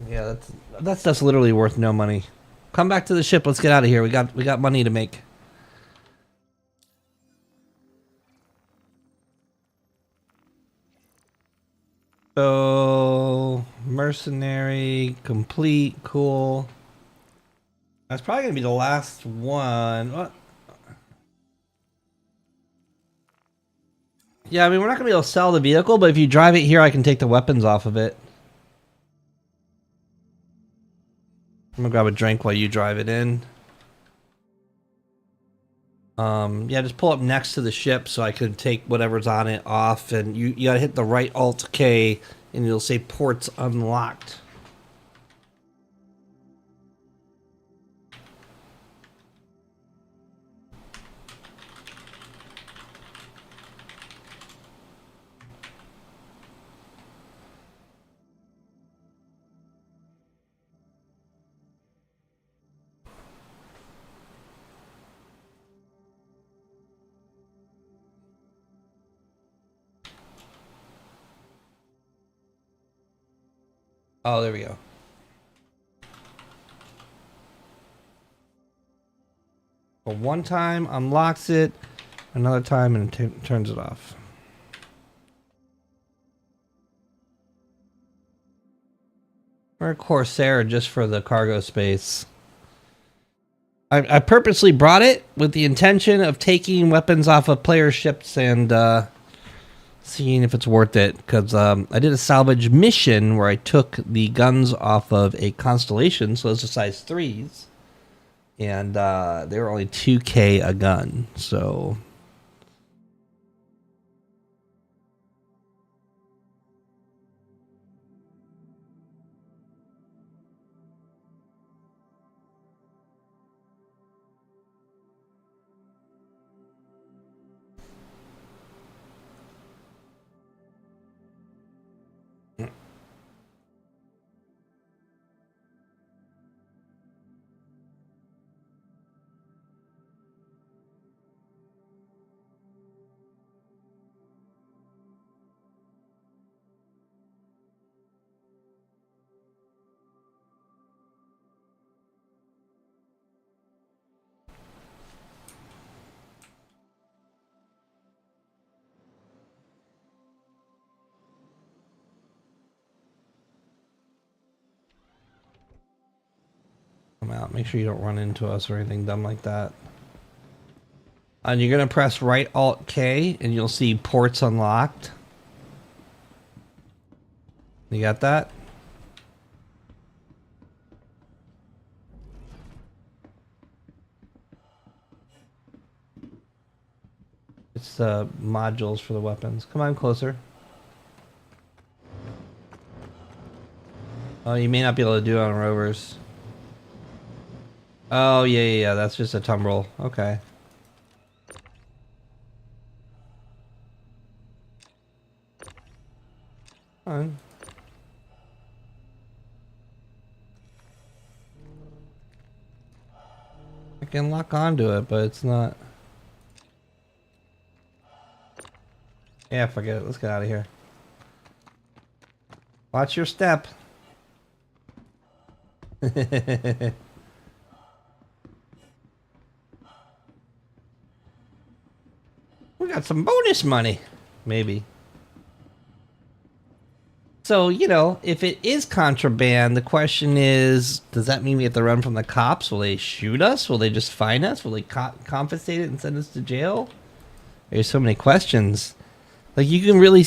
A: Yeah, that's just literally worth no money. Come back to the ship. Let's get out of here. We got money to make. So mercenary complete, cool. That's probably gonna be the last one. What? Yeah, I mean, we're not gonna be able to sell the vehicle, but if you drive it here, I can take the weapons off of it. I'm gonna grab a drink while you drive it in. Yeah, just pull up next to the ship so I can take whatever's on it off, and you gotta hit the right Alt K, and it'll say ports unlocked. Oh, there we go. Well, one time unlocks it, another time and it turns it off. We're a Corsair just for the cargo space. I purposely brought it with the intention of taking weapons off of player ships and seeing if it's worth it, because I did a salvage mission where I took the guns off of a Constellation, so those are size 3s, and they were only 2K a gun, so come out. Make sure you don't run into us or anything dumb like that. And you're going to press right Alt K and you'll see ports unlocked. You got that? It's the modules for the weapons. Come on closer. Oh, you may not be able to do it on rovers. Oh, yeah. That's just a tumbrel. Okay. Fine. I can lock onto it, but it's not. Yeah, forget it. Let's get out of here. Watch your step. We got some bonus money. Maybe. So, you know, if it is contraband, the question is, does that mean we have to run from the cops? Will they shoot us? Will they just fine us? Will they confiscate it and send us to jail? There's so many questions. Like, you can really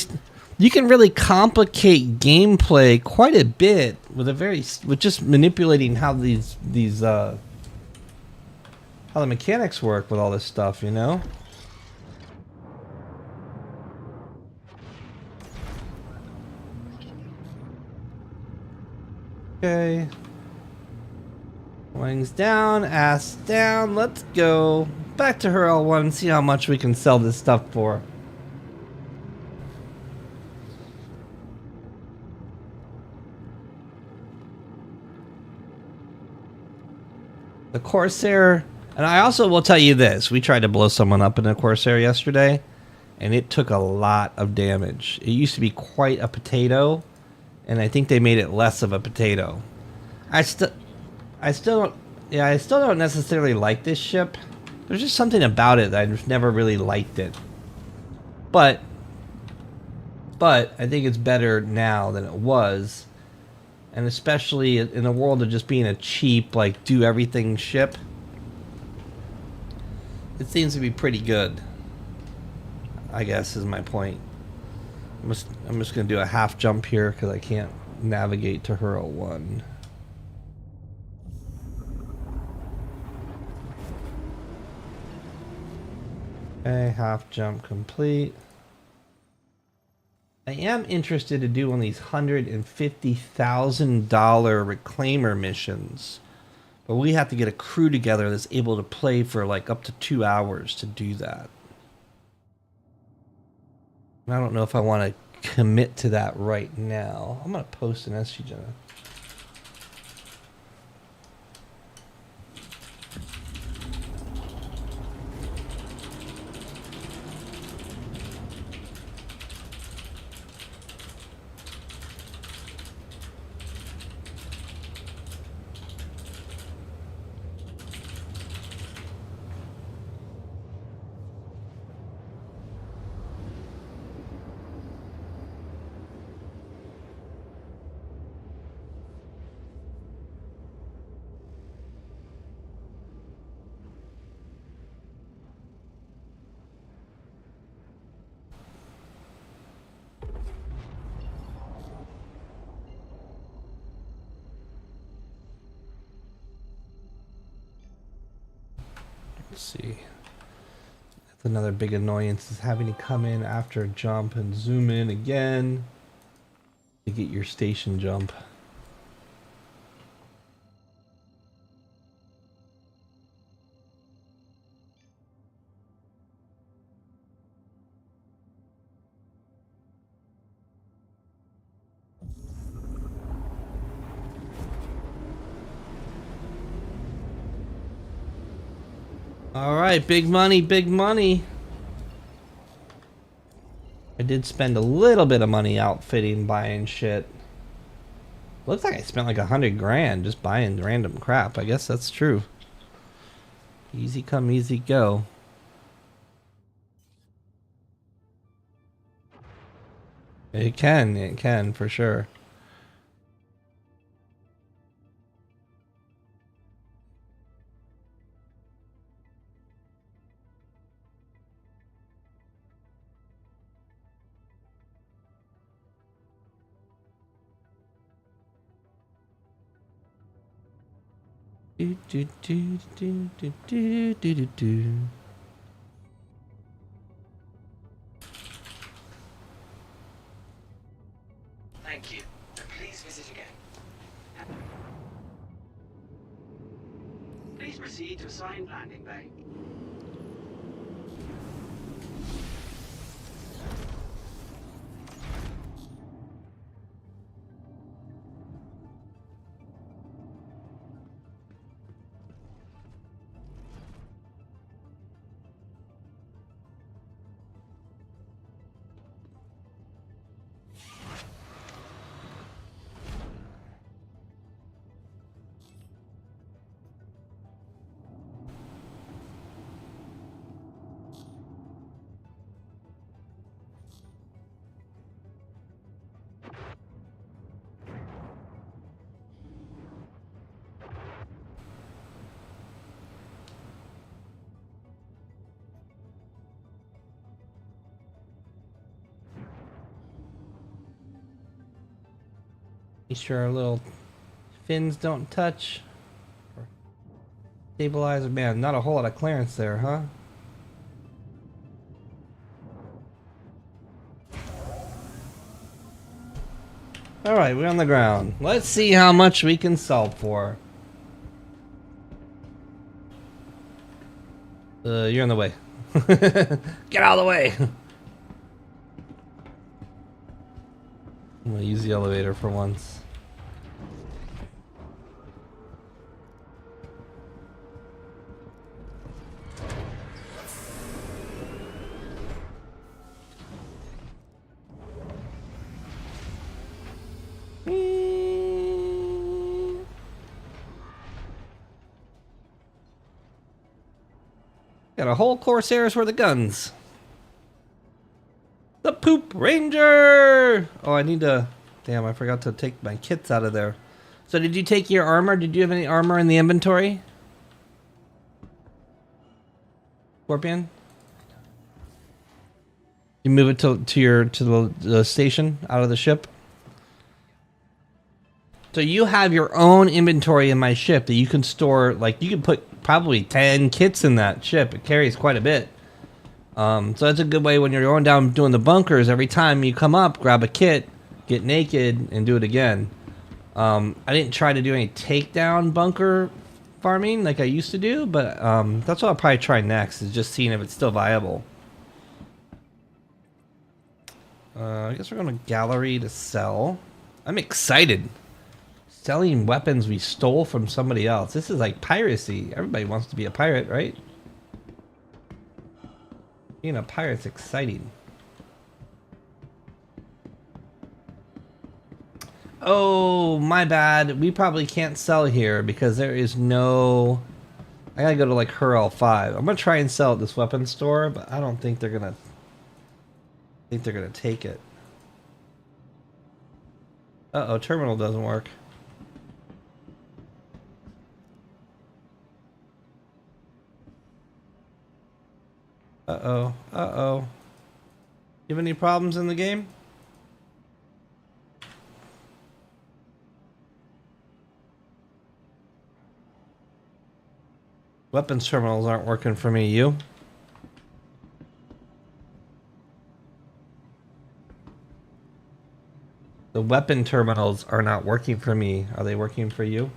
A: complicate gameplay quite a bit with just manipulating how how the mechanics work with all this stuff, you know? Okay. Wings down, ass down, let's go. Back to her L1 and see how much we can sell this stuff for. The Corsair, and I also will tell you this, we tried to blow someone up in a Corsair yesterday, and it took a lot of damage. It used to be quite a potato, and I think they made it less of a potato. I still don't necessarily like this ship. There's just something about it that I just never really liked it. But I think it's better now than it was. And especially in the world of just being a cheap, like, do everything ship, it seems to be pretty good, I guess, is my point. I'm just going to do a half jump here because I can't navigate to Hurl 1. Okay, half jump complete. I am interested to do one of these $150,000 reclaimer missions, but we have to get a crew together that's able to play for like up to 2 hours to do that. And I don't know if I want to commit to that right now. I'm going to post an SG Jenna. Let's see. That's another big annoyance, is having to come in after a jump and zoom in again to get your station jump. All right, big money, big money. I did spend a little bit of money outfitting, buying shit. Looks like I spent like 100 grand just buying random crap. I guess that's true. Easy come, easy go. It can for sure. Do, do, do, do, do, do, do, do, do.
B: Thank you. Please visit again. Please proceed to assigned landing bay.
A: Make sure our little fins don't touch. Stabilizer, man, not a whole lot of clearance there, huh? Alright, we're on the ground. Let's see how much we can sell for. You're in the way. Get out of the way! I'm gonna use the elevator for once. Got a whole Corsair's worth of guns. The Poop Ranger! Oh, I need to... Damn, I forgot to take my kits out of there. So did you take your armor? Did you have any armor in the inventory? Scorpion? You move it to the station out of the ship? So you have your own inventory in my ship that you can store, like, you can put probably 10 kits in that ship. It carries quite a bit. So that's a good way when you're going down doing the bunkers. Every time you come up, grab a kit, get naked, and do it again. I didn't try to do any takedown bunker farming like I used to do, but that's what I'll probably try next, is just seeing if it's still viable. I guess we're going to gallery to sell. I'm excited. Selling weapons we stole from somebody else. This is like piracy. Everybody wants to be a pirate, right? Being a pirate's exciting. Oh, my bad. We probably can't sell here because there is no... I gotta go to like Hurl 5. I'm gonna try and sell at this weapon store, but I don't think they're gonna... take it. Uh-oh, terminal doesn't work. Uh-oh. Uh-oh. You have any problems in the game? Weapons terminals aren't working for me, you? The weapon terminals are not working for me. Are they working for you?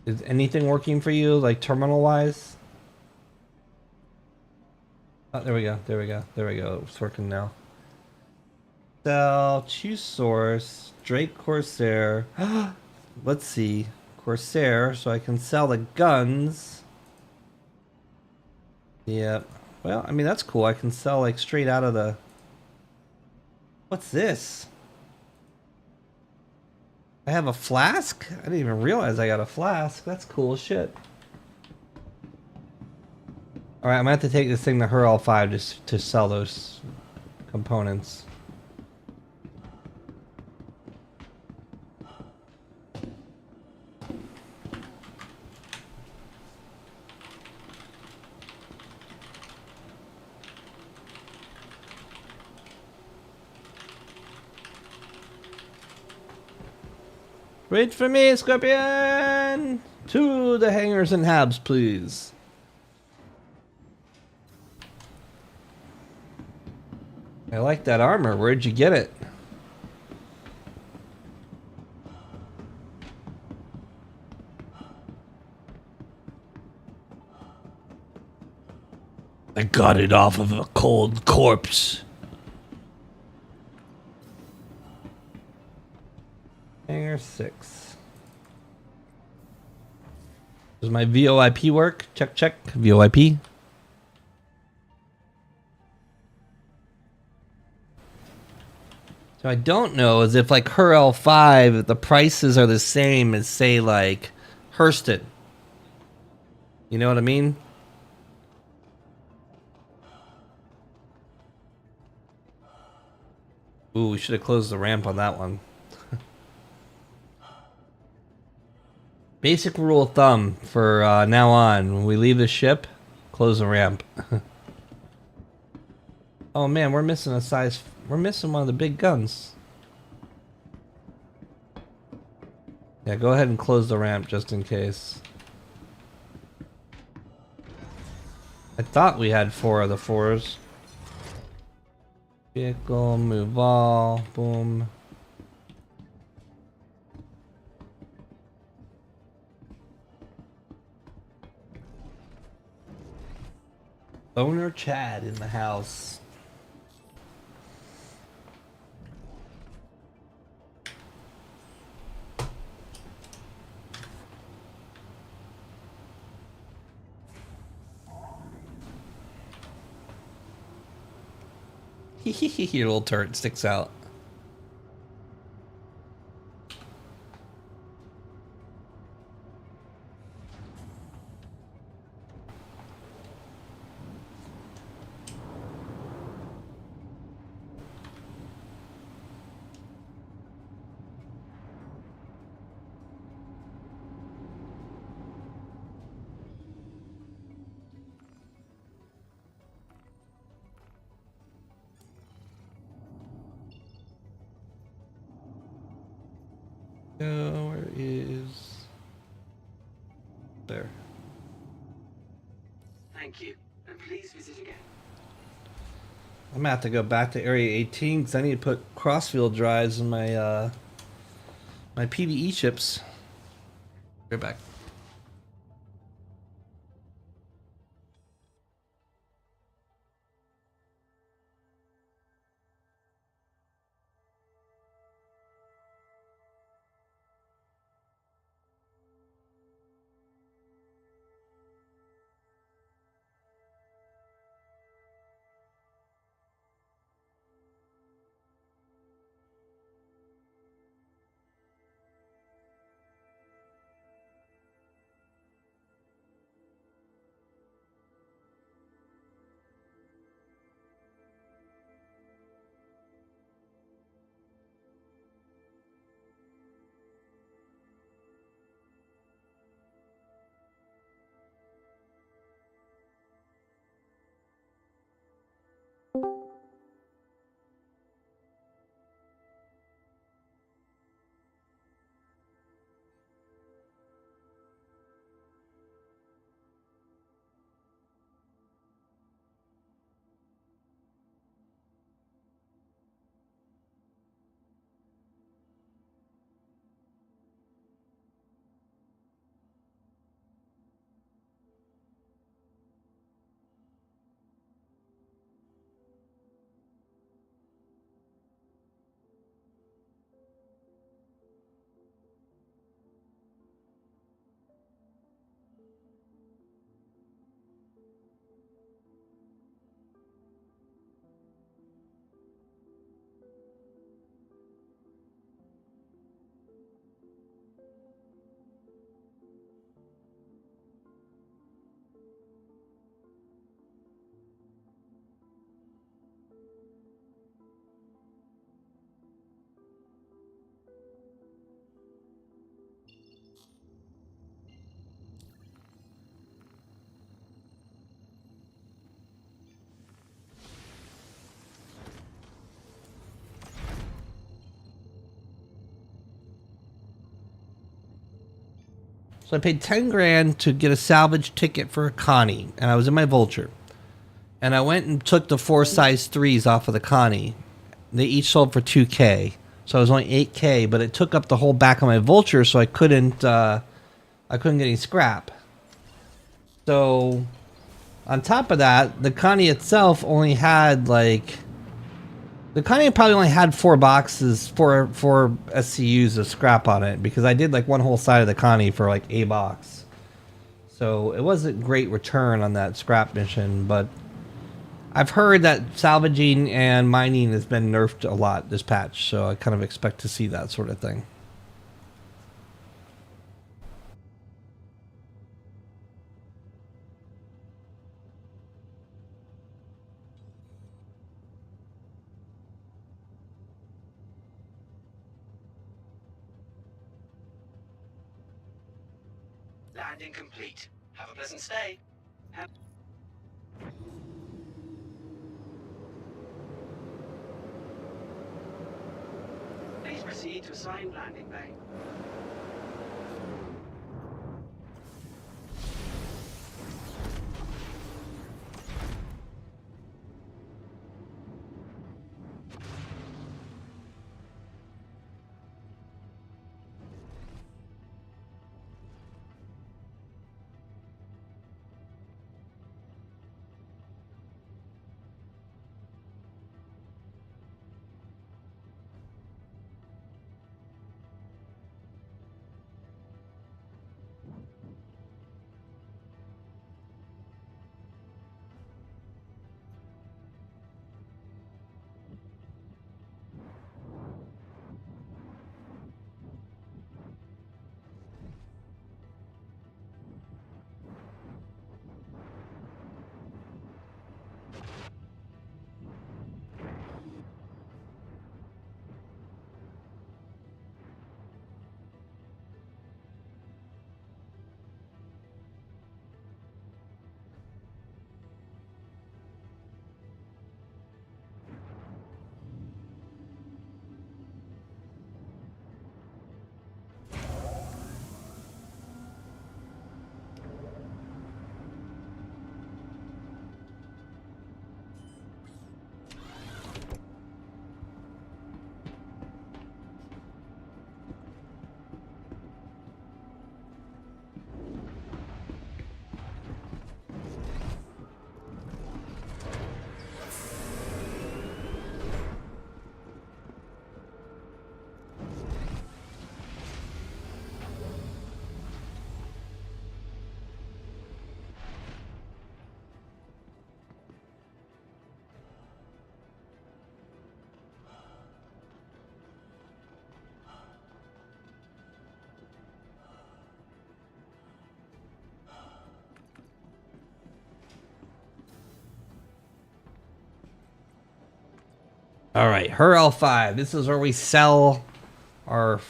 A: Is anything working for you, like terminal-wise? Oh, there we go. There we go. There we go. It's working now. Sell, choose source, Drake Corsair. Let's see. Corsair, so I can sell the guns. Yep. Well, I mean, that's cool. I can sell, like, straight out of the... What's this? I have a flask? I didn't even realize I got a flask. That's cool as shit. Alright, I'm gonna have to take this thing to Hurl 5 just to sell those components. Wait for me, Scorpion! To the hangars and habs, please. I like that armor. Where'd you get it? I got it off of a cold corpse. Hangar 6. Does my VoIP work? Check, check. VoIP. So I don't know is if like her L5, if the prices are the same as say like Hurston. You know what I mean? Ooh, we should have closed the ramp on that one. Basic rule of thumb for now on, when we leave the ship, close the ramp. Oh man, we're missing we're missing one of the big guns. Yeah, go ahead and close the ramp just in case. I thought we had 4 of the 4s. Vehicle, move all, boom. Owner Chad in the house. Your little turret sticks out. Where is... There.
B: Thank you, and please visit again.
A: I'm gonna have to go back to Area 18 because I need to put crossfield drives in my my PvE ships. Right back. So I paid 10 grand to get a salvage ticket for a Connie, and I was in my Vulture. And I went and took the 4 size 3s off of the Connie. They each sold for 2K. So I was only 8K, but it took up the whole back of my Vulture, so I couldn't get any scrap. So on top of that, the Connie itself only had like... The Connie probably only had 4 boxes, 4 SCUs of scrap on it, because I did like one whole side of the Connie for like a box. So it wasn't great return on that scrap mission, but I've heard that salvaging and mining has been nerfed a lot this patch, so I kind of expect to see that sort of thing.
B: Landing complete. Have a pleasant stay. Please proceed to assigned landing bay.
A: All right, her L5. This is where we sell our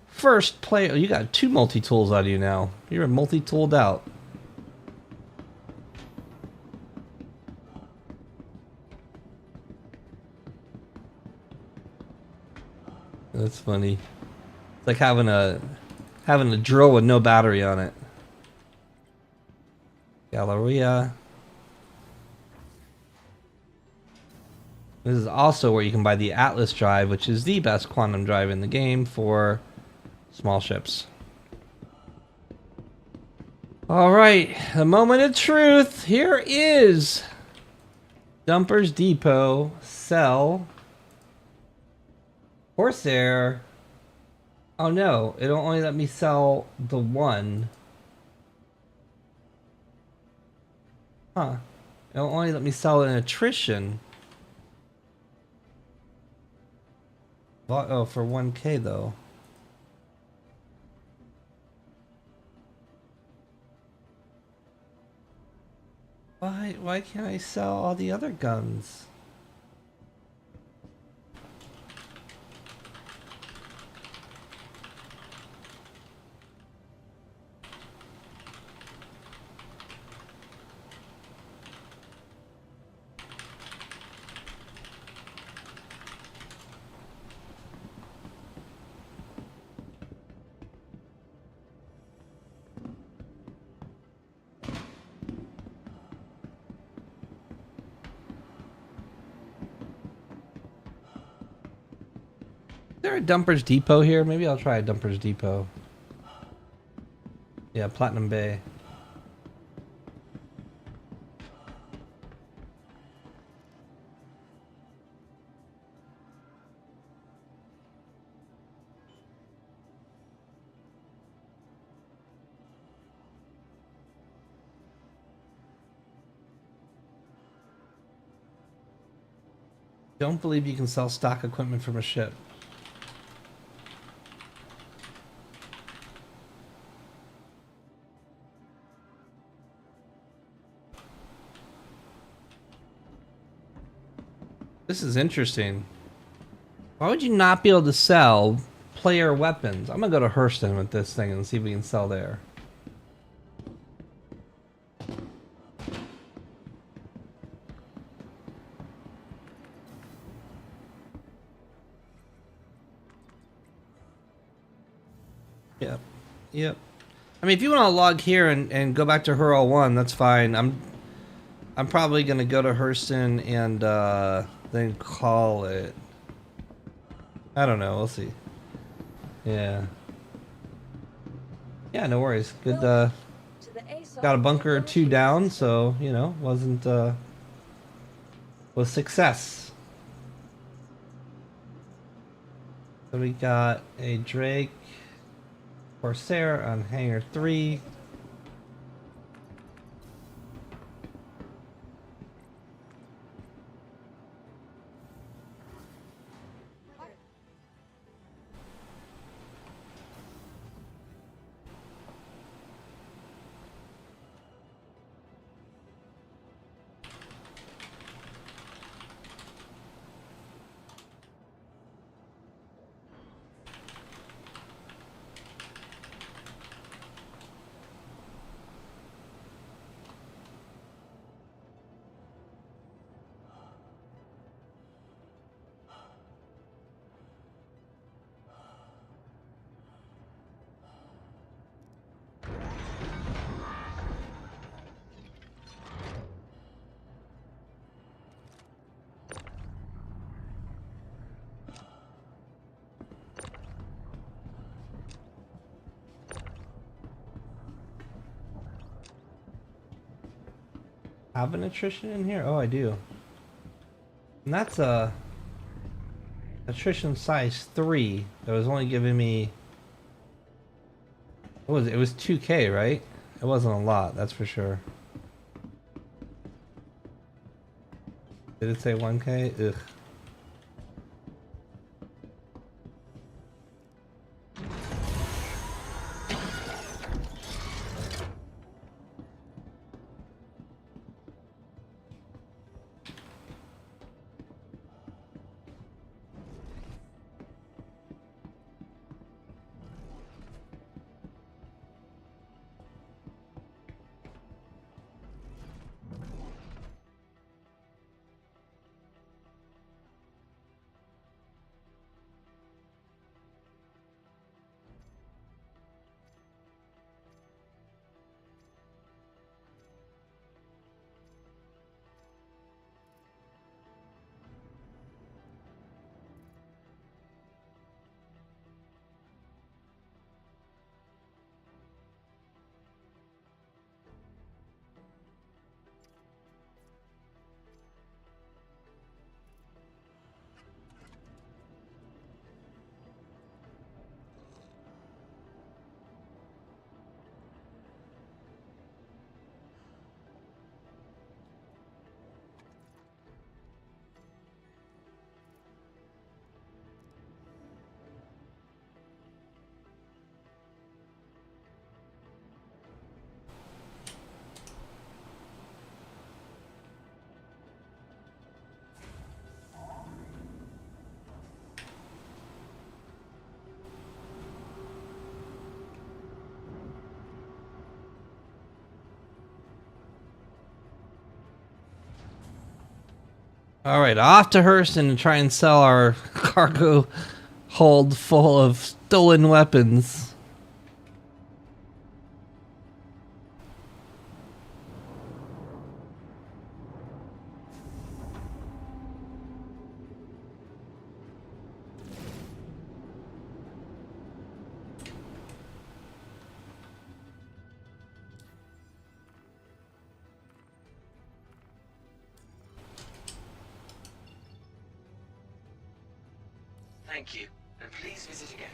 A: first play. Oh, you got 2 multi-tools out of you now. You're multi-tooled out. That's funny. It's like having a drill with no battery on it. Galleria. This is also where you can buy the Atlas drive, which is the best quantum drive in the game for small ships. All right, the moment of truth. Here is Dumpers Depot. Sell Corsair. Oh no, it'll only let me sell the one. Huh. It'll only let me sell an attrition. Oh, for 1K though. Why can't I sell all the other guns? there a Dumpers Depot here? Maybe I'll try a Dumpers Depot. Yeah, Platinum Bay. Don't believe you can sell stock equipment from a ship. This is interesting. Why would you not be able to sell player weapons? I'm gonna go to Hurston with this thing and see if we can sell there. Yep. Yep. I mean, if you want to log here and go back to Hurl 1, that's fine. I'm probably gonna go to Hurston and then call it. I don't know. We'll see. Yeah. Yeah. No worries. Good.
C: To the ASOP
A: Got a bunker or
C: vehicle
A: two
C: retrieval
A: down,
C: system.
A: so you know, wasn't was success. So we got a Drake Corsair on Hangar 3. Have an attrition in here? Oh, I do. And that's a attrition size 3 that was only giving me. What was it? It was 2K, right? It wasn't a lot, that's for sure. Did it say 1K? Ugh. All right, off to Hurston to try and sell our cargo hold full of stolen weapons.
B: Thank you, and please visit again.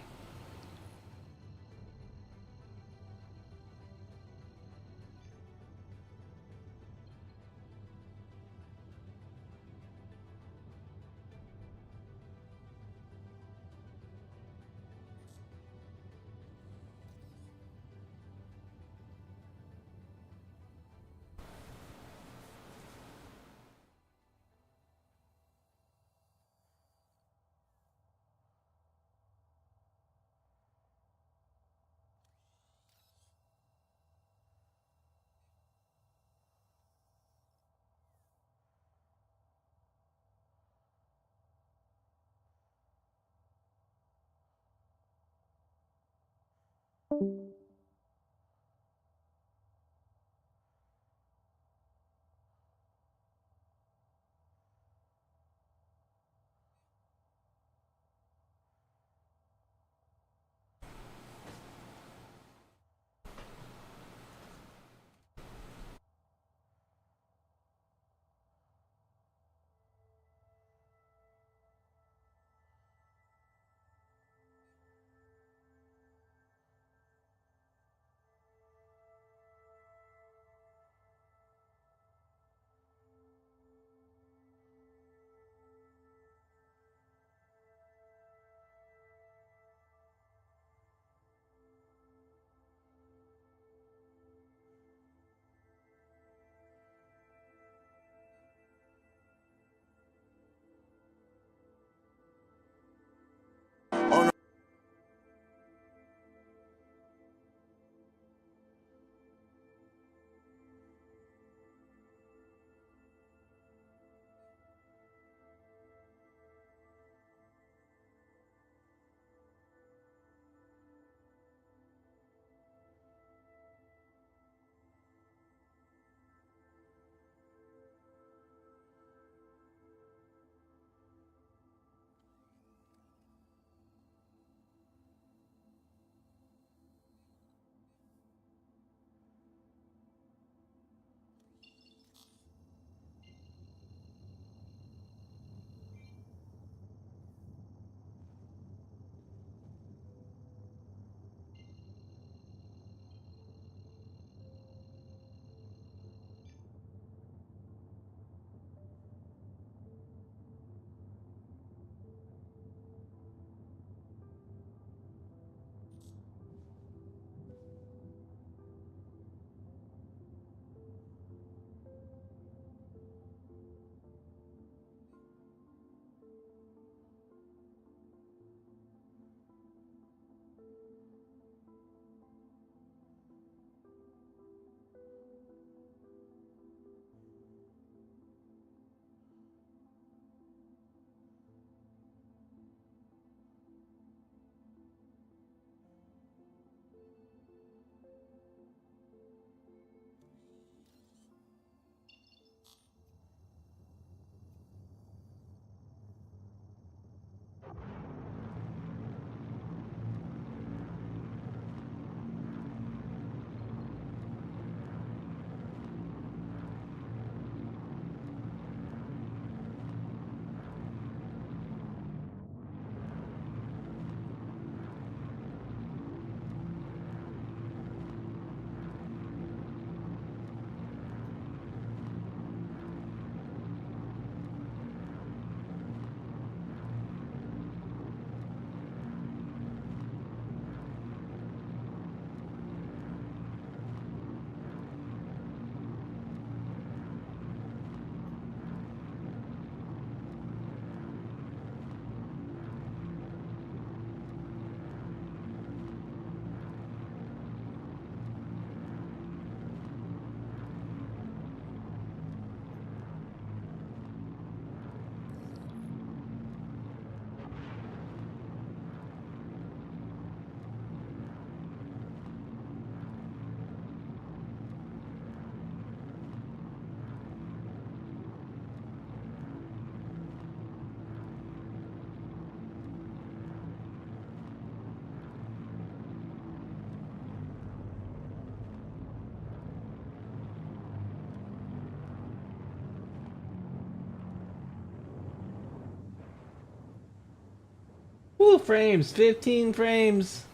A: Woo, frames, 15 frames.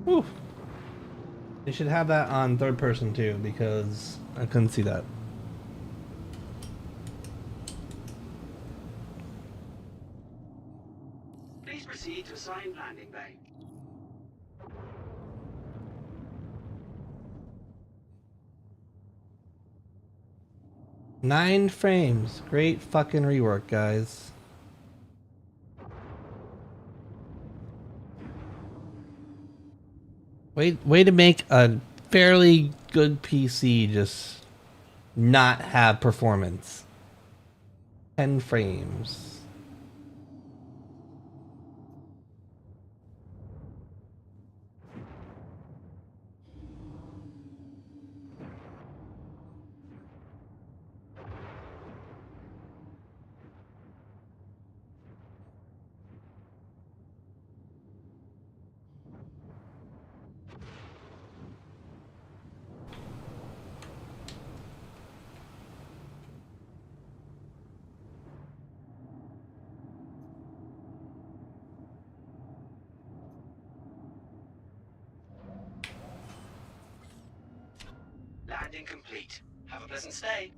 A: Woo. They should have that on third person too, because I couldn't see that.
B: Please proceed to assigned landing bay.
A: Nine frames. Great fucking rework, guys. Way to make a fairly good PC just not have performance. 10 frames.
B: Landing complete. Have a pleasant stay.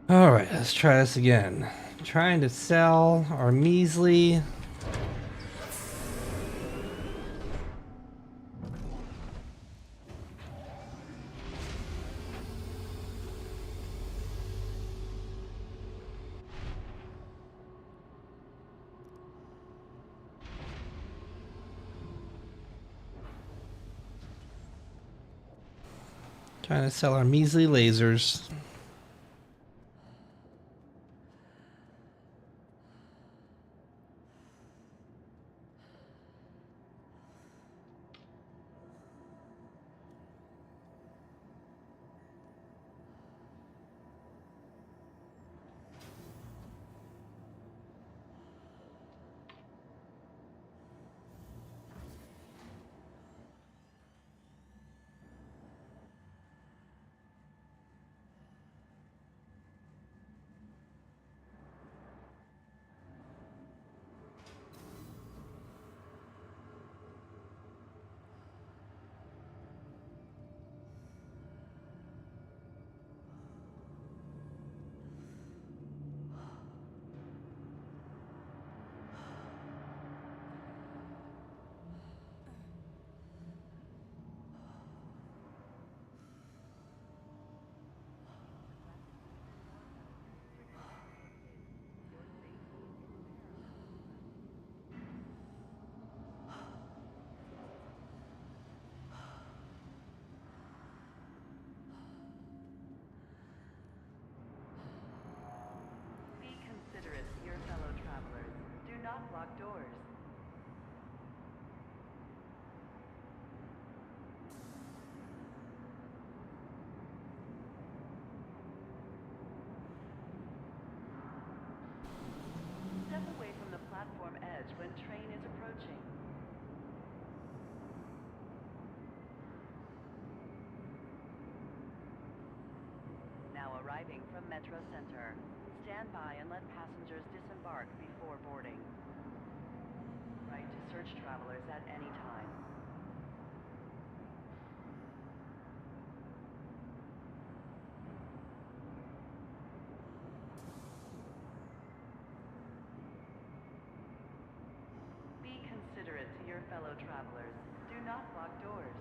A: Alright, let's try this again. Trying to sell our measly... Trying to sell our measly lasers.
G: Be considerate to your fellow travelers. Do not lock doors. Step away from the platform edge when train is approaching. Now arriving from Metro Center. Stand by and let passengers disembark before boarding. Right to search travelers at any time. Be considerate to your fellow travelers. Do not lock doors.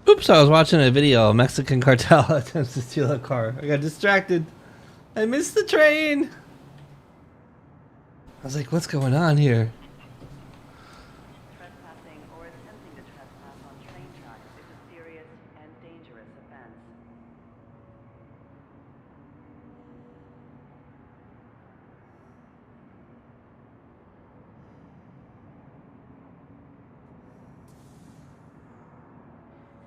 A: Oops, I was watching a video. Mexican cartel attempts to steal a car. I got distracted. I missed the train. I was like, what's going on here?
G: Trespassing or attempting to trespass on train tracks is a serious and dangerous offense.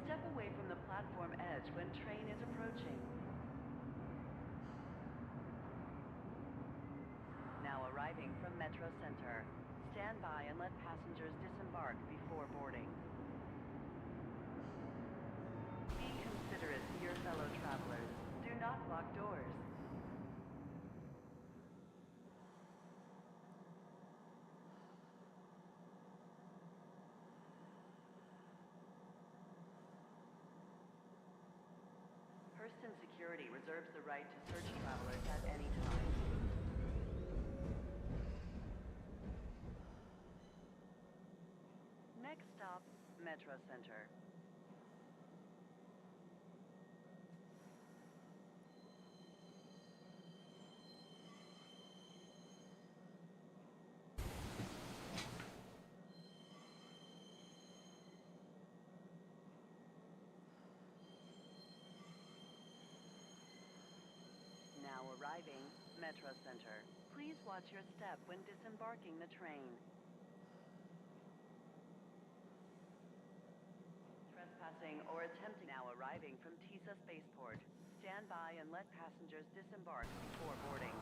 G: Step away from the platform edge when train is approaching. Now arriving from Metro Center. Stand by and let passengers disembark before boarding. Be considerate to your fellow travelers. Do not lock doors. Hurston Security reserves the right to search travelers at any time. Next stop, Metro Center. Now arriving, Metro Center. Please watch your step when disembarking the train. Trespassing or attempting now arriving from TISA Spaceport. Stand by and let passengers disembark before boarding.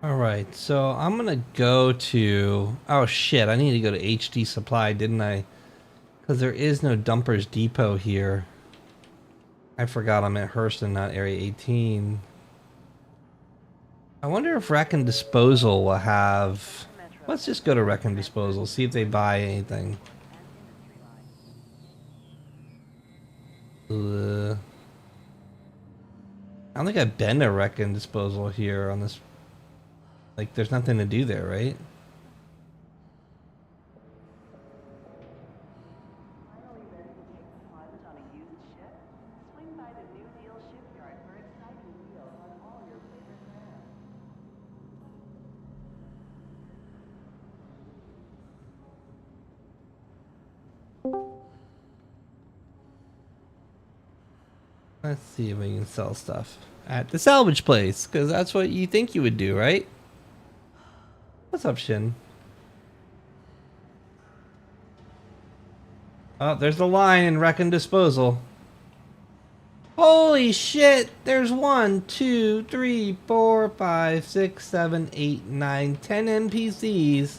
A: Alright, so I'm gonna go to... Oh shit, I need to go to HD Supply, didn't I? Because there is no Dumpers Depot here. I forgot I'm at Hurston, not Area 18. I wonder if Wreck and Disposal will have... Let's just go to Wreck and Disposal, see if they buy anything. I don't think I've been to Wreck and Disposal here on this. Like, there's nothing to do there, right?
G: Finally ready to take the plunge on a used ship? Swing by the New Deal shipyard for exciting deals on all your favorite brands.
A: Let's see if we can sell stuff at the salvage place, because that's what you think you would do, right? What's up, Shin? Oh, there's the line in Wreck and Disposal. Holy shit! There's 1, 2, 3, 4, 5, 6, 7, 8, 9, 10 NPCs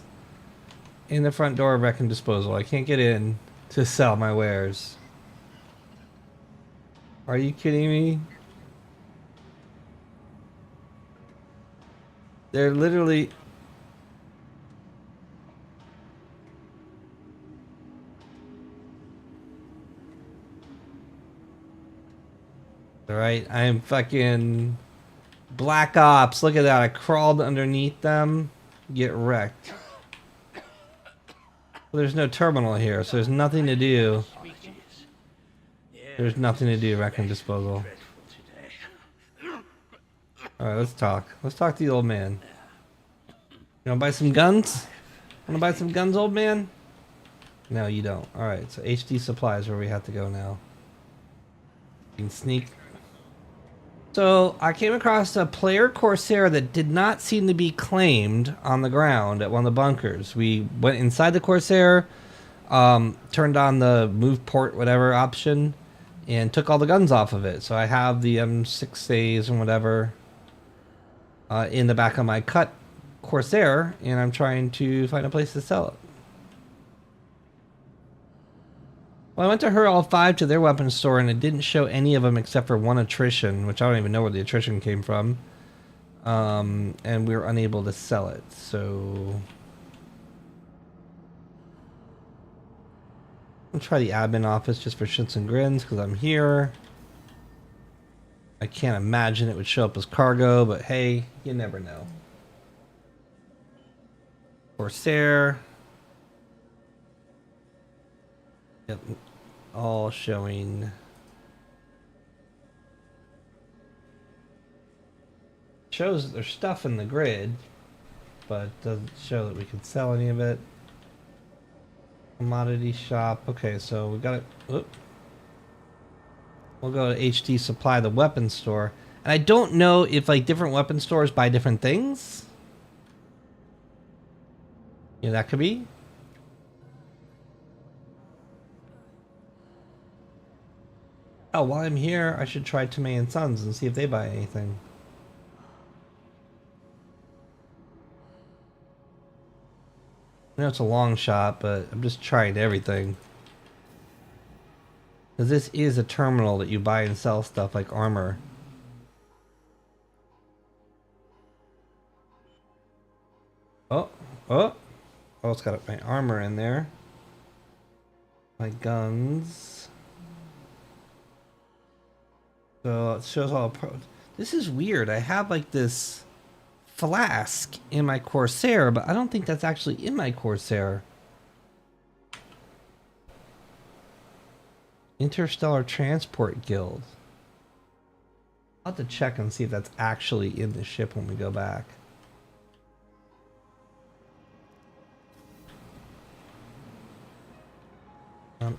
A: in the front door of Wreck and Disposal. I can't get in to sell my wares. Are you kidding me? They're literally... Alright, I'm fucking... Black Ops, look at that. I crawled underneath them. Get wrecked. Well, there's no terminal here, so there's nothing to do. There's nothing to do, Wreck and Disposal. Alright, let's talk. Let's talk to the old man. You wanna buy some guns? Wanna buy some guns, old man? No, you don't. Alright, so HD Supply is where we have to go now. You can sneak. So, I came across a player Corsair that did not seem to be claimed on the ground at one of the bunkers. We went inside the Corsair, turned on the move port whatever option, and took all the guns off of it. So I have the M6As and whatever in the back of my cut Corsair, and I'm trying to find a place to sell it. Well, I went to Hurl 5 to their weapons store, and it didn't show any of them except for one attrition, which I don't even know where the attrition came from. And we were unable to sell it, so... I'll try the admin office just for shits and grins, because I'm here. I can't imagine it would show up as cargo, but hey, you never know. Corsair. Yep, all showing. Shows that there's stuff in the grid, but doesn't show that we can sell any of it. Commodity shop. Okay, so we got it. Whoop. We'll go to HD Supply, the weapons store. And I don't know if like different weapon stores buy different things. Yeah, that could be. Oh, while I'm here, I should try Tomei and Sons and see if they buy anything. I know it's a long shot, but I'm just trying everything. Because this is a terminal that you buy and sell stuff like armor. Oh, oh. Oh, it's got my armor in there. My guns. So it shows all. This is weird. I have like this flask in my Corsair, but I don't think that's actually in my Corsair. Interstellar Transport Guild. I'll have to check and see if that's actually in the ship when we go back.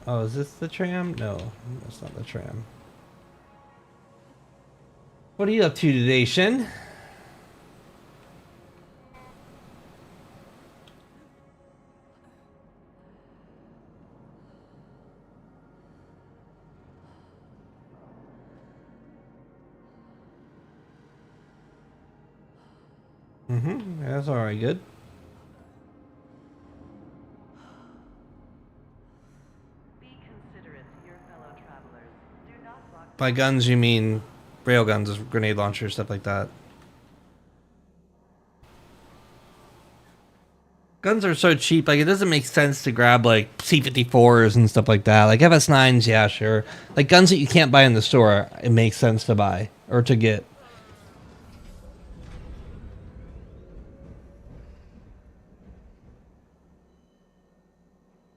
A: Oh, is this the tram? No, that's not the tram. What are you up to today, Shin? That's alright, good.
G: Be considerate to your fellow travelers. Do not block.
A: By guns, you mean rail guns, grenade launchers, stuff like that. Guns are so cheap, like it doesn't make sense to grab like C-54s and stuff like that. Like FS9s, yeah, sure. Like guns that you can't buy in the store, it makes sense to buy or to get.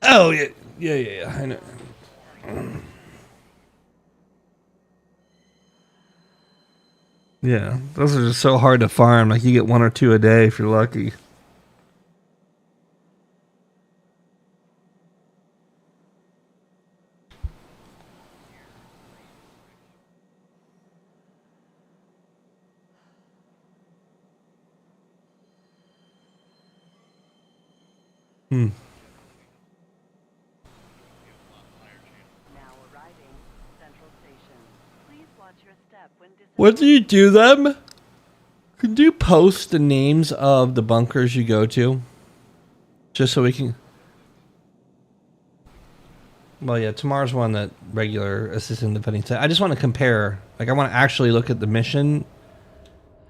A: Oh yeah, I know. Yeah, those are just so hard to farm. Like you get one or two a day if you're lucky.
G: Now arriving, Central Station. Please watch your step when
A: What do you do them? Could you post the names of the bunkers you go to? Just so we can... Well, yeah, tomorrow's one that regular assistant defending set. I just want to compare. Like, I want to actually look at the mission.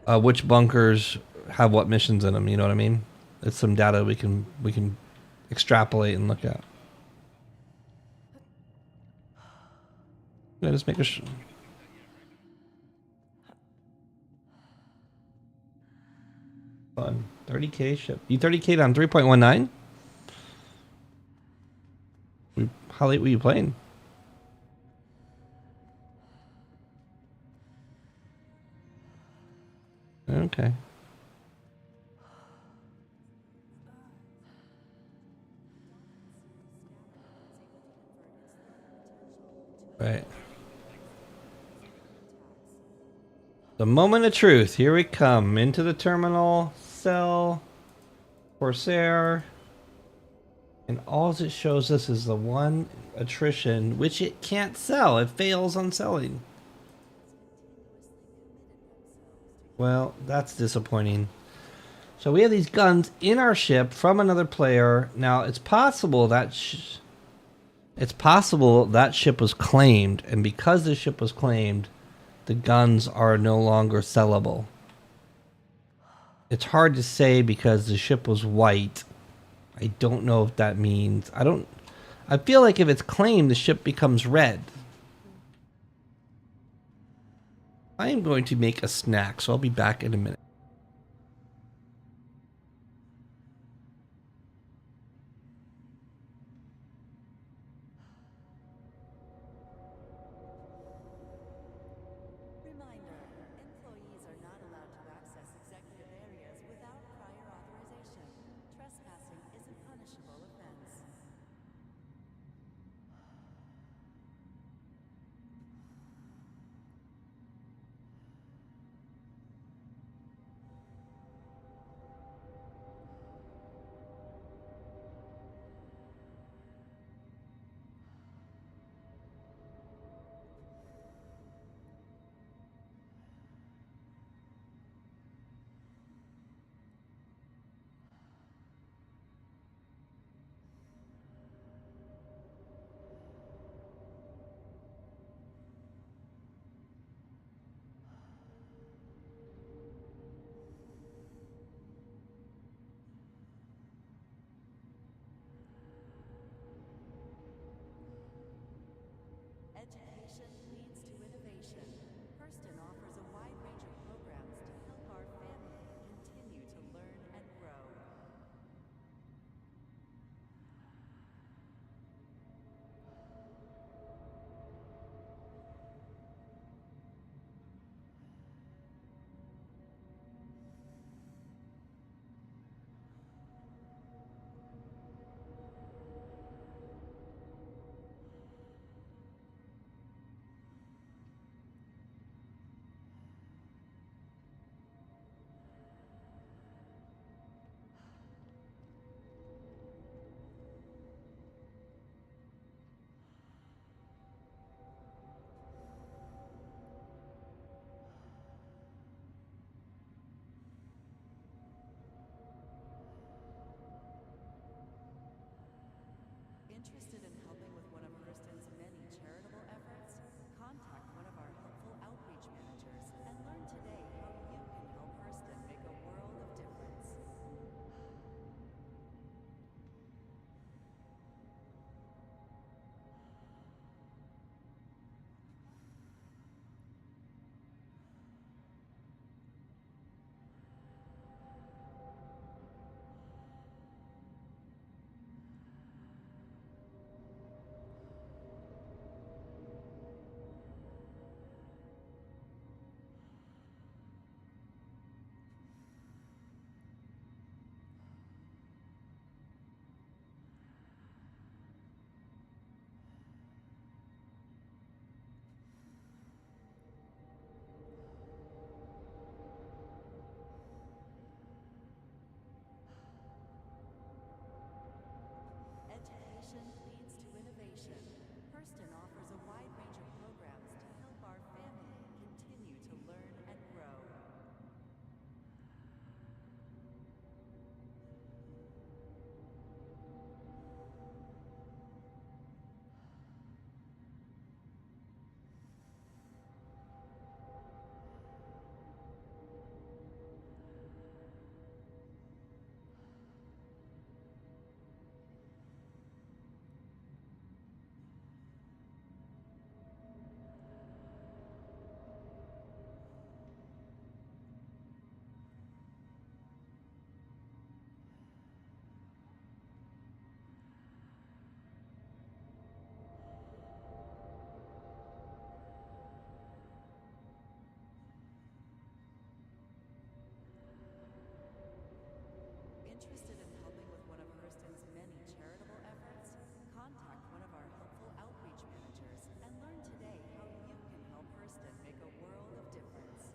A: Which bunkers have what missions in them, you know what I mean? It's some data we can extrapolate and look at. Yeah, just make a... Fun. 30k ship. You 30k'd on 3.19? How late were you playing? Okay. Right. The moment of truth. Here we come. Into the terminal. Sell. Corsair. And all it shows us is the one attrition, which it can't sell. It fails on selling. Well, that's disappointing. So we have these guns in our ship from another player. Now, it's possible that ship was claimed, and because the ship was claimed, the guns are no longer sellable. It's hard to say because the ship was white. I don't know if that means... I feel like if it's claimed, the ship becomes red. I am going to make a snack, so I'll be back in a minute.
H: Reminder, employees are not allowed to access executive areas without prior authorization. Trespassing is a punishable offense. Interested in helping with one of Hurston's many charitable efforts? Contact one of our helpful outreach managers and learn today how you can help Hurston make a world of difference. Education leads to innovation. Hurston offers a wide range of programs to help our family continue to learn and grow. Interested in helping with one of Hurston's many charitable efforts? Contact one of our helpful outreach managers and learn today how you can help Hurston make a world of difference.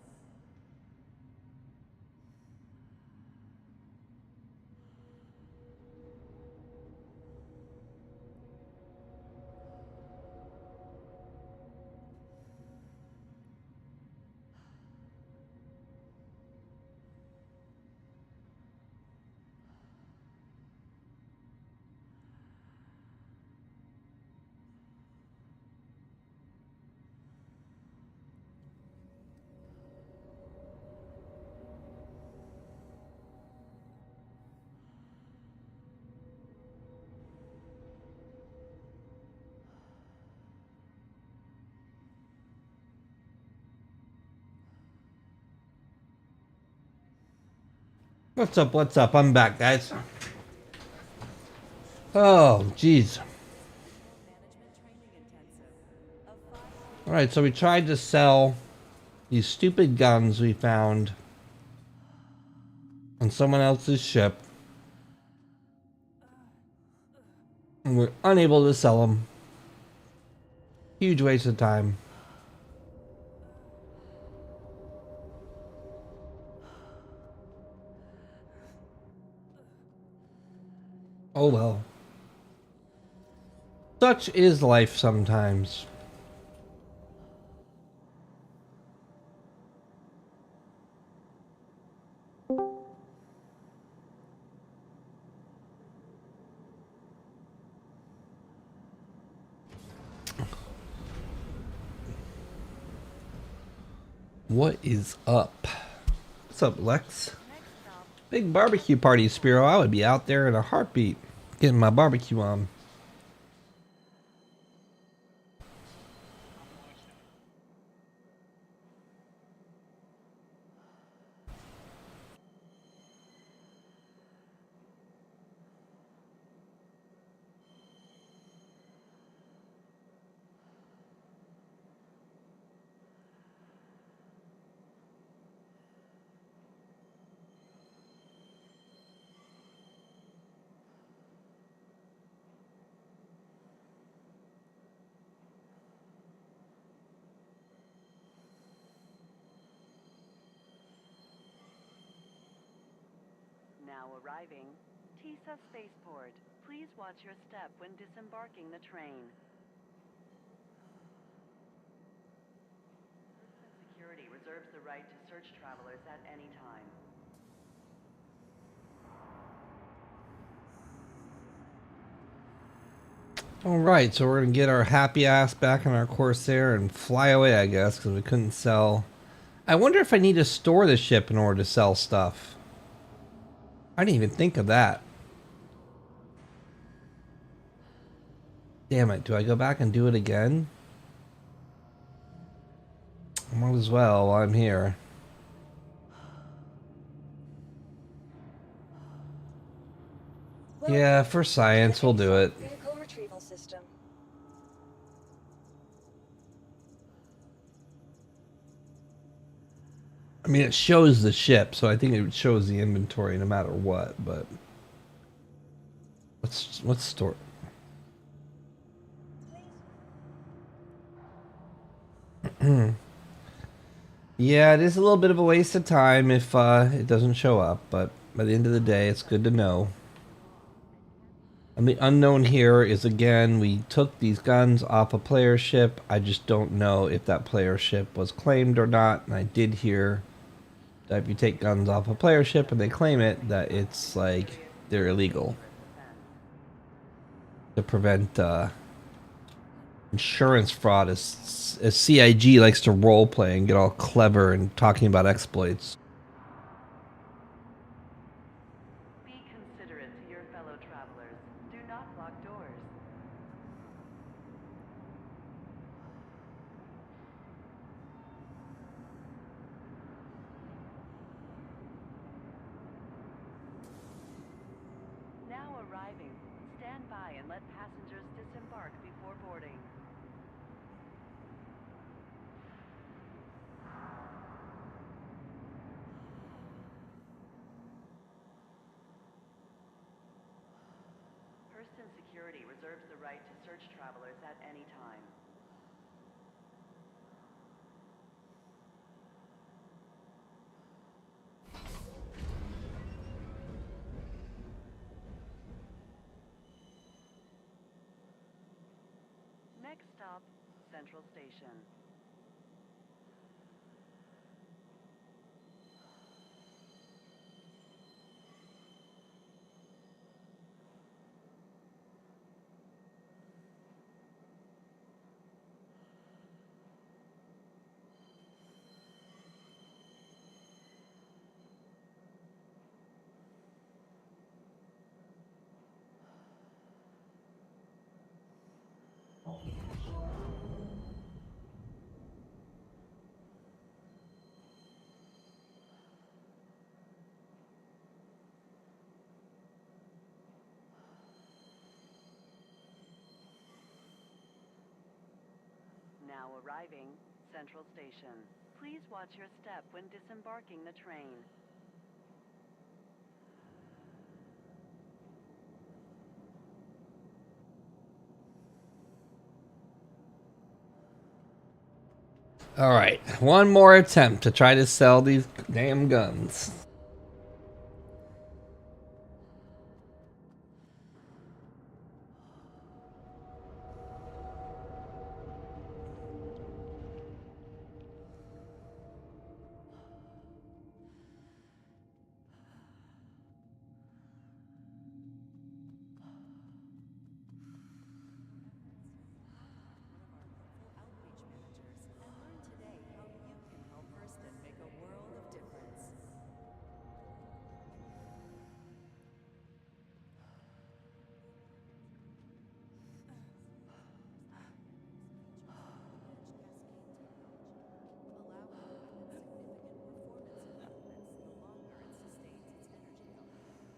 A: What's up? What's up? I'm back, guys. Oh, jeez.
H: Management training intensive. A 5-day
A: Alright, so we tried to sell these stupid guns we found on someone else's ship. And we're unable to sell them. Huge waste of time. Oh well. Such is life sometimes. What is up? What's up, Lex? Big barbecue party, Spiro. I would be out there in a heartbeat getting my barbecue on.
G: Now arriving, TISA Spaceport. Please watch your step when disembarking the train. Security reserves the right to search travelers at any time.
A: All right, so we're gonna get our happy ass back in our Corsair and fly away, I guess, because we couldn't sell. I wonder if I need to store the ship in order to sell stuff. I didn't even think of that. Damn it, do I go back and do it again? I might as well while I'm here. Yeah, for science, we'll do it.
C: Vehicle retrieval system.
A: I mean, it shows the ship, so I think it shows the inventory no matter what, but... Let's store... Yeah, it is a little bit of a waste of time if it doesn't show up, but by the end of the day, it's good to know. And the unknown here is, again, we took these guns off a player ship. I just don't know if that player ship was claimed or not, and I did hear that if you take guns off a player ship and they claim it, that it's like they're illegal. To prevent insurance fraud, as CIG likes to roleplay and get all clever and talking about exploits.
G: Be considerate to your fellow travelers. Do not lock doors. Now arriving. Stand by and let passengers disembark before boarding. Hurston Security reserves the right to search travelers at any time. Next stop, Central Station. Now arriving, Central Station. Please watch your step when disembarking the train.
A: All right, one more attempt to try to sell these damn guns.
H: Outreach managers and learn today how you can help Hurston make a world of difference. Allowing significant performance improvements the longer it sustains its energy output.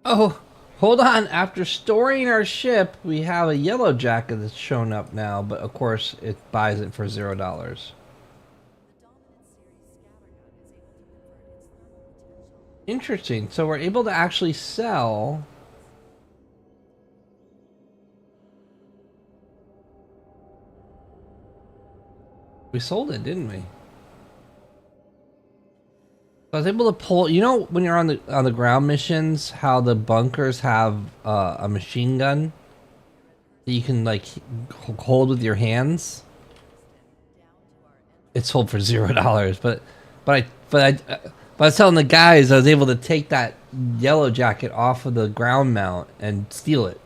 A: Oh, hold on. After storing our ship, we have a yellow jacket that's shown up now, but of course it buys it for $0.
H: The Dominant Series scattergun is able to convert its thermal potential.
A: Interesting. So we're able to actually sell. We sold it, didn't we? I was able to pull. You know, when you're on the ground missions, how the bunkers have a machine gun that you can like hold with your hands. it sold for $0. But I was telling the guys I was able to take that yellow jacket off of the ground mount and steal it.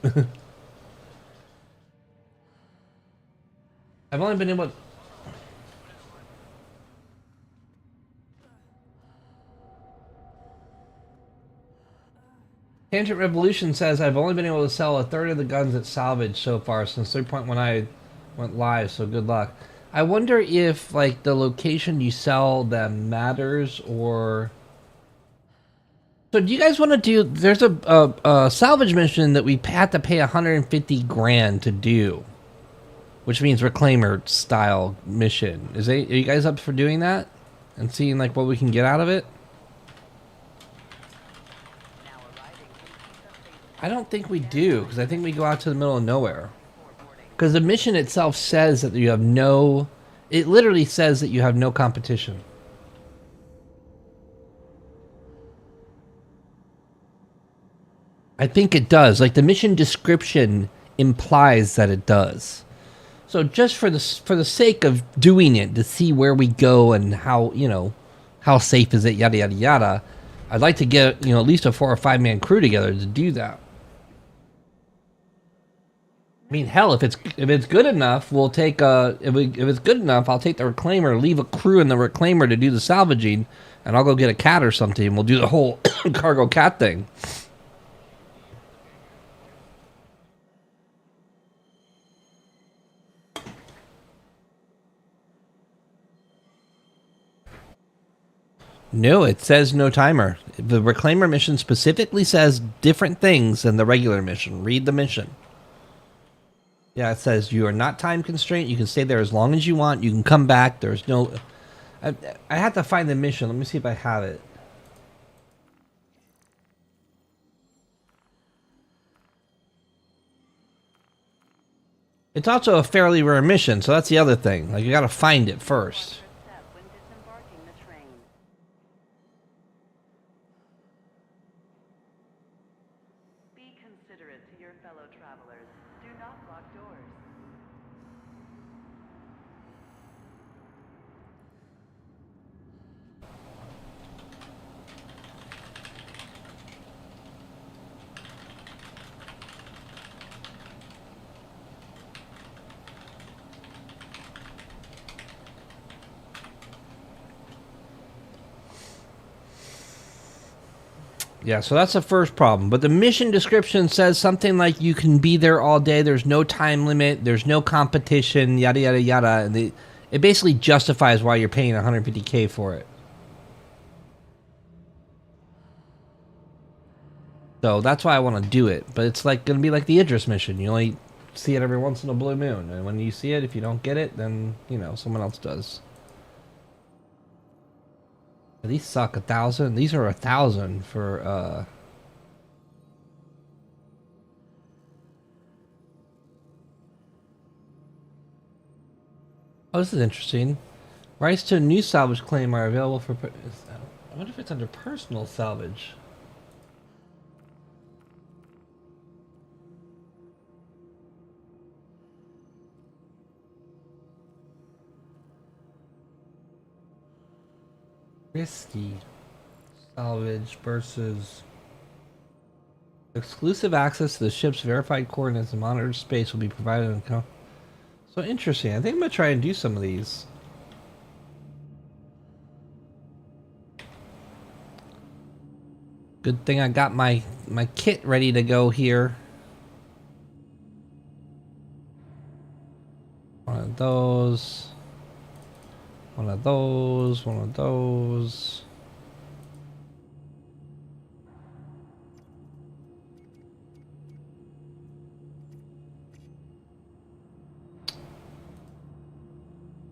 A: I've only been able to... Tangent Revolution says I've only been able to sell a third of the guns at salvage so far since 3.0 when I went live, so good luck. I wonder if like the location you sell them matters, or... So do you guys want to do... There's a salvage mission that we had to pay 150 grand to do, which means Reclaimer style mission. Are you guys up for doing that and seeing like what we can get out of it? I don't think we do, because I think we go out to the middle of nowhere. Because the mission itself says that you have no... It literally says that you have no competition. I think it does. Like, the mission description implies that it does. So just for the sake of doing it, to see where we go and how, you know, how safe is it, yada, yada, yada, I'd like to get, you know, at least a 4 or 5 man crew together to do that. I mean, hell, if it's good enough, we'll take if it's good enough, I'll take the Reclaimer, leave a crew in the Reclaimer to do the salvaging, and I'll go get a cat or something, and we'll do the whole cargo cat thing. No, it says no timer. The Reclaimer mission specifically says different things than the regular mission. Read the mission. Yeah, it says you are not time constrained. You can stay there as long as you want. You can come back. There's no... I have to find the mission. Let me see if I have it. It's also a fairly rare mission, so that's the other thing. Like, you gotta find it first.
G: When disembarking the train. Be considerate to your fellow travelers. Do not lock doors.
A: Yeah, so that's the first problem. But the mission description says something like you can be there all day. There's no time limit. There's no competition. Yada yada yada. And it basically justifies why you're paying 150K for it. So that's why I want to do it. But it's like going to be like the Idris mission. You only see it every once in a blue moon. And when you see it, if you don't get it, then, you know, someone else does. These suck 1,000. These are 1,000 for, Oh, this is interesting. Rights to a new salvage claim are available for... I wonder if it's under personal salvage. Risky salvage versus exclusive access to the ship's verified coordinates and monitored space will be provided in so interesting. I think I'm gonna try and do some of these. Good thing I got my kit ready to go here. One of those. One of those, one of those.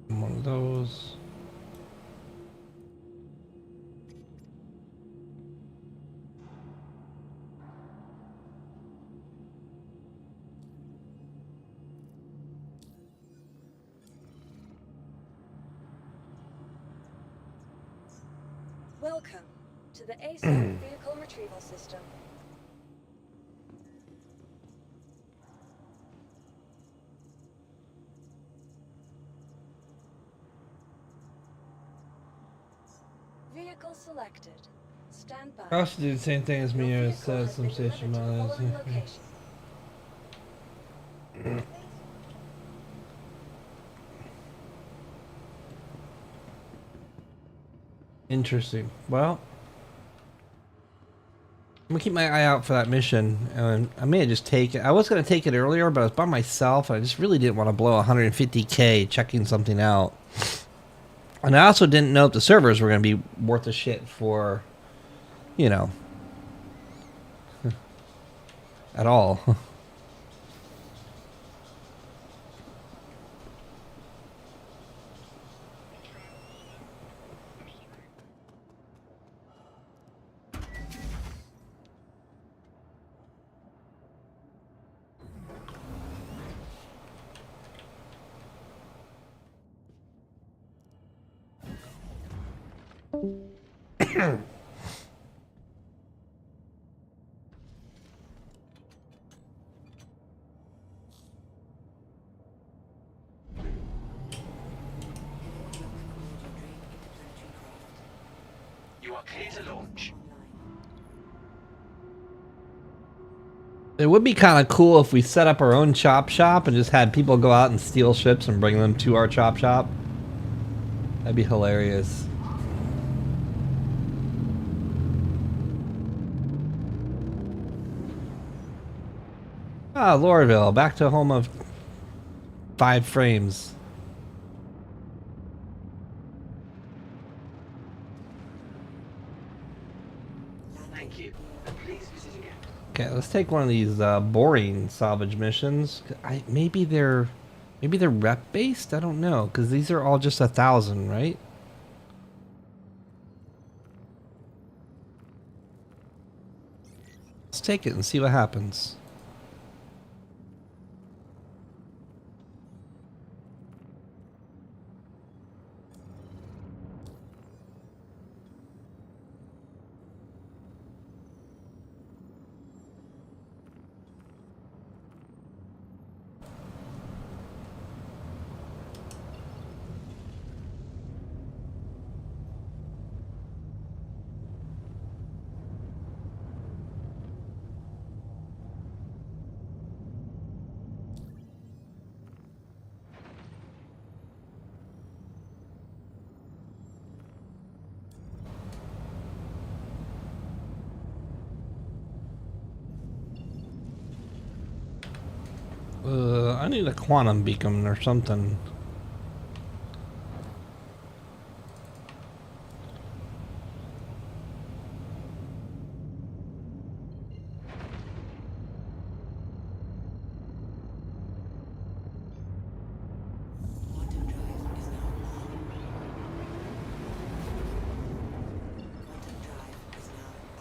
A: One of those.
C: Welcome to the ASAP Vehicle Retrieval System. selected. Stand by.
A: I also do the same thing as
C: Your
A: me. It
C: vehicle
A: says
C: has
A: some
C: been delivered
A: station
C: to the
A: miles.
C: following location.
A: Interesting. Well, I'm gonna keep my eye out for that mission, and I may just take it. I was gonna take it earlier, but I was by myself. I just really didn't want to blow 150K checking something out, and I also didn't know if the servers were gonna be worth a shit for, you know, at all.
B: You are clear to launch.
A: It would be kind of cool if we set up our own chop shop and just had people go out and steal ships and bring them to our chop shop. That'd be hilarious. Ah, Lorville, back to home of 5 frames.
B: Thank you. And please visit again.
A: Okay, let's take one of these boring salvage missions. Maybe they're rep based. I don't know, because these are all just 1,000, right? Let's take it and see what happens. I need a quantum beacon or something.
F: Quantum drive is now on. Quantum drive is now off. Quantum drive is now on.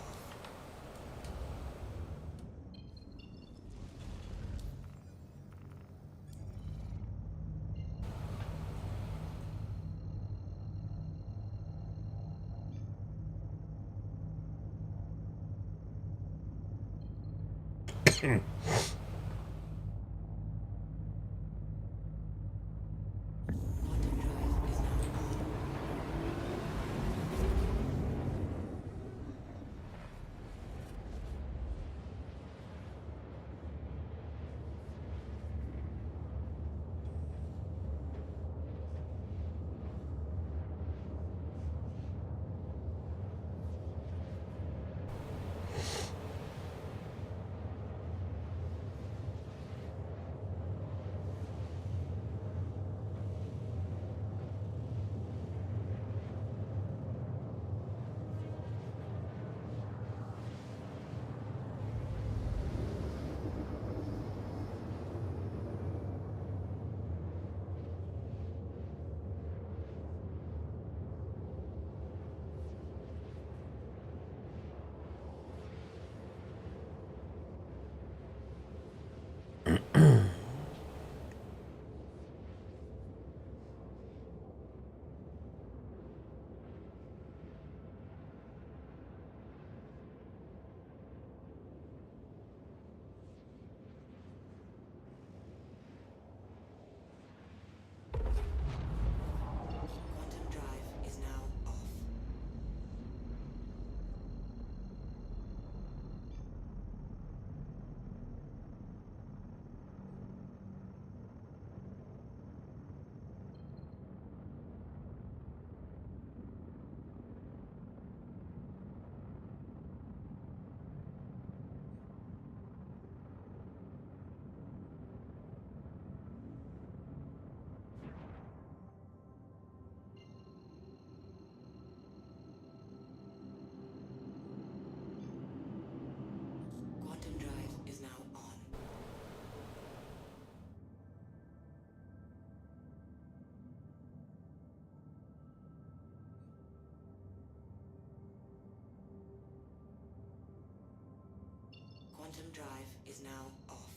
F: Quantum drive is now off.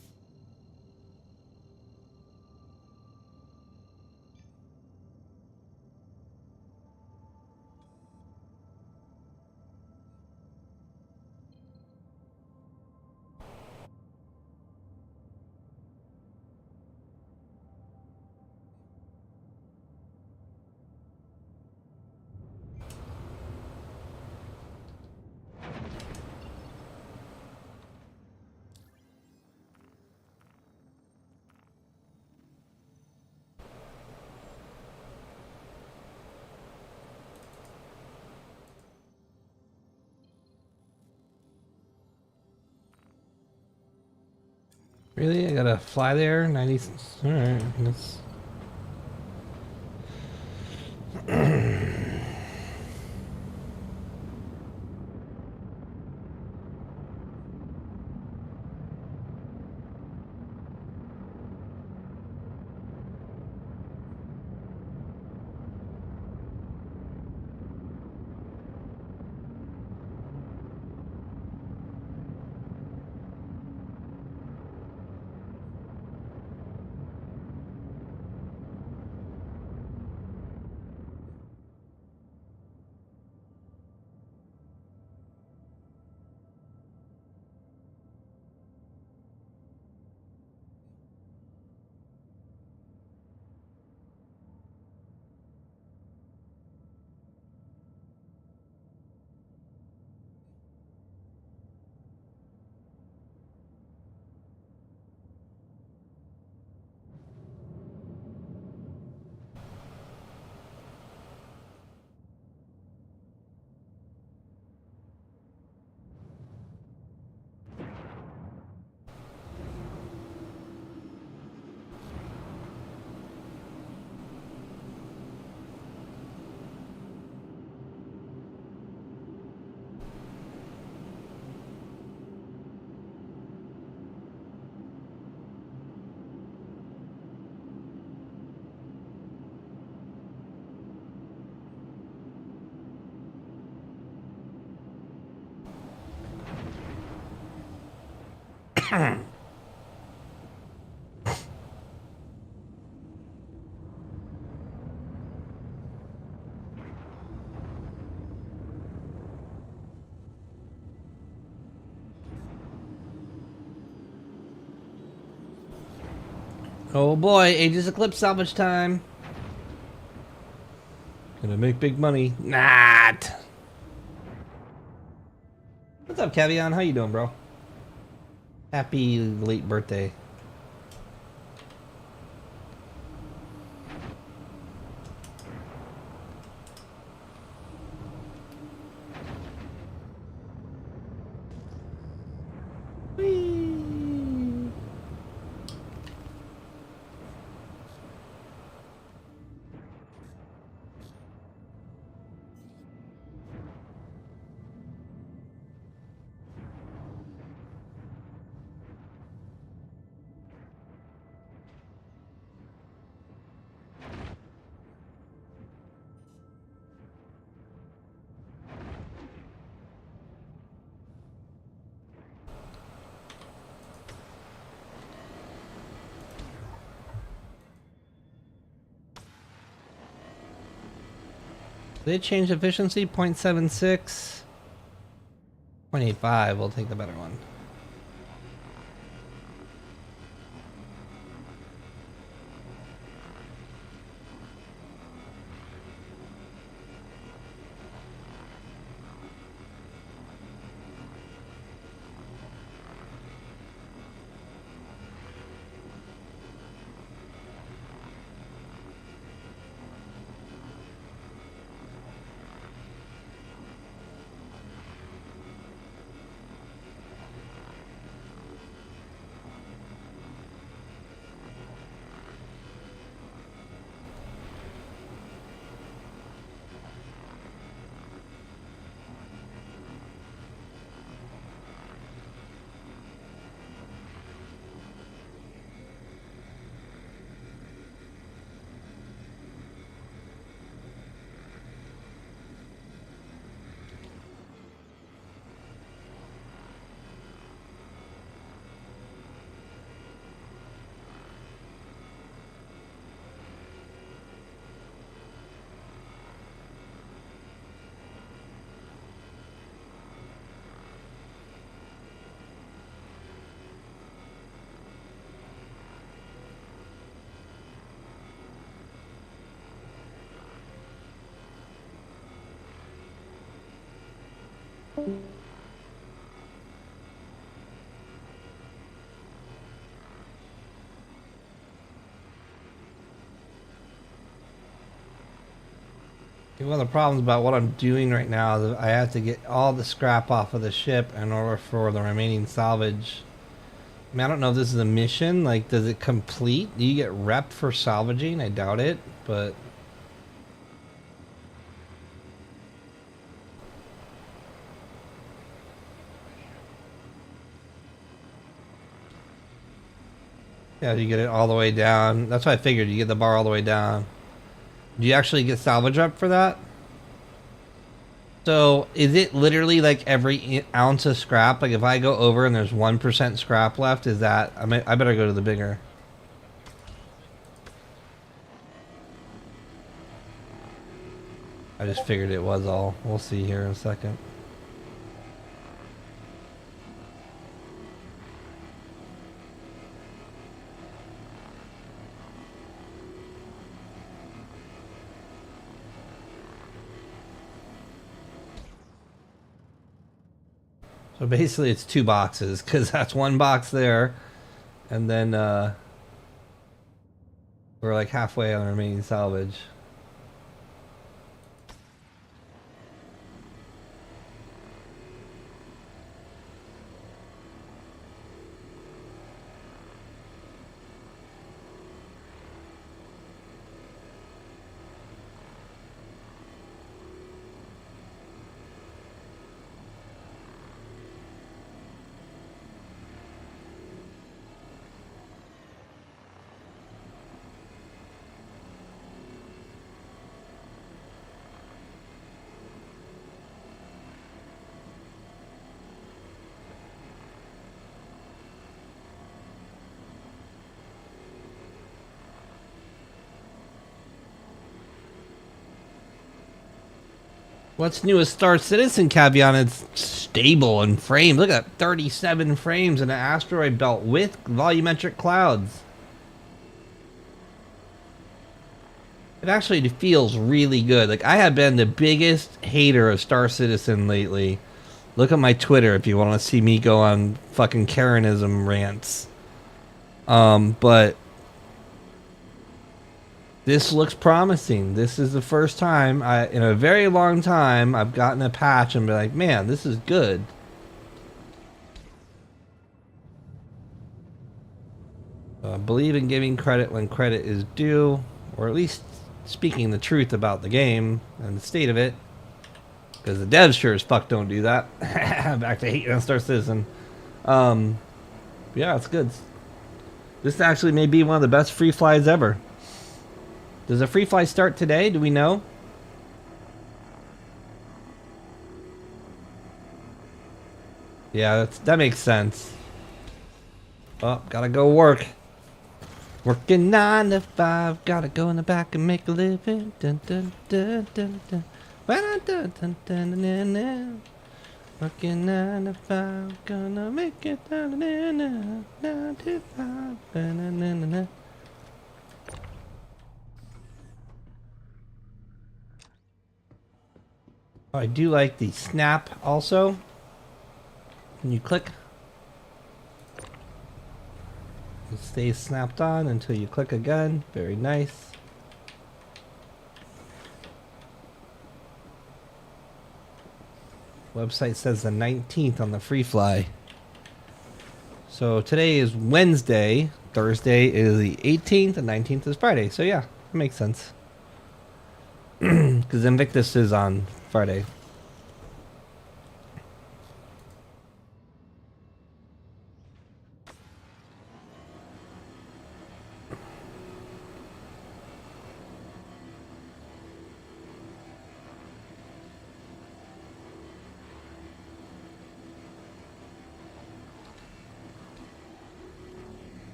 A: Really? I gotta fly there? 90. Alright, that's. Oh boy, Aegis Eclipse salvage time. Gonna make big money. Not. What's up, Cavion? How you doing, bro? Happy late birthday. Whee! Did it change efficiency? 0.76? 0.85, we'll take the better one. One of the problems about what I'm doing right now is I have to get all the scrap off of the ship in order for the remaining salvage. I mean, I don't know if this is a mission. Like, does it complete? Do you get rep for salvaging? I doubt it, but... yeah, you get it all the way down. That's what I figured. You get the bar all the way down. Do you actually get salvage rep for that? So, is it literally like every ounce of scrap? Like, if I go over and there's 1% scrap left, is that... I better go to the bigger. I just figured it was all. We'll see here in a second. So basically it's 2 boxes, because that's 1 box there, and then we're like halfway on the remaining salvage. What's new with Star Citizen, Cavion? It's stable in frames. Look at that, 37 frames in an asteroid belt with volumetric clouds. It actually feels really good. Like, I have been the biggest hater of Star Citizen lately. Look at my Twitter if you want to see me go on fucking Karenism rants. But this looks promising. This is the first time in a very long time I've gotten a patch and be like, man, this is good. I believe in giving credit when credit is due, or at least speaking the truth about the game and the state of it, because the devs sure as fuck don't do that. Back to hating on Star Citizen. Yeah, it's good. This actually may be one of the best free flies ever. Does a free fly start today? Do we know? Yeah, that makes sense. Oh, gotta go work. Working 9 to 5, gotta go in the back and make a living. Dun, dun, dun, dun, dun. Dun, dun, dun, dun, dun, dun. Working 9 to 5, gonna make it 9 to 5. Dun, dun, dun, dun. I do like the snap also. When you click, it stays snapped on until you click again. Very nice. Website says the 19th on the free fly. So today is Wednesday. Thursday is the 18th and 19th is Friday. So yeah, it makes sense. Because Invictus is on Friday.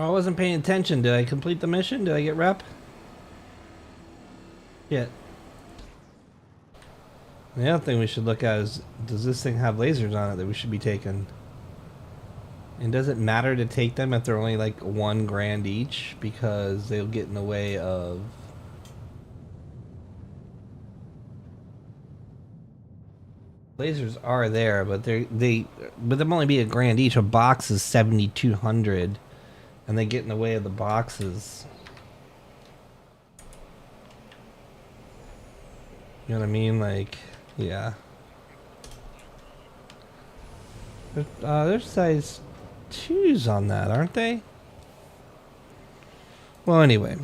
A: I wasn't paying attention. Did I complete the mission? Did I get rep? Yeah. The other thing we should look at is, does this thing have lasers on it that we should be taking? And does it matter to take them if they're only like $1 grand each? Because they'll get in the way of... Lasers are there, but but them only be $1 grand each. A box is 7,200, and they get in the way of the boxes. You know what I mean? Like, yeah. There's size 2s on that, aren't they? Well, anyway.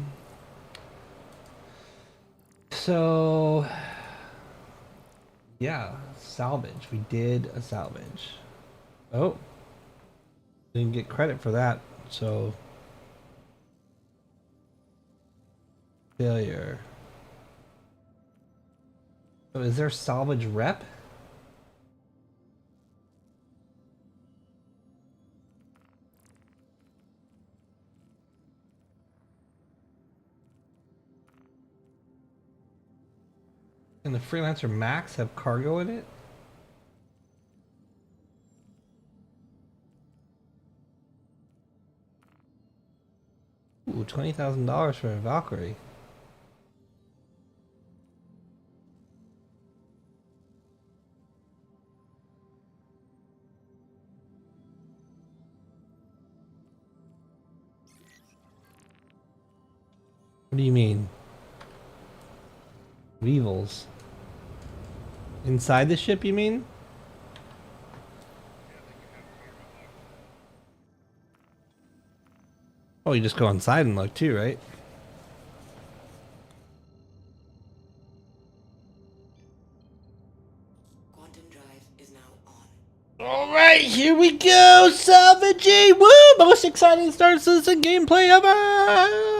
A: So, yeah, salvage. We did a salvage. Oh, didn't get credit for that. So, failure. So, is there salvage rep? Can the Freelancer Max have cargo in it? Ooh, $20,000 for a Valkyrie. What do you mean? Weevils. Inside the ship, you mean? Oh, you just go inside and look too, right?
F: Quantum drive is now on.
A: Alright, here we go! Salvaging! Woo! Most exciting start citizen gameplay ever!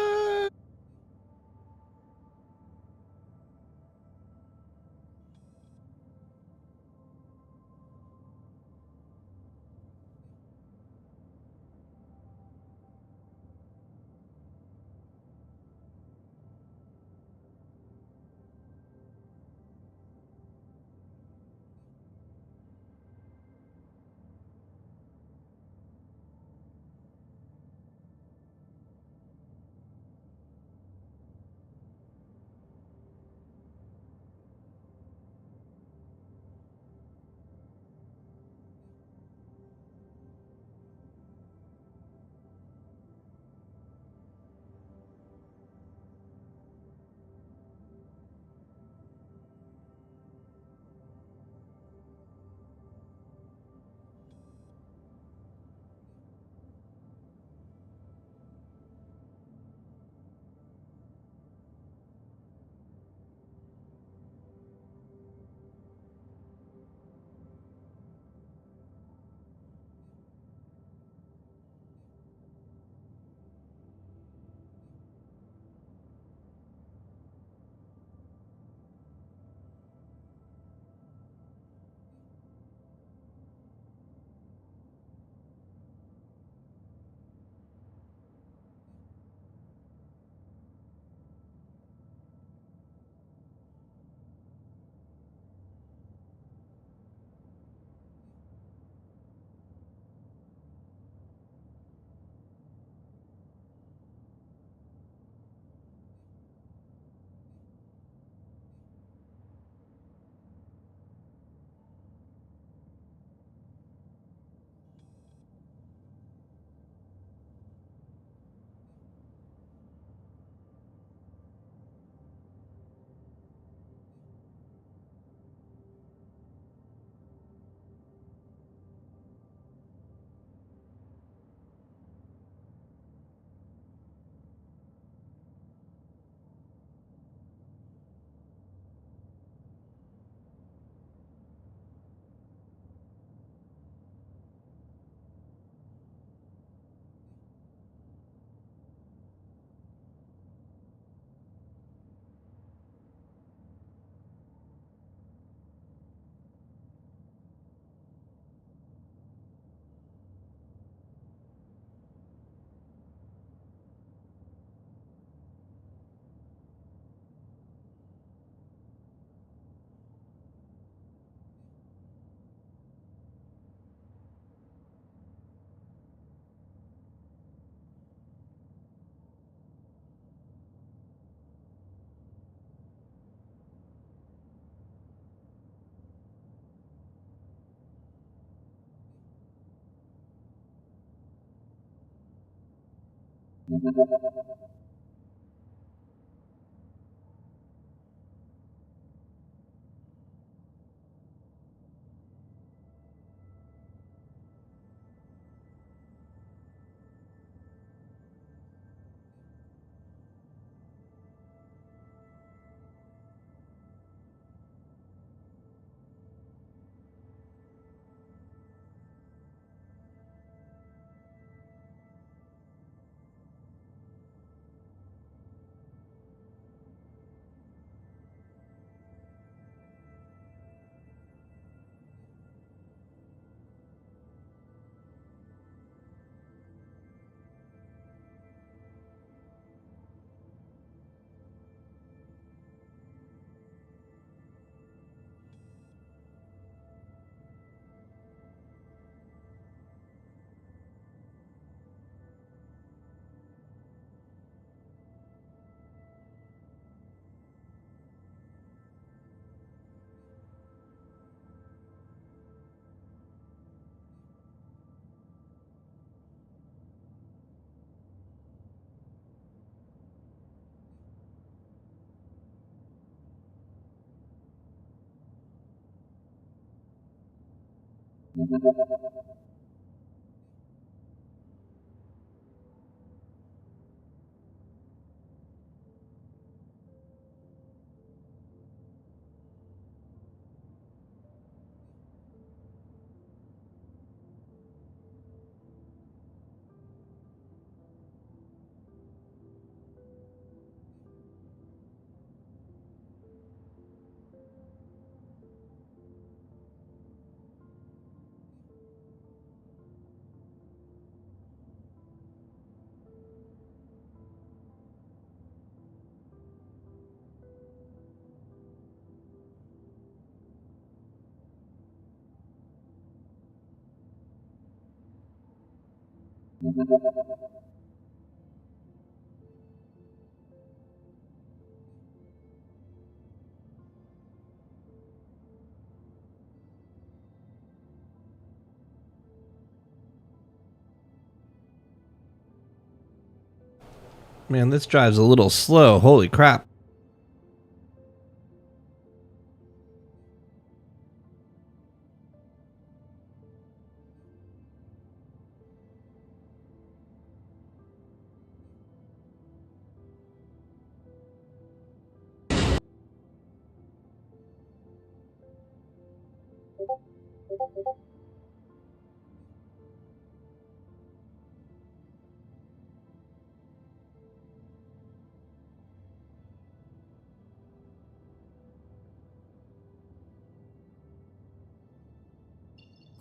A: Man, this drive's a little slow. Holy crap.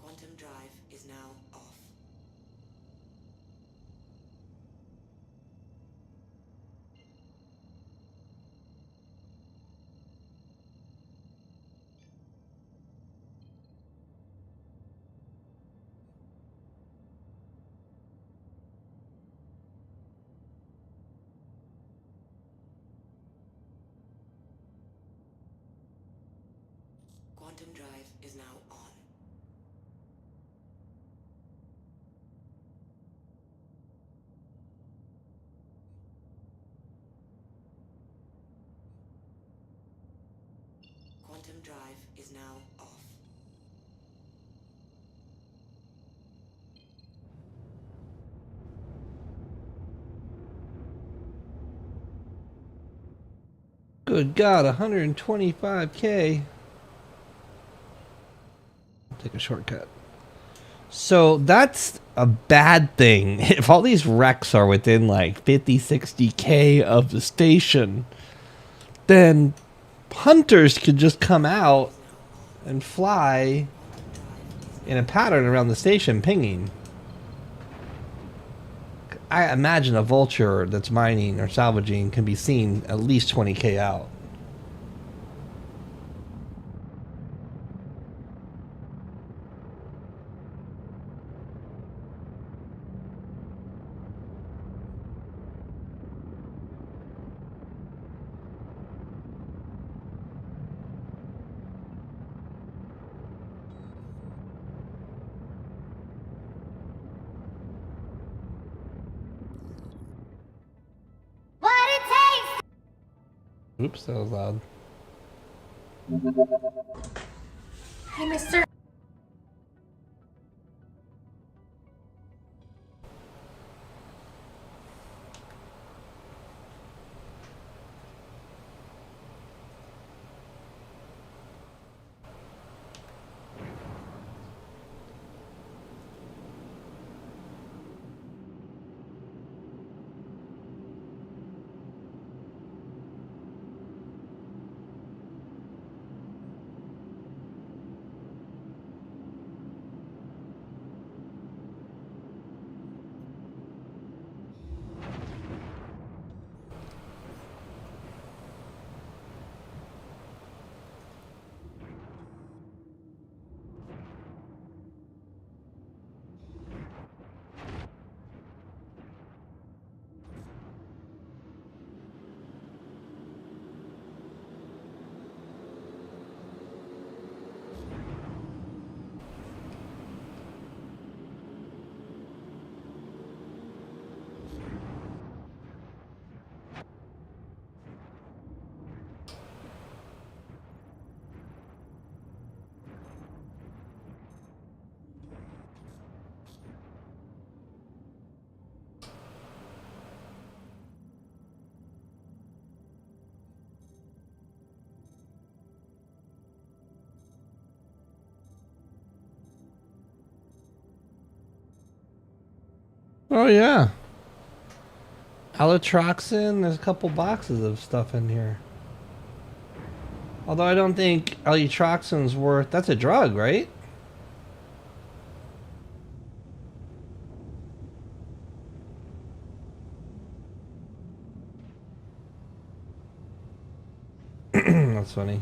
F: Quantum drive is now off. Quantum drive is now on. Quantum drive is now off.
A: Good God, 125K. Take a shortcut. So that's a bad thing. If all these wrecks are within like 50, 60K of the station, then hunters could just come out and fly in a pattern around the station pinging. I imagine a vulture that's mining or salvaging can be seen at least 20K out. Oops, that was loud.
I: Hey, mister.
A: Oh yeah. Alotroxin, there's a couple boxes of stuff in here. Although I don't think alotroxin's worth... That's a drug, right? That's funny.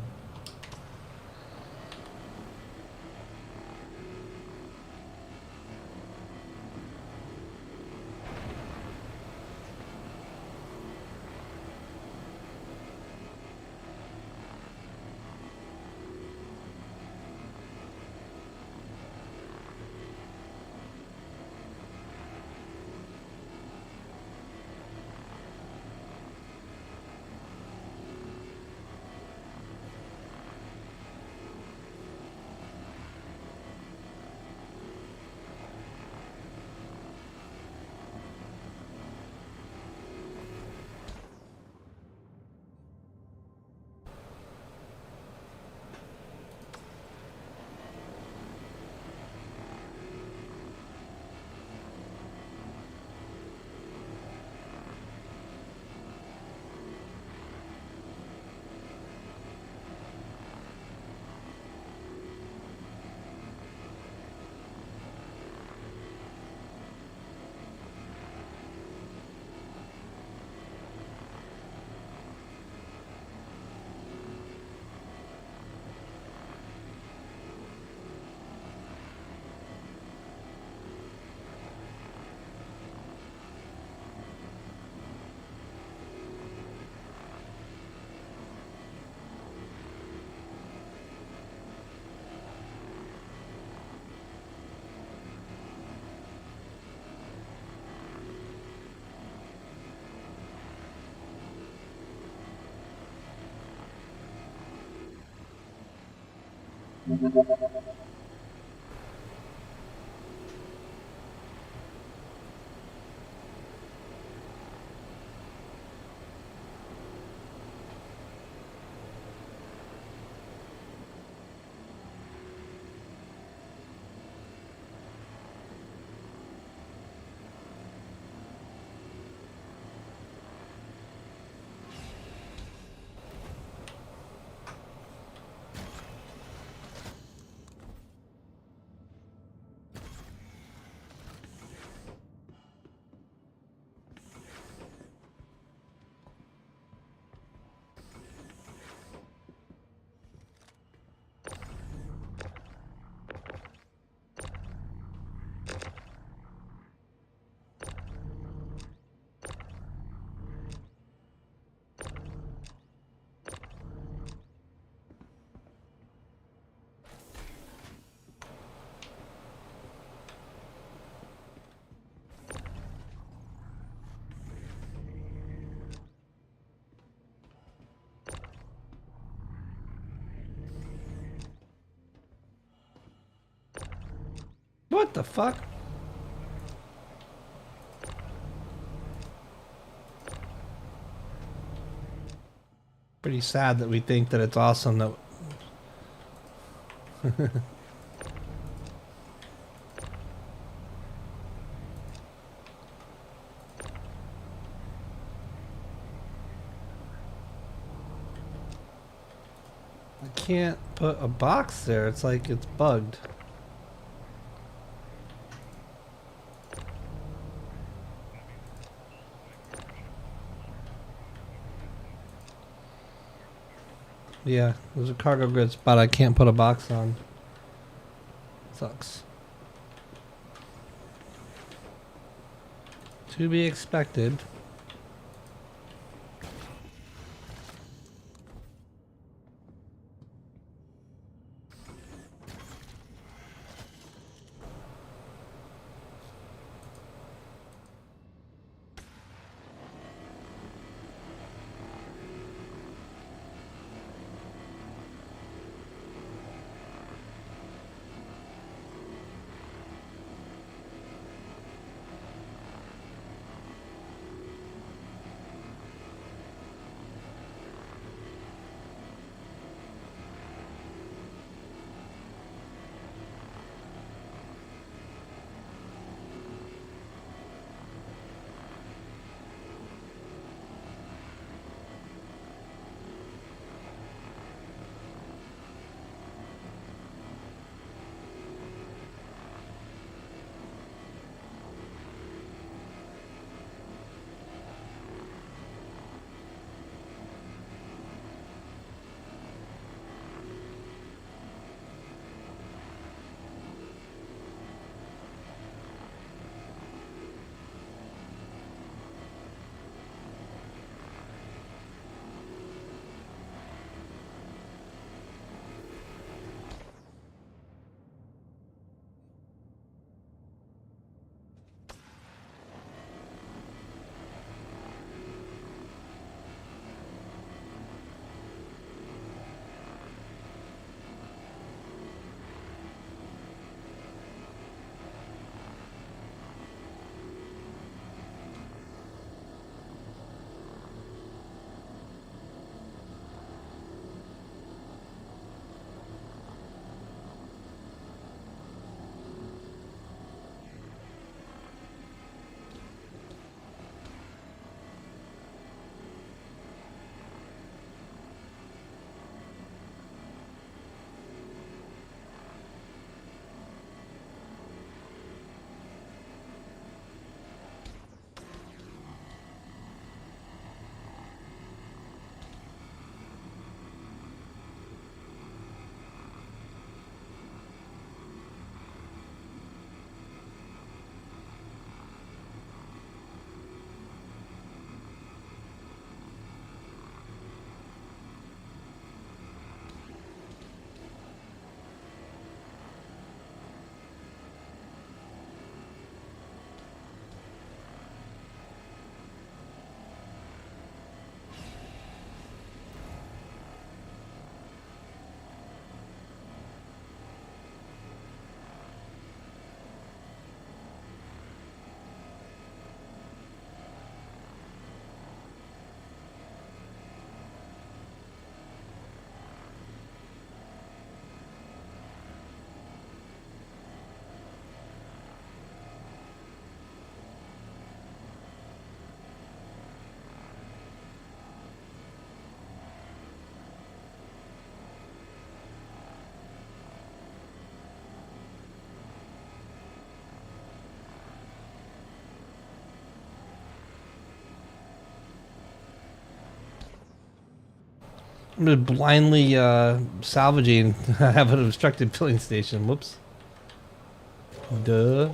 A: What the fuck? Pretty sad that we think that it's awesome that. I can't put a box there. It's like it's bugged. Yeah, there's a cargo grid spot I can't put a box on. Sucks. To be expected. I'm just blindly salvaging. I have an obstructed filling station. Whoops. Duh.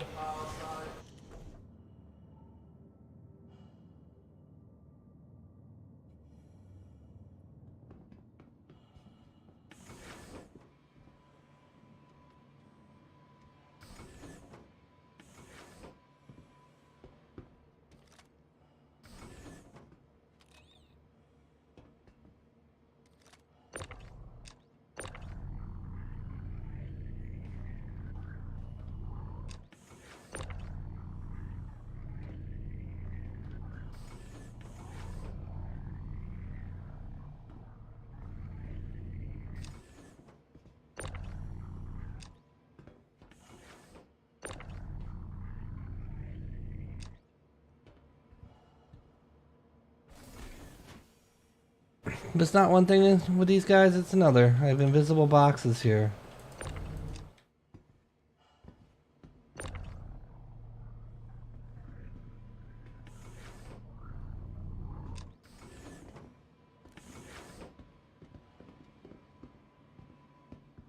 A: If it's not one thing with these guys, it's another. I have invisible boxes here.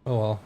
A: Oh well.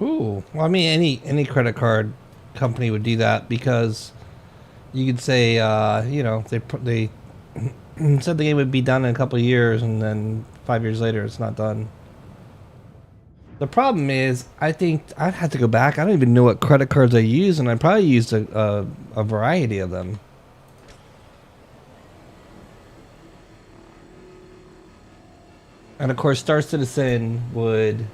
A: Ooh, well, I mean, any credit card company would do that because you could say, you know, they said the game would be done in a couple of years, and then 5 years later, it's not done. The problem is, I think I'd have to go back. I don't even know what credit cards I use, and I probably used a variety of them. And of course, Star Citizen would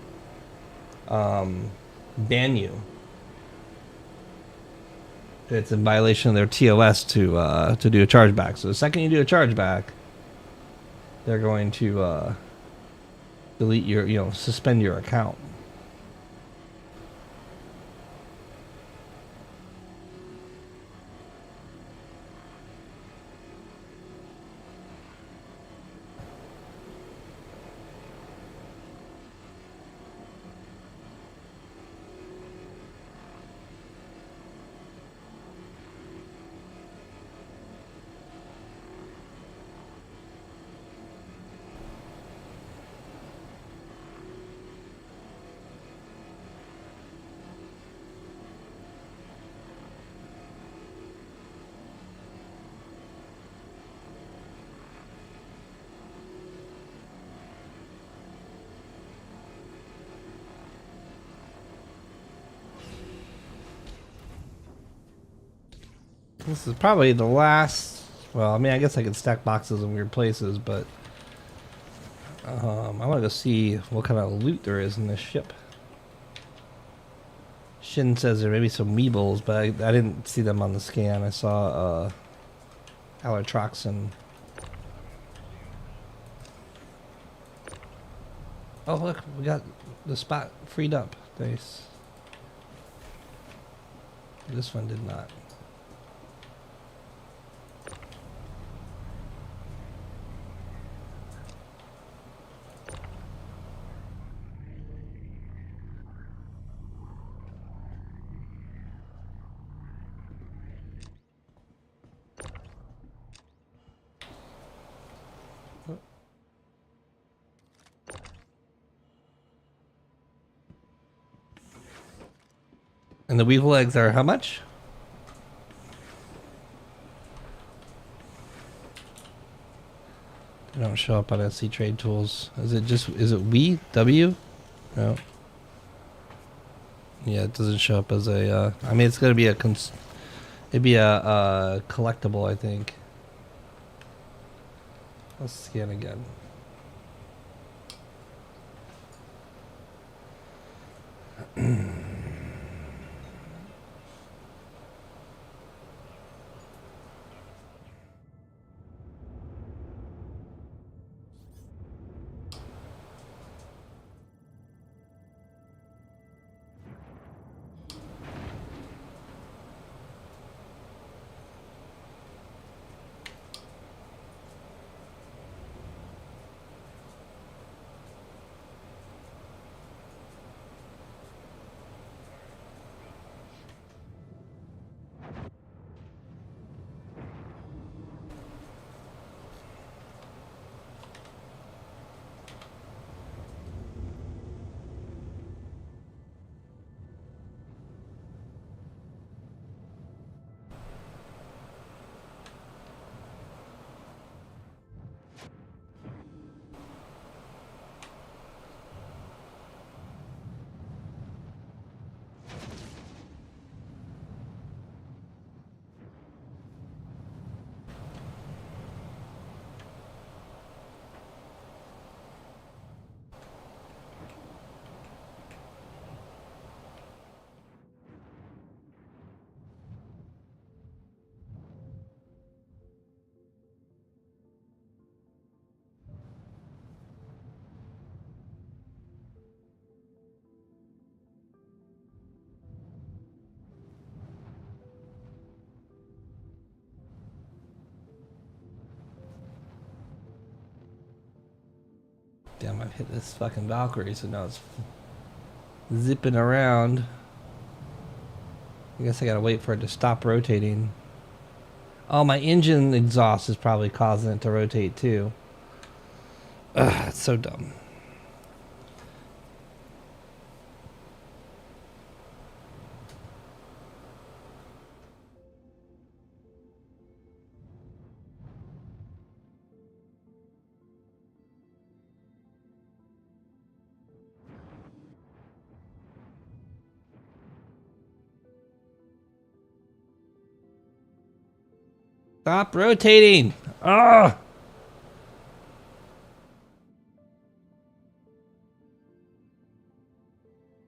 A: ban you. It's in violation of their TOS to do a chargeback. So the second you do a chargeback, they're going to delete your, you know, suspend your account. This is probably the last. Well, I mean, I guess I could stack boxes in weird places, but I want to go see what kind of loot there is in this ship. Shin says there may be some Meebles, but I didn't see them on the scan. I saw Alatroxin. Oh, look, we got the spot freed up. Nice. This one did not. And the weevil eggs are how much? They don't show up on SC Trade Tools. Is it we? W? No. Yeah, it doesn't show up as a, I mean, it's gonna be it'd be a collectible, I think. Let's scan again. Damn, I've hit this fucking Valkyrie, so now it's zipping around. I guess I gotta wait for it to stop rotating. Oh, my engine exhaust is probably causing it to rotate too. Ugh, it's so dumb. Stop rotating! Ugh!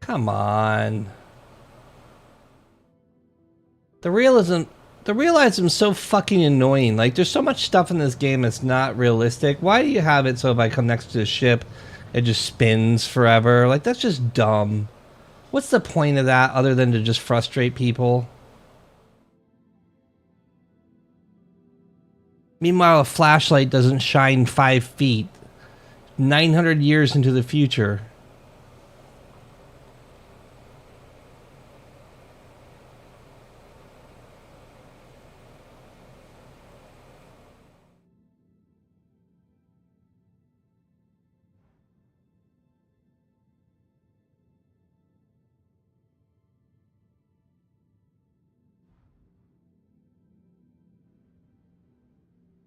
A: Come on. The realism's so fucking annoying. Like, there's so much stuff in this game that's not realistic. Why do you have it so if I come next to the ship, it just spins forever? Like, that's just dumb. What's the point of that other than to just frustrate people? Meanwhile, a flashlight doesn't shine 5 feet. 900 years into the future.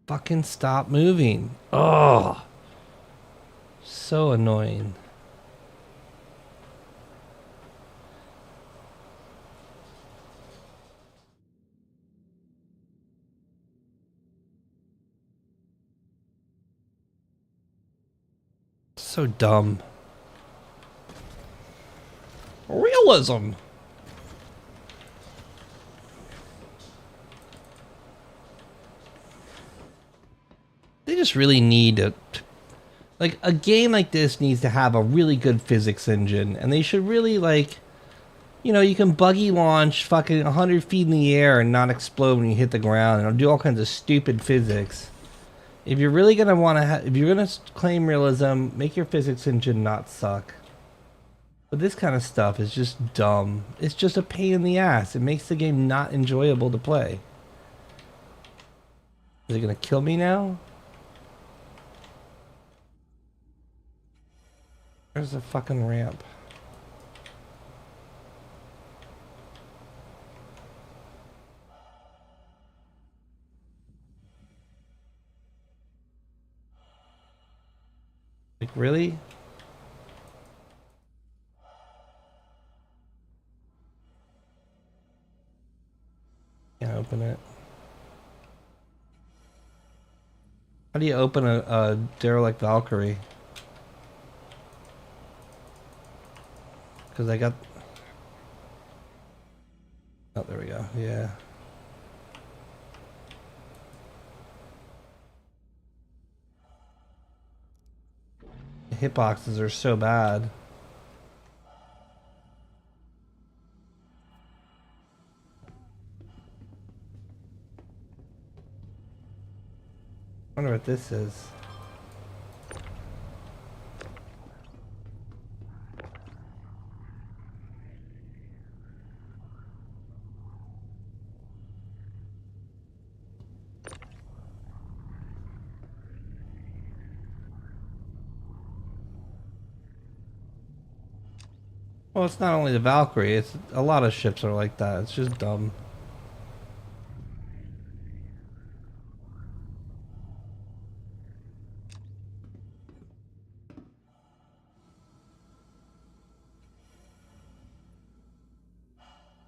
A: Fucking stop moving. Oh, so annoying. So dumb. Realism. They just really need like a game like this needs to have a really good physics engine, and they should really, like, you know, you can buggy launch fucking 100 feet in the air and not explode when you hit the ground, and it'll do all kinds of stupid physics. If you're really gonna want to, if you're gonna claim realism, make your physics engine not suck. But this kind of stuff is just dumb. It's just a pain in the ass. It makes the game not enjoyable to play. Is it gonna kill me now? Where's the fucking ramp? Like, really? Can't open it. How do you open a derelict Valkyrie? Because I got... Oh, there we go. Yeah. The hitboxes are so bad. I wonder what this is. Well, it's not only the Valkyrie, it's a lot of ships are like that. It's just dumb.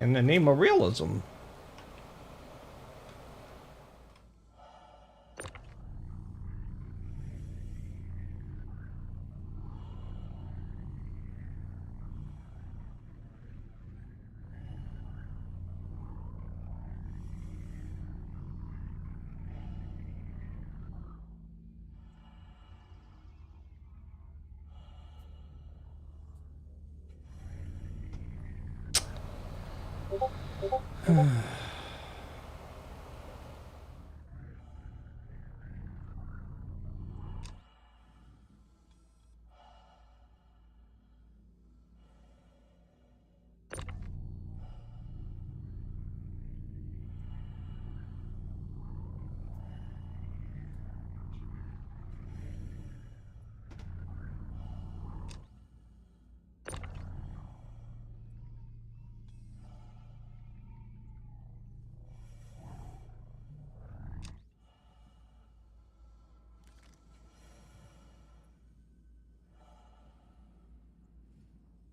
A: In the name of realism.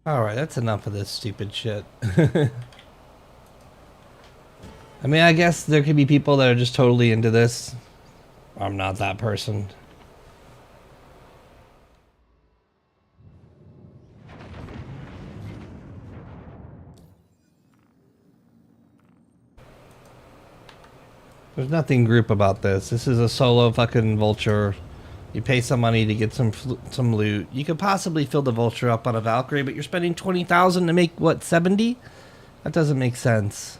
A: Alright, that's enough of this stupid shit. I mean, I guess there could be people that are just totally into this. I'm not that person. There's nothing group about this. This is a solo fucking vulture. You pay some money to get some loot. You could possibly fill the vulture up on a Valkyrie, but you're spending 20,000 to make what, 70? That doesn't make sense.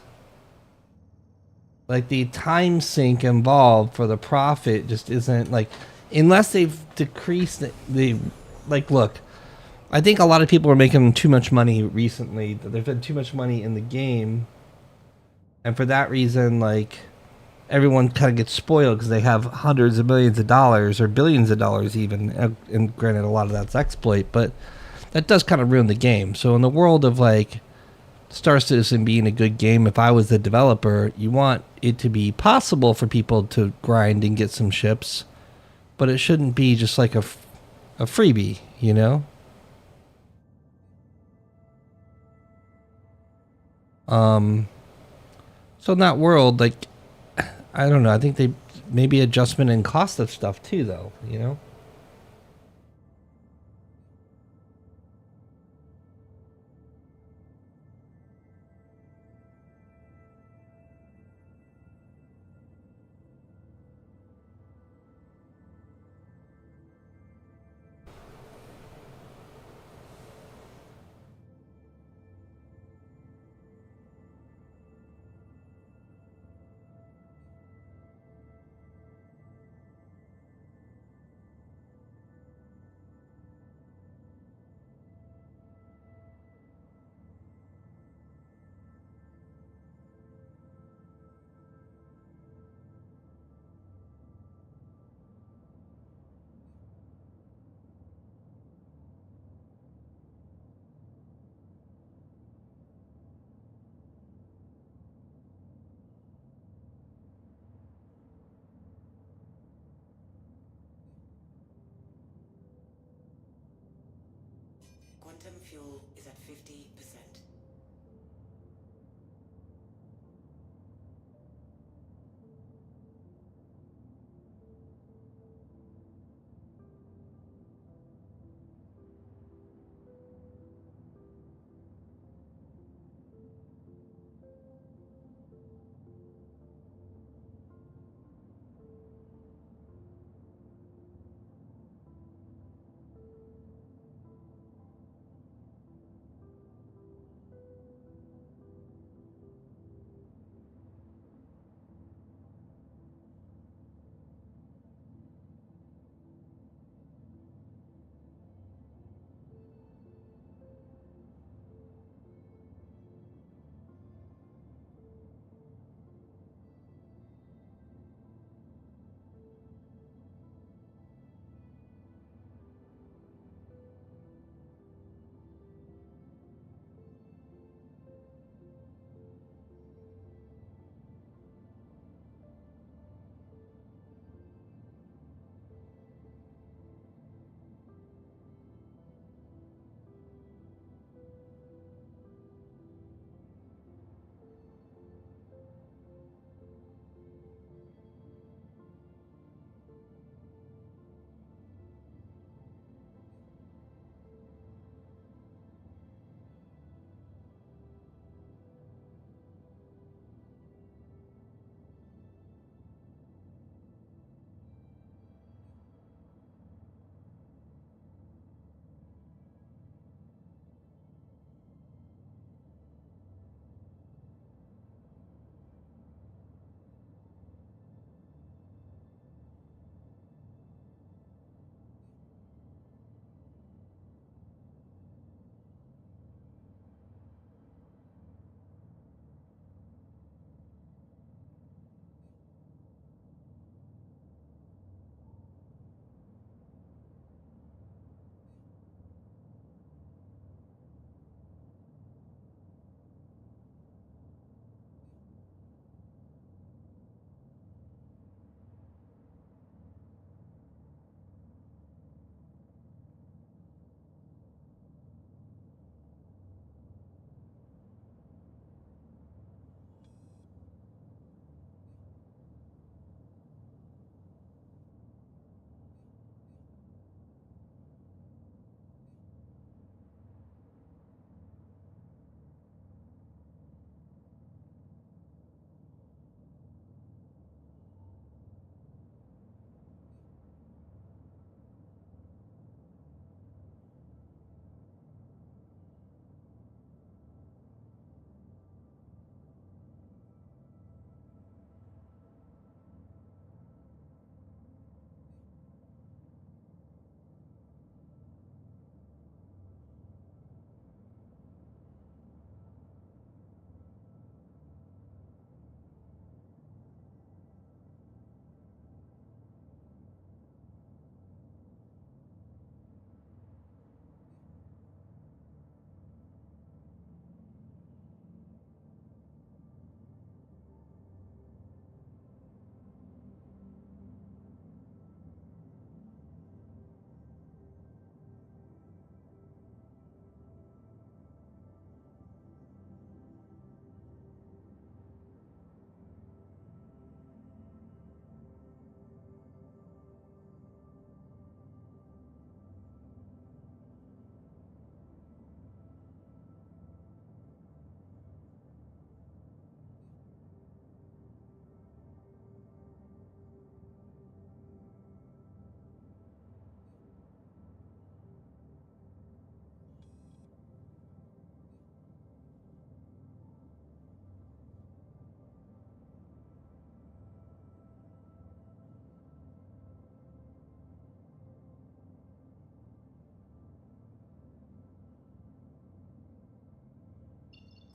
A: Like, the time sink involved for the profit just isn't, like, unless they've decreased the like, look, I think a lot of people are making too much money recently. There's been too much money in the game, and for that reason, like, everyone kind of gets spoiled because they have hundreds of millions of dollars or billions of dollars even, and granted a lot of that's exploit, but that does kind of ruin the game. So in the world of, like, Star Citizen being a good game, if I was the developer, you want it to be possible for people to grind and get some ships, but it shouldn't be just like a freebie, you know? So in that world, like, I don't know, I think they maybe adjustment in cost of stuff too, though, you know?
F: Quantum fuel is at 50%.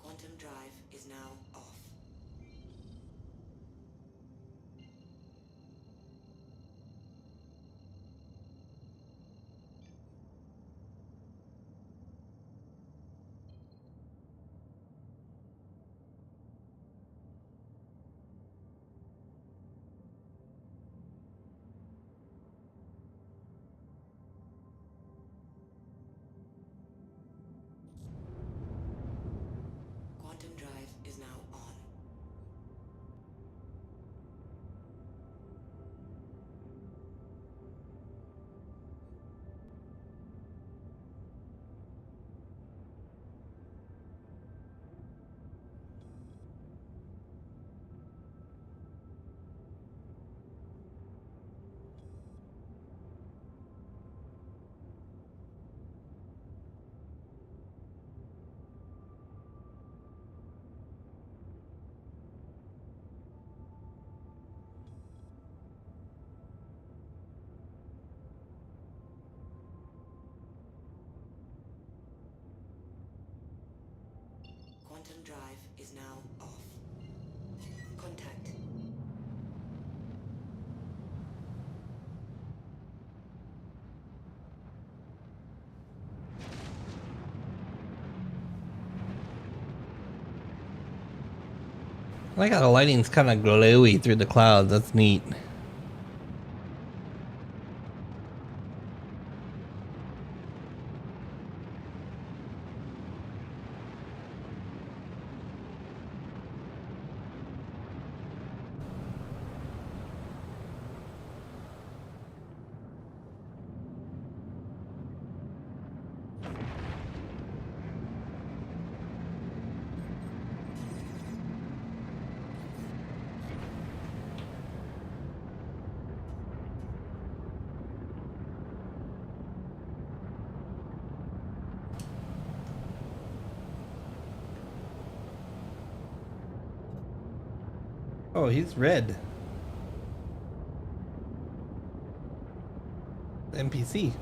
F: Quantum drive is now off. Quantum drive is now off. Contact.
A: I like how the lighting's kind of glowy through the clouds. That's neat. Oh, he's red. NPC.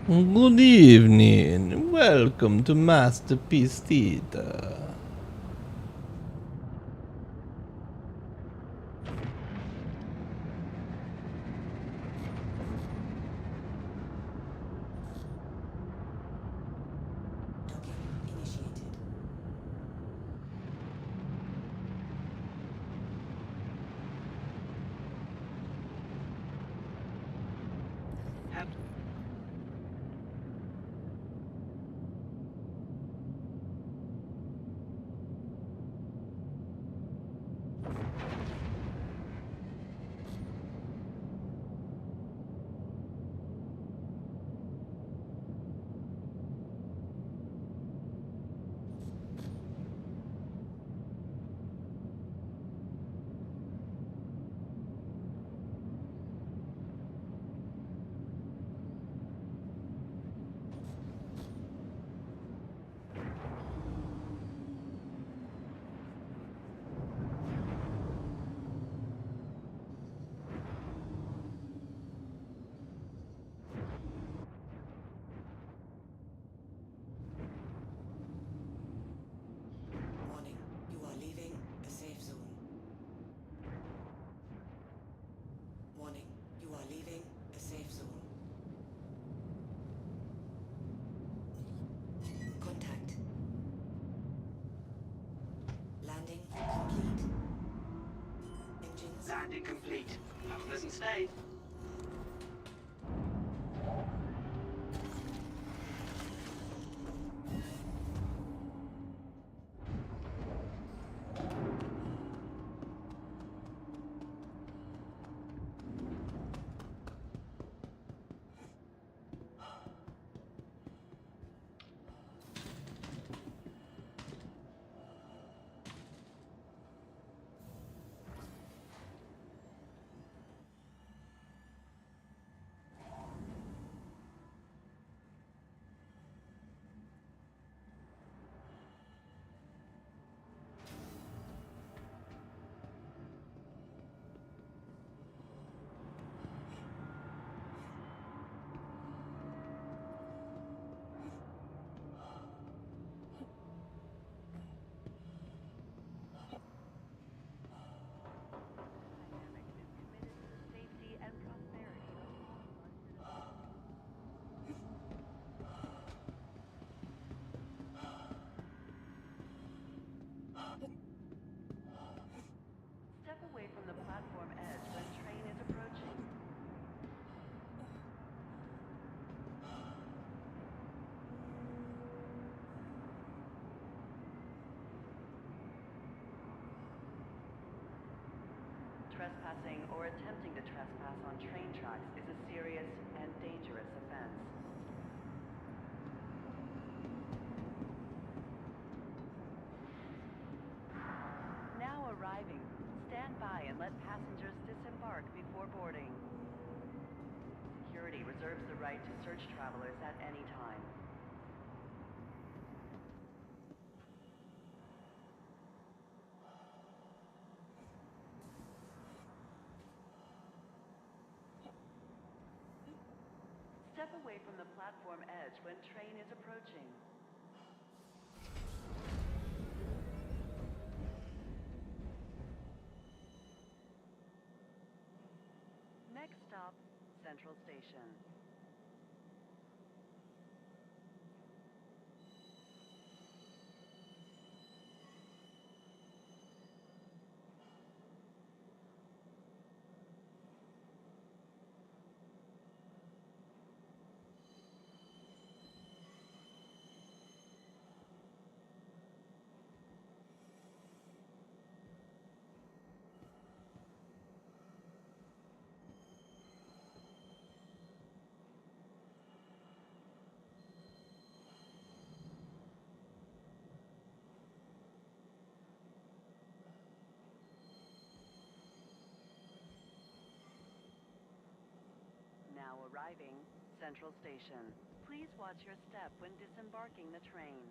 A: Good evening. Welcome to Masterpiece Theater.
F: Docking initiated.
B: Have
F: Warning, you are leaving a safe zone. Warning, you are leaving a safe zone. Contact. Landing complete. Engines.
B: landing complete. Have a pleasant stay.
G: Safety and prosperity of all our Step away from the platform edge when train is approaching. Trespassing or attempting to trespass on train tracks is a serious and dangerous offense. Now arriving. Stand by and let passengers disembark before boarding. Security reserves the right to search travelers at any time. step away from the platform edge when train is approaching. Next stop, Central Station. Now arriving, Central Station. Please watch your step when disembarking the train.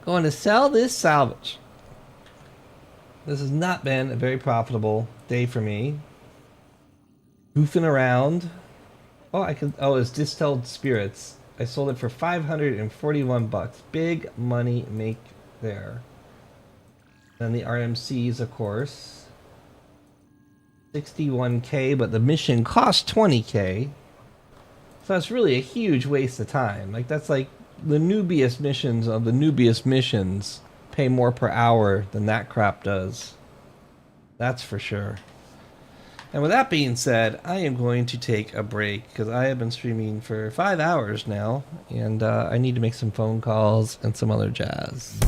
A: Going to sell this salvage. This has not been a very profitable day for me. Goofing around. Oh, it's distilled spirits. I sold it for 541 bucks. Big money make there. Then the RMCs, of course. 61k, but the mission cost 20k. So that's really a huge waste of time. Like, that's like the noobiest missions of the noobiest missions pay more per hour than that crap does. That's for sure. And with that being said, I am going to take a break because I have been streaming for 5 hours now, and I need to make some phone calls and some other jazz.